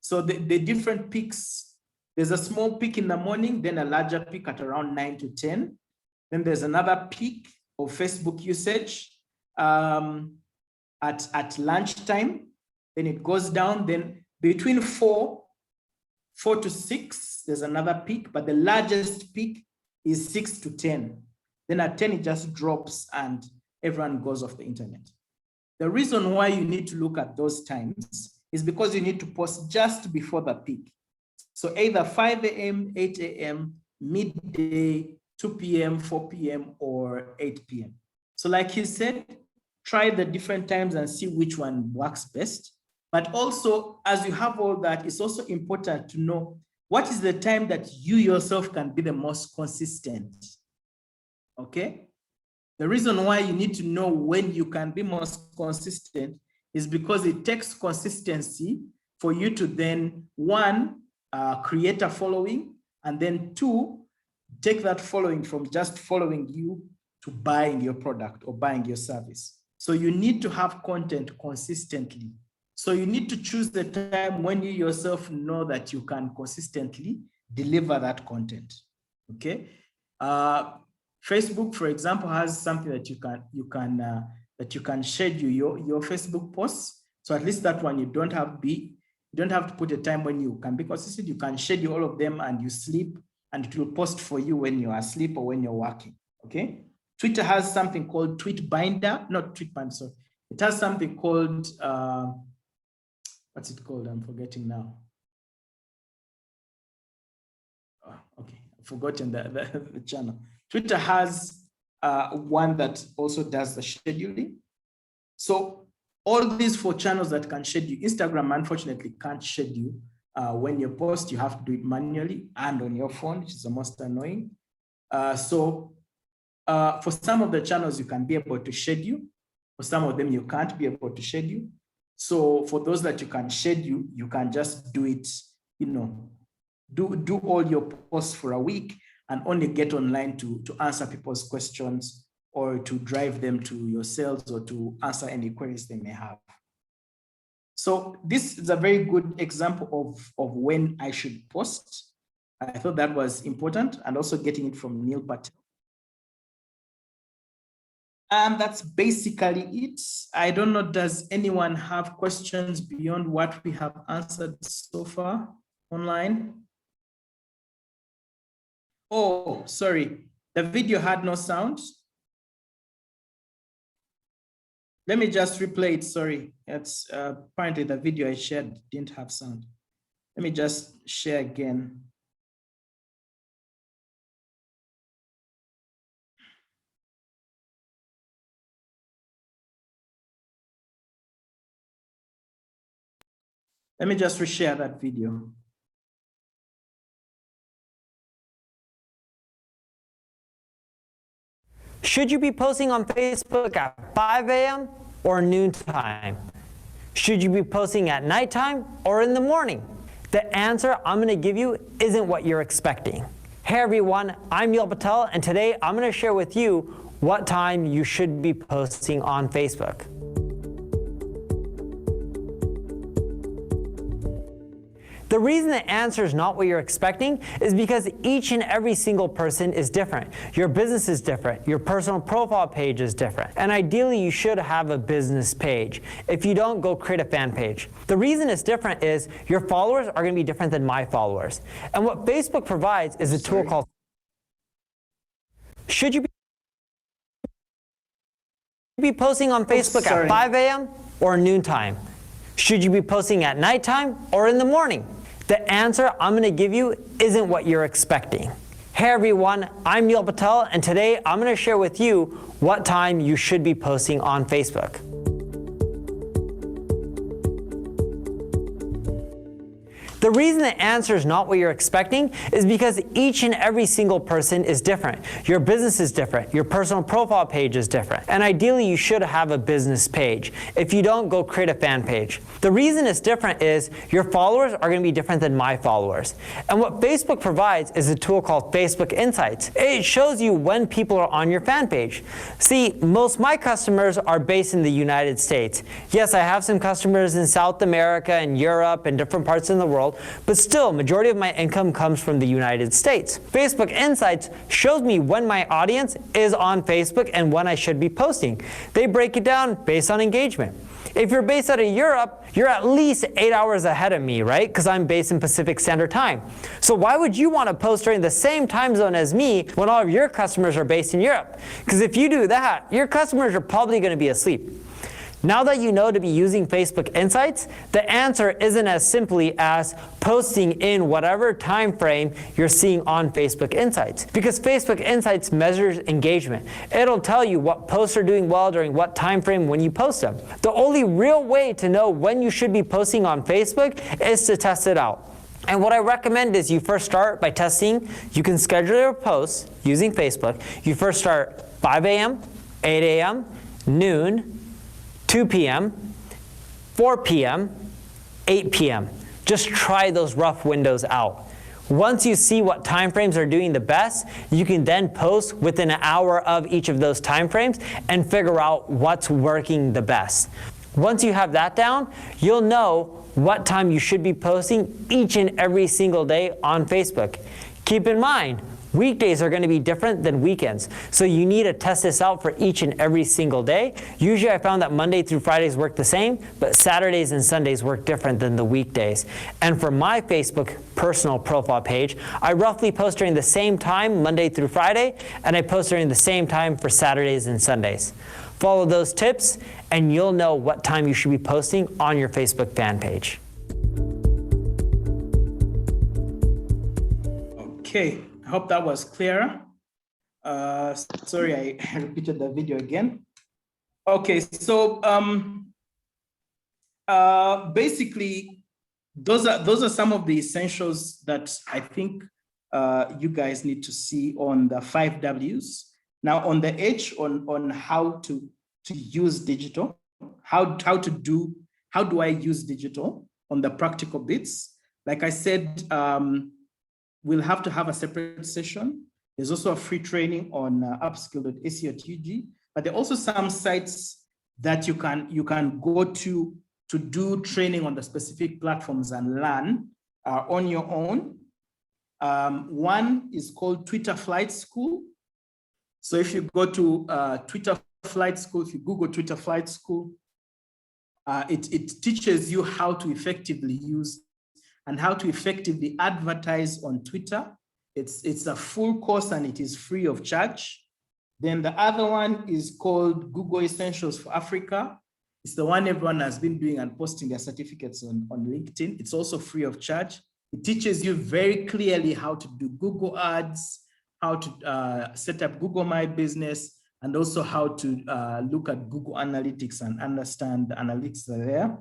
So the different peaks, there's a small peak in the morning, then a larger peak at around 9 to 10. Then there's another peak of Facebook usage at lunchtime. Then it goes down. Then between 4 to 6, there's another peak, but the largest peak is 6 to 10. Then at 10, it just drops and everyone goes off the internet. The reason why you need to look at those times is because you need to post just before the peak. So either 5 a.m., 8 a.m., midday, 2 p.m., 4 p.m., or 8 p.m. So like he said, try the different times and see which one works best. But also, as you have all that, it's also important to know what is the time that you yourself can be the most consistent, okay? The reason why you need to know when you can be most consistent is because it takes consistency for you to then, one, create a following, and then two, take that following from just following you to buying your product or buying your service. So you need to have content consistently. So you need to choose the time when you yourself know that you can consistently deliver that content, okay? Facebook, for example, has something that you can schedule your Facebook posts. So at least that one you don't have to put a time when you can be consistent. You can schedule all of them and you sleep, and it will post for you when you are asleep or when you're working. Okay. Twitter has something called Tweet Binder, not Tweet Binder. Sorry, it has something called what's it called? I'm forgetting now. Oh, okay, I've forgotten the channel. Twitter has one that also does the scheduling. So all these 4 channels that can schedule. Instagram, unfortunately, can't schedule. When you post, you have to do it manually and on your phone, which is the most annoying. So for some of the channels, you can be able to schedule. For some of them, you can't be able to schedule. So for those that you can schedule, you can just do it, you know, do all your posts for a week and only get online to answer people's questions or to drive them to your sales or to answer any queries they may have. So this is a very good example of when I should post. I thought that was important, and also getting it from Neil Patel. And that's basically it. I don't know, does anyone have questions beyond what we have answered so far online? Oh, sorry, the video had no sound. Let me just replay it, sorry. It's apparently the video I shared didn't have sound. Let me just share again. Let me just reshare that video. Should you be posting on Facebook at 5 a.m. or noon time? Should you be posting at nighttime or in the morning? The answer I'm going to give you isn't what you're expecting. Hey everyone, I'm Neil Patel, and today I'm going to share with you what time you should be posting on Facebook. The reason the answer is not what you're expecting is because each and every single person is different. Your business is different. Your personal profile page is different. And ideally, you should have a business page. If you don't, go create a fan page. The reason it's different is your followers are going to be different than my followers. And what Facebook provides is a tool called Should you be posting on Facebook at 5 a.m. or noon time? Should you be posting at nighttime or in the morning? The answer I'm going to give you isn't what you're expecting. Hey everyone, I'm Neil Patel, and today I'm going to share with you what time you should be posting on Facebook. The reason the answer is not what you're expecting is because each and every single person is different. Your business is different. Your personal profile page is different. And ideally, you should have a business page. If you don't, go create a fan page. The reason it's different is your followers are going to be different than my followers. And what Facebook provides is a tool called Facebook Insights. It shows you when people are on your fan page. See, most of my customers are based in the United States. Yes, I have some customers in South America and Europe and different parts in the world. world, but still, majority of my income comes from the United States. Facebook Insights shows me when my audience is on Facebook and when I should be posting. They break it down based on engagement. If you're based out of Europe, you're at least 8 hours ahead of me, right? Because I'm based in Pacific Standard Time. So why would you want to post during the same time zone as me when all of your customers are based in Europe? Because if you do that, your customers are probably going to be asleep. Now that you know to be using Facebook Insights, the answer isn't as simply as posting in whatever time frame you're seeing on Facebook Insights. Because Facebook Insights measures engagement. It'll tell you what posts are doing well during what time frame when you post them. The only real way to know when you should be posting on Facebook is to test it out. And what I recommend is you first start by testing. You can schedule your posts using Facebook. You first start 5 a.m., 8 a.m., noon, 2 p.m., 4 p.m., 8 p.m. Just try those rough windows out. Once you see what time frames are doing the best, you can then post within an hour of each of those time frames and figure out what's working the best. Once you have that down, you'll know what time you should be posting each and every single day on Facebook. Keep in mind, weekdays are going to be different than weekends, so you need to test this out for each and every single day. Usually I found that Monday through Fridays work the same, but Saturdays and Sundays work different than the weekdays. And for my Facebook personal profile page, I roughly post during the same time Monday through Friday, and I post during the same time for Saturdays and Sundays. Follow those tips, and you'll know what time you should be posting on your Facebook fan page. Okay. I hope that was clearer. Sorry, I repeated the video again. Okay, so basically, those are some of the essentials that I think you guys need to see on the 5 Ws. Now, on the H, on how to use digital, how do I use digital on the practical bits? Like I said, we'll have to have a separate session. There's also a free training on upskill.ac.ug, but there are also some sites that you can go to do training on the specific platforms and learn on your own. One is called Twitter Flight School. So if you go to Twitter Flight School, if you Google Twitter Flight School, it teaches you how to effectively use and how to effectively advertise on Twitter. It's a full course and it is free of charge. Then the other one is called Google Essentials for Africa. It's the one everyone has been doing and posting their certificates on LinkedIn. It's also free of charge. It teaches you very clearly how to do Google Ads, how to set up Google My Business, and also how to look at Google Analytics and understand the analytics that are there.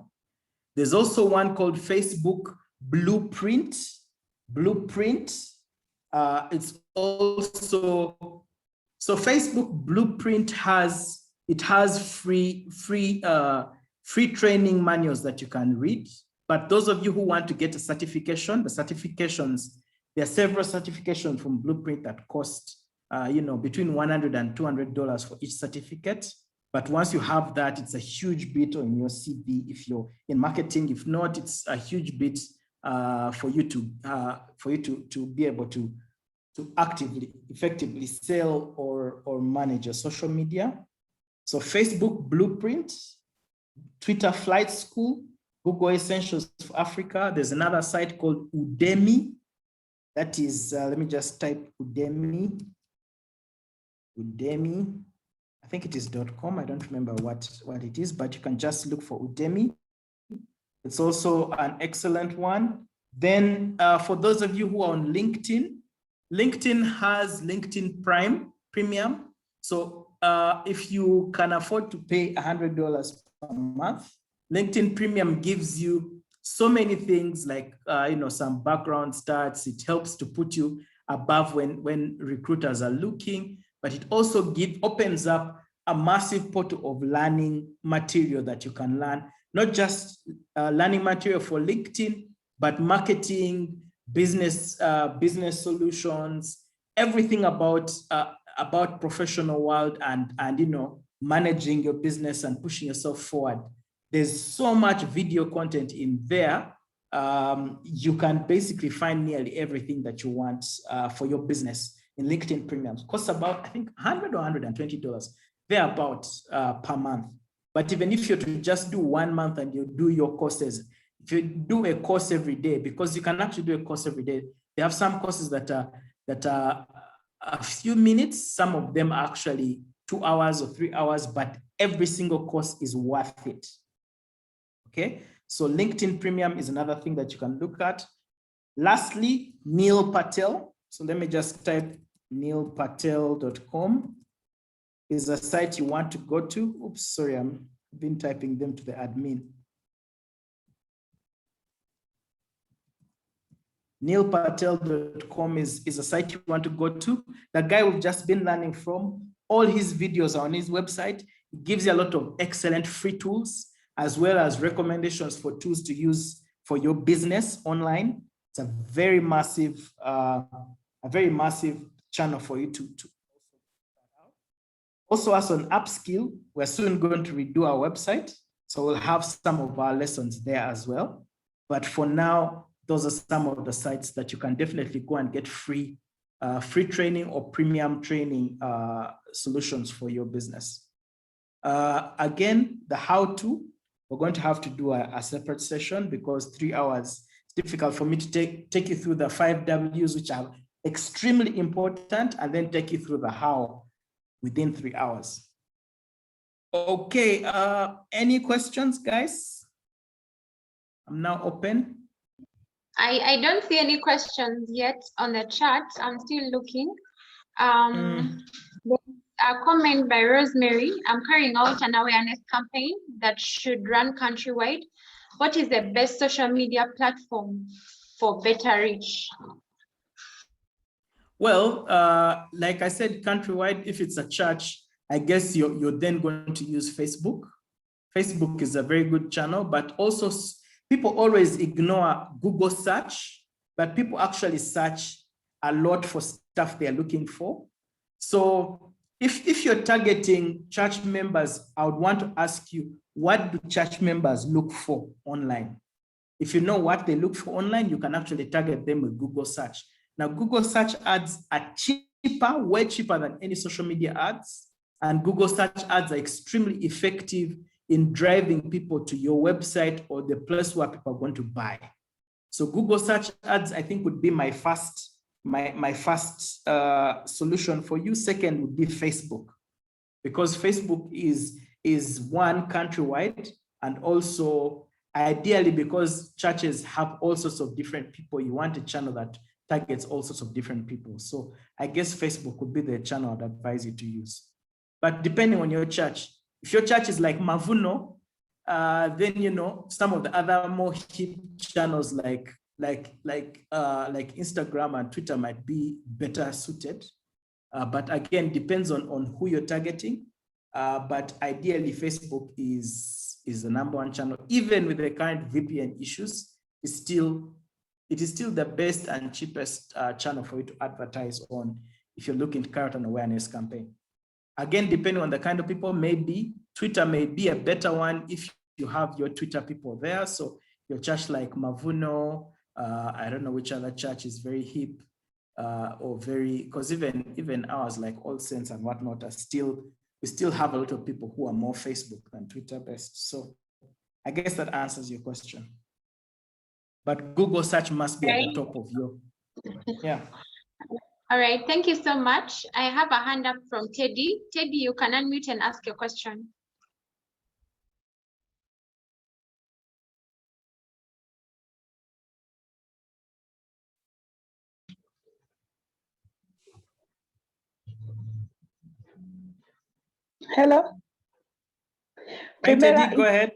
There's also one called Facebook Blueprint. It's also, so Facebook Blueprint has free training manuals that you can read. But those of you who want to get a certification, the certifications, there are several certifications from Blueprint that cost between $100 and $200 for each certificate. But once you have that, it's a huge bit on your CV if you're in marketing. If not, it's a huge bit for you to be able to effectively sell or manage your social media. So Facebook Blueprint, Twitter Flight School, Google Essentials for Africa. There's another site called Udemy. That is, let me just type Udemy. I think it is .com. I don't remember what it is, but you can just look for Udemy. It's also an excellent one. Then for those of you who are on LinkedIn, LinkedIn has LinkedIn Premium. So if you can afford to pay $100 per month, LinkedIn Premium gives you so many things like some background stats. It helps to put you above when recruiters are looking, but it also opens up a massive portal of learning material that you can learn, not just learning material for LinkedIn, but marketing, business solutions, everything about professional world and managing your business and pushing yourself forward. There's so much video content in there you can basically find nearly everything that you want for your business in LinkedIn Premium. It costs about, I think, $100 or $120, thereabouts per month. But even if you're to just do 1 month and you do your courses, if you do a course every day, because you can actually do a course every day, they have some courses that are a few minutes, some of them are actually 2 hours or 3 hours, but every single course is worth it. Okay, so LinkedIn Premium is another thing that you can look at. Lastly, Neil Patel. So let me just type neilpatel.com is a site you want to go to. Oops, sorry, I've been typing them to the admin. neilpatel.com is a site you want to go to. The guy we've just been learning from, all his videos are on his website. It gives you a lot of excellent free tools, as well as recommendations for tools to use for your business online. It's a very massive channel for you to also us on Upskill. We're soon going to redo our website, so we'll have some of our lessons there as well. But for now, those are some of the sites that you can definitely go and get free training or premium training solutions for your business. Again, the how-to, we're going to have to do a separate session because 3 hours, it's difficult for me to take you through the 5 W's, which are extremely important, and then take you through the how within 3 hours. Okay, any questions, guys? I'm now open. I don't see any questions yet on the chat. I'm still looking. A comment by Rosemary. I'm carrying out an awareness campaign that should run countrywide. What is the best social media platform for better reach? Well, like I said, countrywide, if it's a church, I guess you're then going to use Facebook. Facebook is a very good channel, but also people always ignore Google search, but people actually search a lot for stuff they're looking for. So if you're targeting church members, I would want to ask you, what do church members look for online? If you know what they look for online, you can actually target them with Google search. Now, Google search ads are cheaper, way cheaper than any social media ads. And Google search ads are extremely effective in driving people to your website or the place where people are going to buy. So Google search ads, I think, would be my first solution for you. Second would be Facebook, because Facebook is one countrywide, and also ideally, because churches have all sorts of different people, you want a channel that targets all sorts of different people. So I guess Facebook would be the channel I'd advise you to use. But depending on your church, if your church is like Mavuno, then some of the other more hip channels like Instagram and Twitter might be better suited. But again, depends on who you're targeting. But ideally, Facebook is the #1 channel. Even with the current VPN issues, it is still the best and cheapest channel for you to advertise on if you're looking to carry out an awareness campaign. Again, depending on the kind of people, maybe Twitter may be a better one if you have your Twitter people there. So your church like Mavuno, I don't know which other church is very hip or very, because even ours like All Saints and whatnot we still have a lot of people who are more Facebook than Twitter based. So I guess that answers your question. But Google search must be at the top of your, yeah. All right, thank you so much. I have a hand up from Teddy. Teddy, you can unmute and ask your question. Hello. Hey, Teddy, go ahead.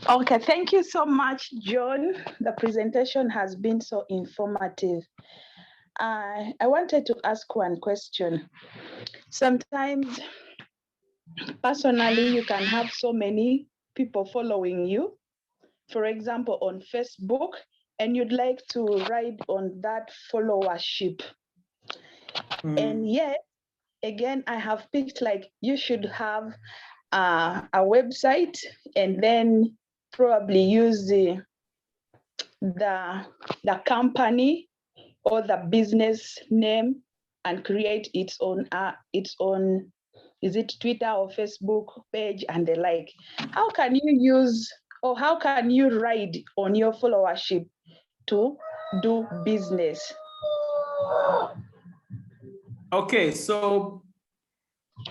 Okay, thank you so much, John. The presentation has been so informative. I wanted to ask one question. Sometimes, personally, you can have so many people following you, for example, on Facebook, and you'd like to ride on that followership. And yet, again, I have picked like you should have a website and then probably use the the company or the business name and create its own is it Twitter or Facebook page and the like. How can you use or how can you ride on your followership to do business? Okay, so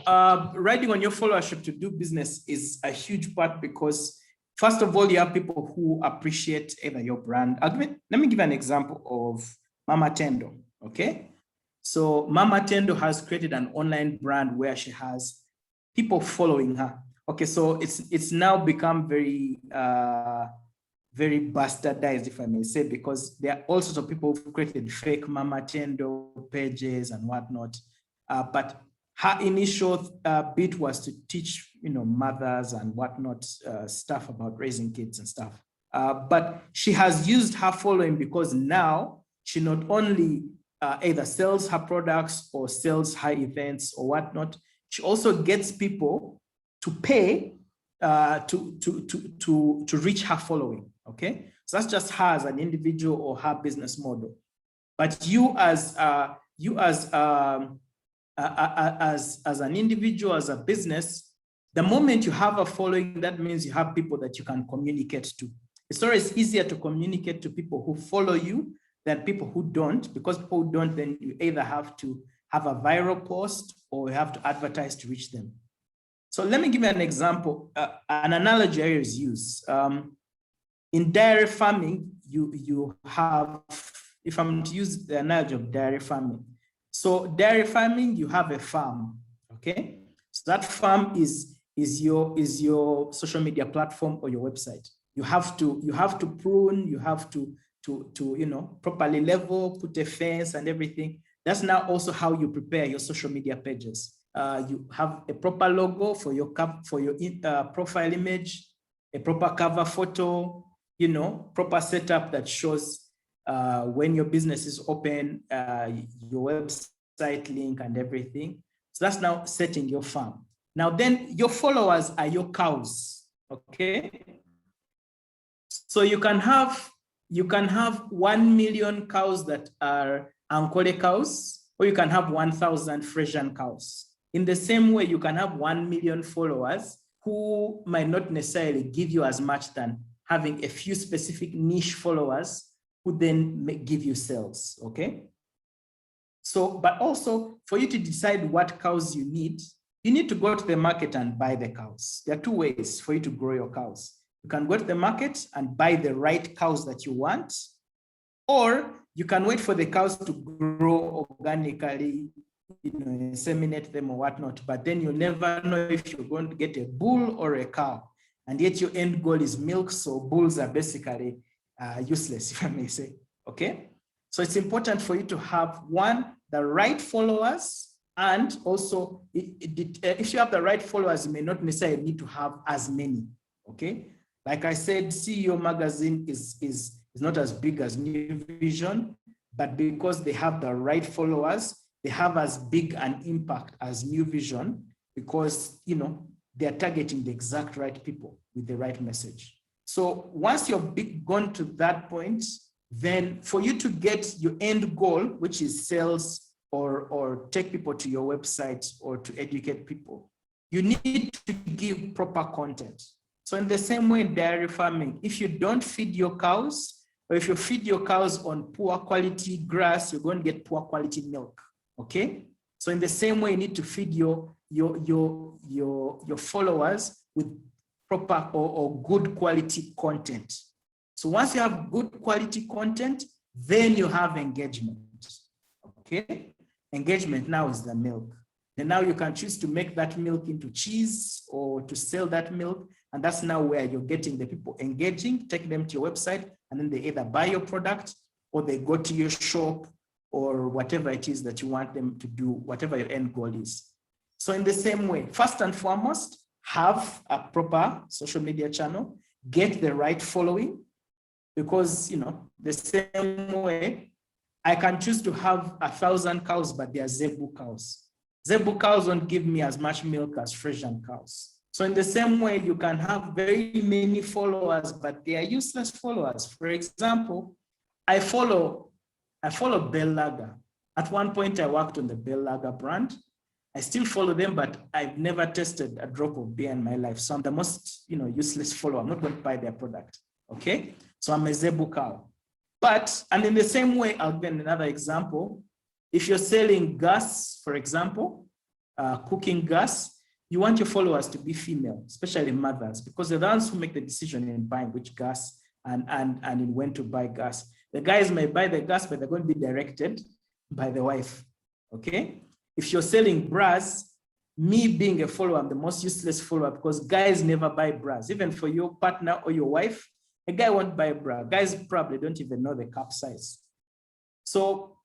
riding on your followership to do business is a huge part because first of all, you have people who appreciate either your brand. Let me give an example of Mama Tendo, okay? So Mama Tendo has created an online brand where she has people following her. Okay, so it's now become very, very bastardized, if I may say, because there are all sorts of people who've created fake Mama Tendo pages and whatnot. But her initial bit was to teach, mothers and whatnot stuff about raising kids and stuff. But she has used her following because now she not only either sells her products or sells her events or whatnot, she also gets people to pay to reach her following. Okay, so that's just her as an individual or her business model. But you as an individual, as a business, the moment you have a following, that means you have people that you can communicate to. It's always easier to communicate to people who follow you than people who don't, because people who don't, then you either have to have a viral post or you have to advertise to reach them. So let me give you an example, an analogy I always use. In dairy farming, you have, if I'm to use the analogy of dairy farming. So dairy farming, you have a farm, okay? So that farm is your social media platform or your website. You have to prune, you have to properly level, put a fence and everything. That's now also how you prepare your social media pages. You have a proper logo for your profile image, a proper cover photo, proper setup that shows when your business is open, your website link and everything. So that's now setting your farm. Now then your followers are your cows, okay? So you can have 1 million cows that are Ankole cows, or you can have 1,000 Frisian cows. In the same way, you can have 1 million followers who might not necessarily give you as much than having a few specific niche followers who then give you sales, okay? So, but also for you to decide what cows you need to go to the market and buy the cows. There are two ways for you to grow your cows. You can go to the market and buy the right cows that you want, or you can wait for the cows to grow organically, inseminate them or whatnot, but then you never know if you're going to get a bull or a cow. And yet your end goal is milk, so bulls are basically useless, if I may say, okay? So it's important for you to have, one, the right followers, and also, if you have the right followers, you may not necessarily need to have as many, okay? Like I said, CEO Magazine is not as big as New Vision, but because they have the right followers, they have as big an impact as New Vision because, they're targeting the exact right people with the right message. So once you've gone to that point, then for you to get your end goal, which is sales or take people to your website or to educate people, you need to give proper content. So in the same way in dairy farming, if you don't feed your cows, or if you feed your cows on poor quality grass, you're going to get poor quality milk, okay? So in the same way, you need to feed your followers with proper or good quality content. So once you have good quality content, then you have engagement, okay? Engagement now is the milk. And now you can choose to make that milk into cheese or to sell that milk. And that's now where you're getting the people engaging, take them to your website, and then they either buy your product or they go to your shop or whatever it is that you want them to do, whatever your end goal is. So in the same way, first and foremost, have a proper social media channel, get the right following, because, the same way, I can choose to have 1,000 cows, but they are Zebu cows. Zebu cows won't give me as much milk as Frisian cows. So in the same way, you can have very many followers, but they are useless followers. For example, I follow Bell Lager. At one point, I worked on the Bell Lager brand. I still follow them, but I've never tasted a drop of beer in my life. So I'm the most, useless follower. I'm not going to buy their product, okay? So I'm a Zebu cow. But, and in the same way, I'll give another example. If you're selling gas, for example, cooking gas, you want your followers to be female, especially mothers, because they're the ones who make the decision in buying which gas and in when to buy gas. The guys may buy the gas, but they're going to be directed by the wife, okay? If you're selling bras, me being a follower, I'm the most useless follower because guys never buy bras. Even for your partner or your wife, a guy won't buy a bra. Guys probably don't even know the cup size. So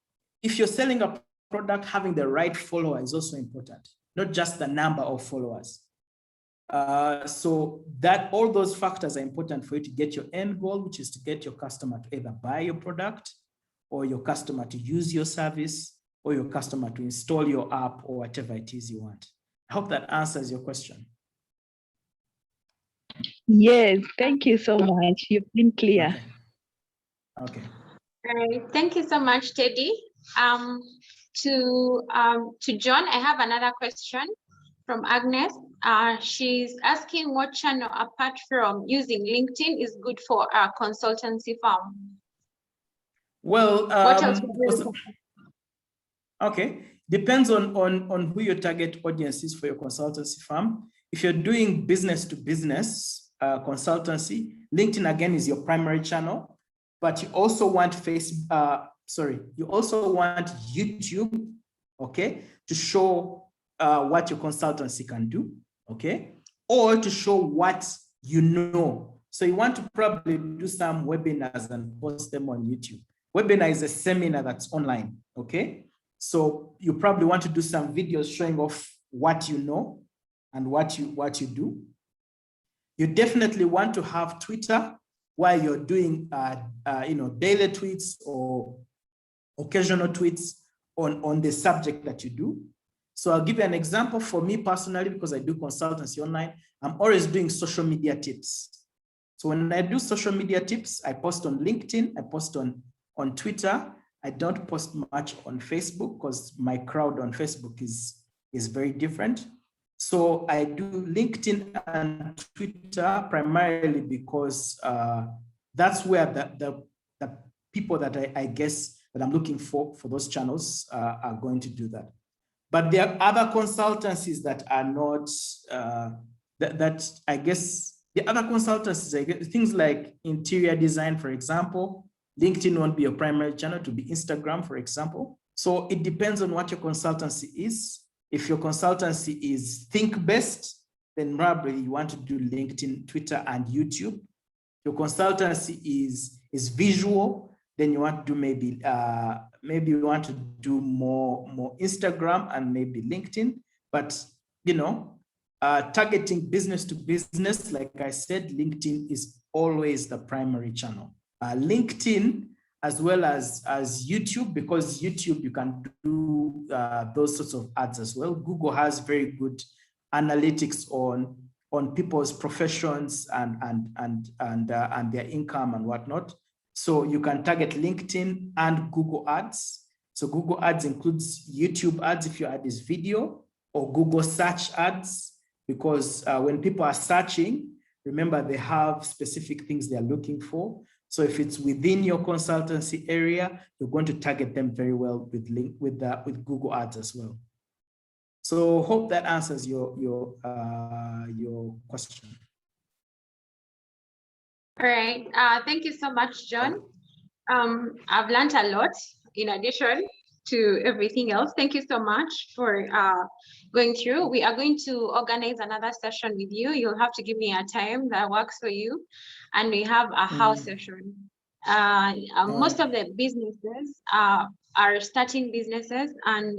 if you're selling a product, having the right follower is also important, not just the number of followers. So that all those factors are important for you to get your end goal, which is to get your customer to either buy your product or your customer to use your service or your customer to install your app or whatever it is you want. I hope that answers your question. Yes, thank you so much. You've been clear. Okay. All right, thank you so much, Teddy. To John, I have another question from Agnes. She's asking what channel apart from using LinkedIn is good for a consultancy firm. Well, What else? Okay, depends on who your target audience is for your consultancy firm. If you're doing business to business consultancy, LinkedIn again is your primary channel, but you also want you also want YouTube, okay, to show what your consultancy can do, okay, or to show what you know. So you want to probably do some webinars and post them on YouTube. Webinar is a seminar that's online, okay? So you probably want to do some videos showing off what you know and what you do. You definitely want to have Twitter while you're doing daily tweets or occasional tweets on the subject that you do. So I'll give you an example for me personally, because I do consultancy online. I'm always doing social media tips. So when I do social media tips, I post on LinkedIn, I post on Twitter. I don't post much on Facebook because my crowd on Facebook is very different. So I do LinkedIn and Twitter primarily because that's where the people that I guess that I'm looking for those channels are going to do that. But there are other consultancies that are not, that I guess, the other consultancies, I guess, things like interior design, for example. LinkedIn won't be your primary channel, to be Instagram, for example. So it depends on what your consultancy is. If your consultancy is think-based, then probably you want to do LinkedIn, Twitter, and YouTube. Your consultancy is visual, then you want to do maybe you want to do more Instagram and maybe LinkedIn. But targeting business to business, like I said, LinkedIn is always the primary channel. LinkedIn as well as YouTube, because YouTube you can do those sorts of ads as well. Google has very good analytics on people's professions and their income and whatnot. So you can target LinkedIn and Google ads. So Google ads includes YouTube ads if your ad is video, or Google search ads, because when people are searching, remember they have specific things they're looking for. So if it's within your consultancy area, you're going to target them very well with Google ads as well. So hope that answers your question. All right, thank you so much, John. I've learned a lot in addition to everything else. Thank you so much for going through. We are going to organize another session with you. You'll have to give me a time that works for you. And we have a house session. Most of the businesses are starting businesses, and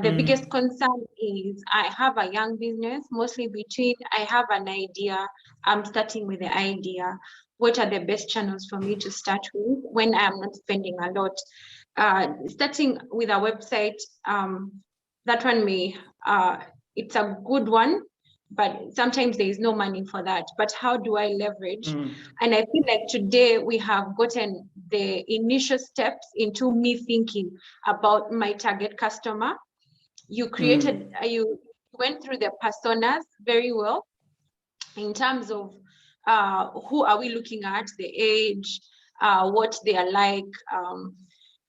the biggest concern is I have a young business, mostly between I have an idea, I'm starting with the idea. What are the best channels for me to start with when I'm not spending a lot? Starting with a website, that one may, it's a good one but sometimes there is no money for that. But how do I leverage? And I feel like today we have gotten the initial steps into me thinking about my target customer. You created, you went through the personas very well in terms of who are we looking at, the age, what they are like.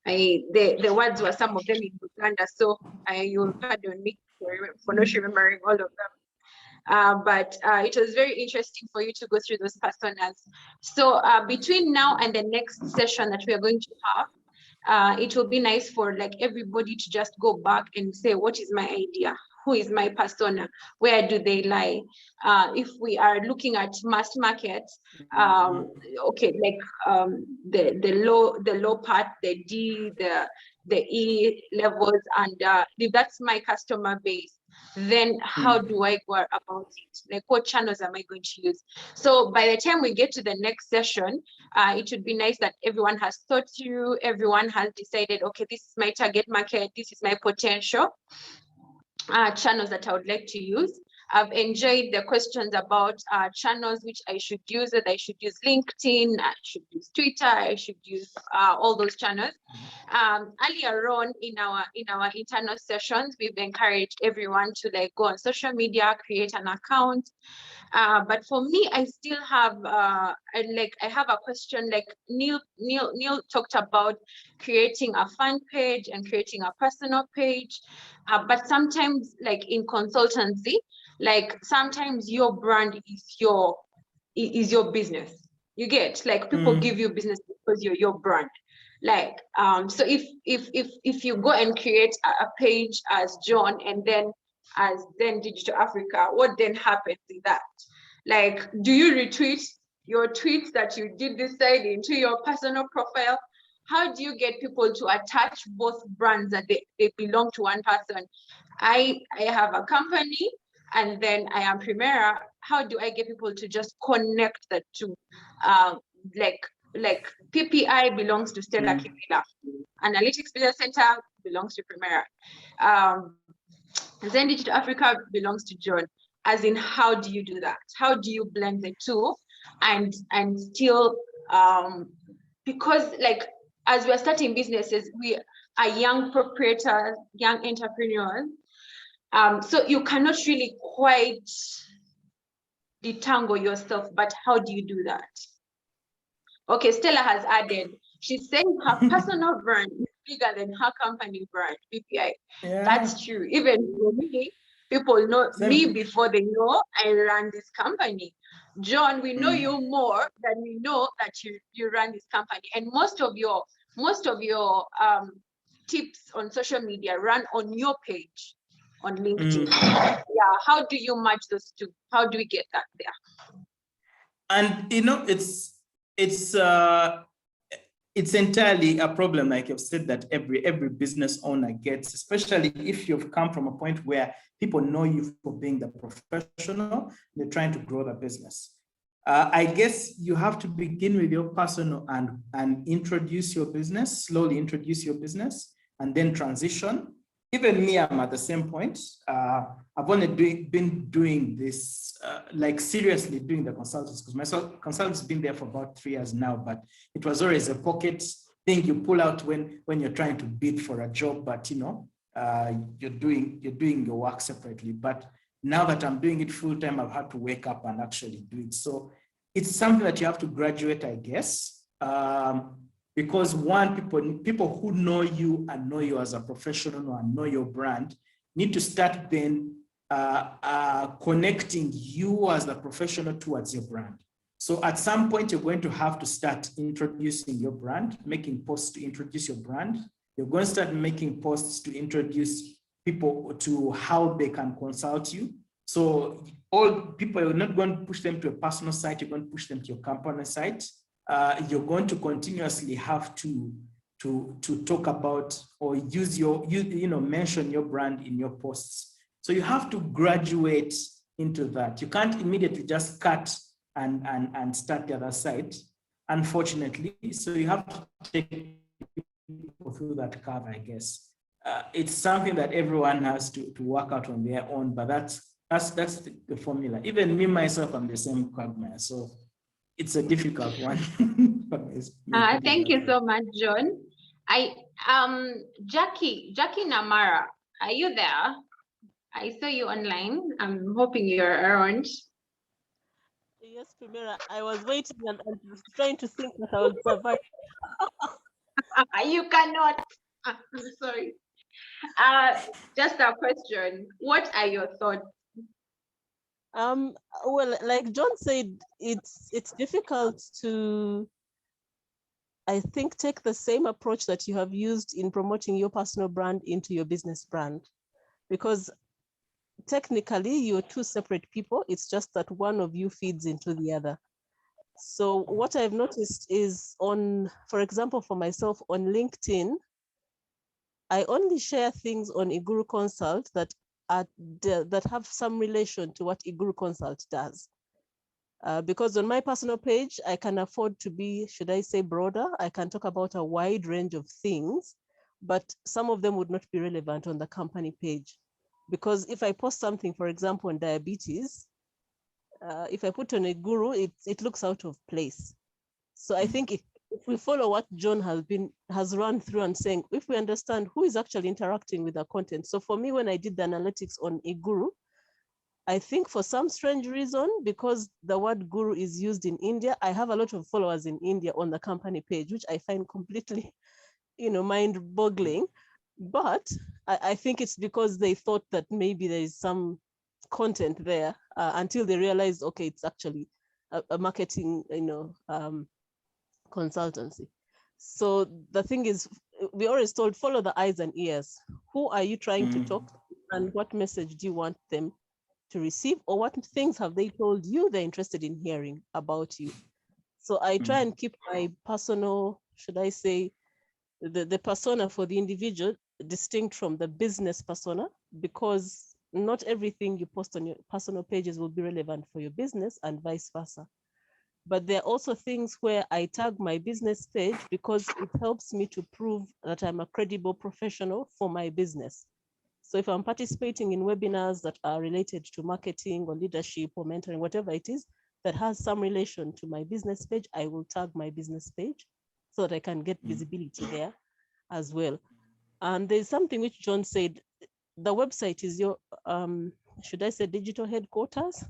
The words were some of them in Uganda, so you'll pardon me for not remembering all of them. But it was very interesting for you to go through those personas. So between now and the next session that we are going to have, it will be nice for like everybody to just go back and say, what is my idea? Who is my persona? Where do they lie? If we are looking at mass markets, okay, like the low part, the D, the E levels, and if that's my customer base, then how do I go about it? Like, what channels am I going to use? So by the time we get to the next session, it would be nice that everyone has thought through, everyone has decided, okay, this is my target market, this is my potential channels that I would like to use. I've enjoyed the questions about channels which I should use, that I should use LinkedIn, I should use Twitter, I should use all those channels. Earlier on in our internal sessions, we've encouraged everyone to like go on social media, create an account. But for me, I still have I have a question. Like Neil talked about creating a fan page and creating a personal page, but sometimes like in consultancy, like sometimes your brand is your business. You get like people give you business because you're your brand. Like so if you go and create a page as John and then as then Digital Africa, what then happens in that? Like, do you retweet your tweets that you did this side into your personal profile? How do you get people to attach both brands that they belong to one person? I have a company and then I am Primera. How do I get people to just connect the two? Like PPI belongs to Stella Kibila. Analytics Business Center belongs to Primera. Then Digital Africa belongs to John. As in, how do you do that? How do you blend the two and still because like as we're starting businesses, we are young proprietors, young entrepreneurs. So you cannot really quite detangle yourself, but how do you do that? Okay, Stella has added, she's saying her personal brand is bigger than her company brand, PPI. Yeah. That's true. Even for me, people know me before they know I run this company. John, we know you more than we know that you run this company. And most of your tips on social media run on your page on LinkedIn. Yeah, how do you match those two? How do we get that there? And you know, it's entirely a problem, like you've said, that every business owner gets, especially if you've come from a point where people know you for being the professional, they're trying to grow the business. I guess you have to begin with your personal and introduce your business, slowly introduce your business, and then transition. Even me, I'm at the same point. I've only been doing this, like seriously doing the consultants, because my consultant's been there for about 3 years now, but it was always a pocket thing you pull out when you're trying to bid for a job, but you know, you're doing your work separately. But now that I'm doing it full time, I've had to wake up and actually do it. So it's something that you have to graduate, I guess. Because one, people who know you and know you as a professional and know your brand need to start then connecting you as a professional towards your brand. So at some point, you're going to have to start introducing your brand, making posts to introduce your brand. You're going to start making posts to introduce people to how they can consult you. So all people, you're not going to push them to a personal site, you're going to push them to your company site. You're going to continuously have to talk about or mention your brand in your posts. So you have to graduate into that. You can't immediately just cut and start the other side, unfortunately. So you have to take people through that curve, I guess. It's something that everyone has to work out on their own, but that's That's the formula. Even me myself, I'm the same quagmire. So it's a difficult one. Thank you so much, John. Jackie Namara, are you there? I saw you online. I'm hoping you're around. Yes, Primera. I was waiting and trying to think that I would survive. You cannot. Sorry. Just a question. What are your thoughts? Well, like John said, it's difficult to, I think, take the same approach that you have used in promoting your personal brand into your business brand, because technically you're two separate people. It's just that one of you feeds into the other. So what I've noticed is for example, for myself on LinkedIn, I only share things on Iguru Consult that have some relation to what Iguru Consult does. Because on my personal page, I can afford to be, should I say, broader. I can talk about a wide range of things, but some of them would not be relevant on the company page. Because if I post something, for example, on diabetes, if I put on Iguru, it looks out of place. So I think if we follow what John has run through and saying, if we understand who is actually interacting with the content. So for me, when I did the analytics on Iguru, I think for some strange reason, because the word guru is used in India, I have a lot of followers in India on the company page, which I find completely, mind-boggling. But I think it's because they thought that maybe there is some content there until they realized, okay, it's actually a marketing, consultancy. So the thing is, we always told, follow the eyes and ears. Who are you trying to talk to, and what message do you want them to receive, or what things have they told you they're interested in hearing about you? So I try and keep my personal, should I say, the persona for the individual distinct from the business persona, because not everything you post on your personal pages will be relevant for your business and vice versa. But there are also things where I tag my business page because it helps me to prove that I'm a credible professional for my business. So if I'm participating in webinars that are related to marketing or leadership or mentoring, whatever it is that has some relation to my business page, I will tag my business page so that I can get visibility there as well. And there's something which John said, the website is your, should I say, digital headquarters?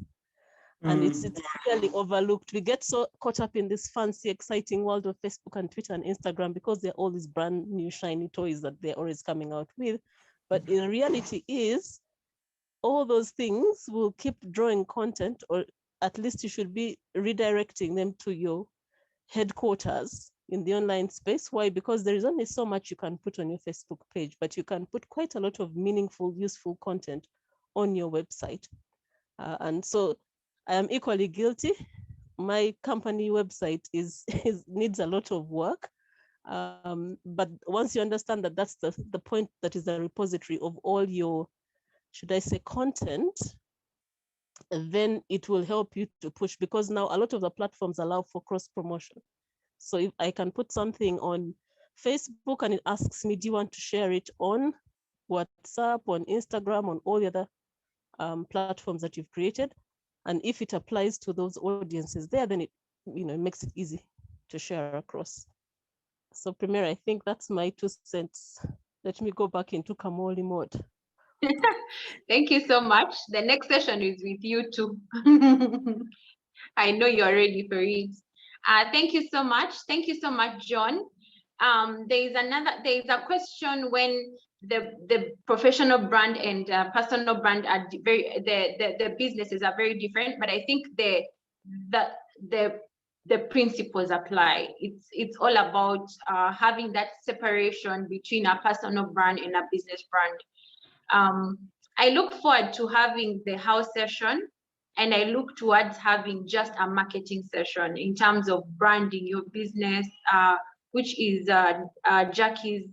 And it's really overlooked. We get so caught up in this fancy, exciting world of Facebook and Twitter and Instagram because they're all these brand new shiny toys that they're always coming out with. But in reality is, all those things will keep drawing content, or at least you should be redirecting them to your headquarters in the online space. Why? Because there is only so much you can put on your Facebook page, but you can put quite a lot of meaningful, useful content on your website. And so I am equally guilty. My company website needs a lot of work. But once you understand that that's the point, that is the repository of all your, should I say, content, then it will help you to push, because now a lot of the platforms allow for cross promotion. So if I can put something on Facebook and it asks me, do you want to share it on WhatsApp, on Instagram, on all the other platforms that you've created? And if it applies to those audiences there, then it makes it easy to share across. So Primera, I think that's my 2 cents. Let me go back into Kamoli mode. Thank you so much. The next session is with you too. I know you're ready for it. Thank you so much. Thank you so much, John. There is a question when the professional brand and personal brand are the businesses are very different, but I think the principles apply. It's all about having that separation between a personal brand and a business brand. I look forward to having the house session, and I look towards having just a marketing session in terms of branding your business, which is Jackie's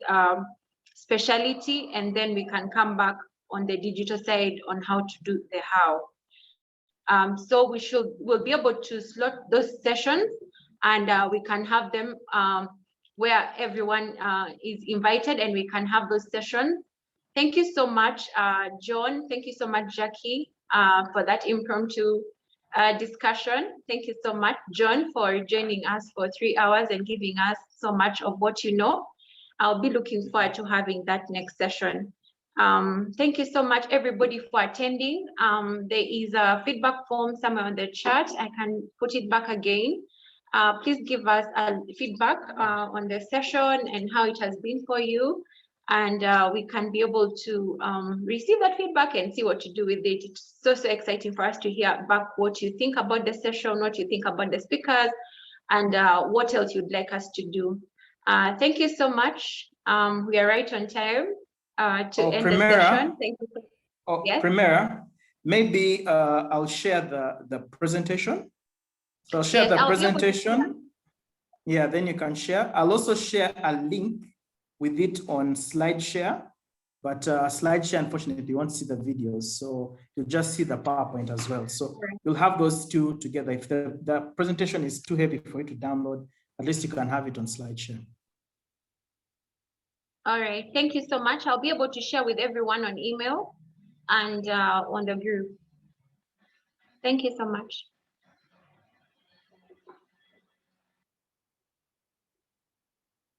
specialty, and then we can come back on the digital side on how to do the how. So we'll be able to slot those sessions, and we can have them where everyone is invited, and we can have those sessions. Thank you so much, John. Thank you so much, Jackie. for that impromptu discussion. Thank you so much, John, for joining us for 3 hours and giving us so much of what you know. I'll be looking forward to having that next session. Thank you so much, everybody, for attending. There is a feedback form somewhere on the chat. I can put it back again. Please give us a feedback on the session and how it has been for you. And we can be able to receive that feedback and see what to do with it. It's so exciting for us to hear back what you think about the session, what you think about the speakers, and what else you'd like us to do. Thank you so much. We are right on time to end the session. Thank you. Yes? Primera, maybe I'll share the presentation. So I'll share the presentation. Yeah, then you can share. I'll also share a link with it on SlideShare, but SlideShare, unfortunately, you won't see the videos, so you'll just see the PowerPoint as well. So you'll have those two together. If the presentation is too heavy for you to download, at least you can have it on SlideShare. All right, thank you so much. I'll be able to share with everyone on email and on the group. Thank you so much.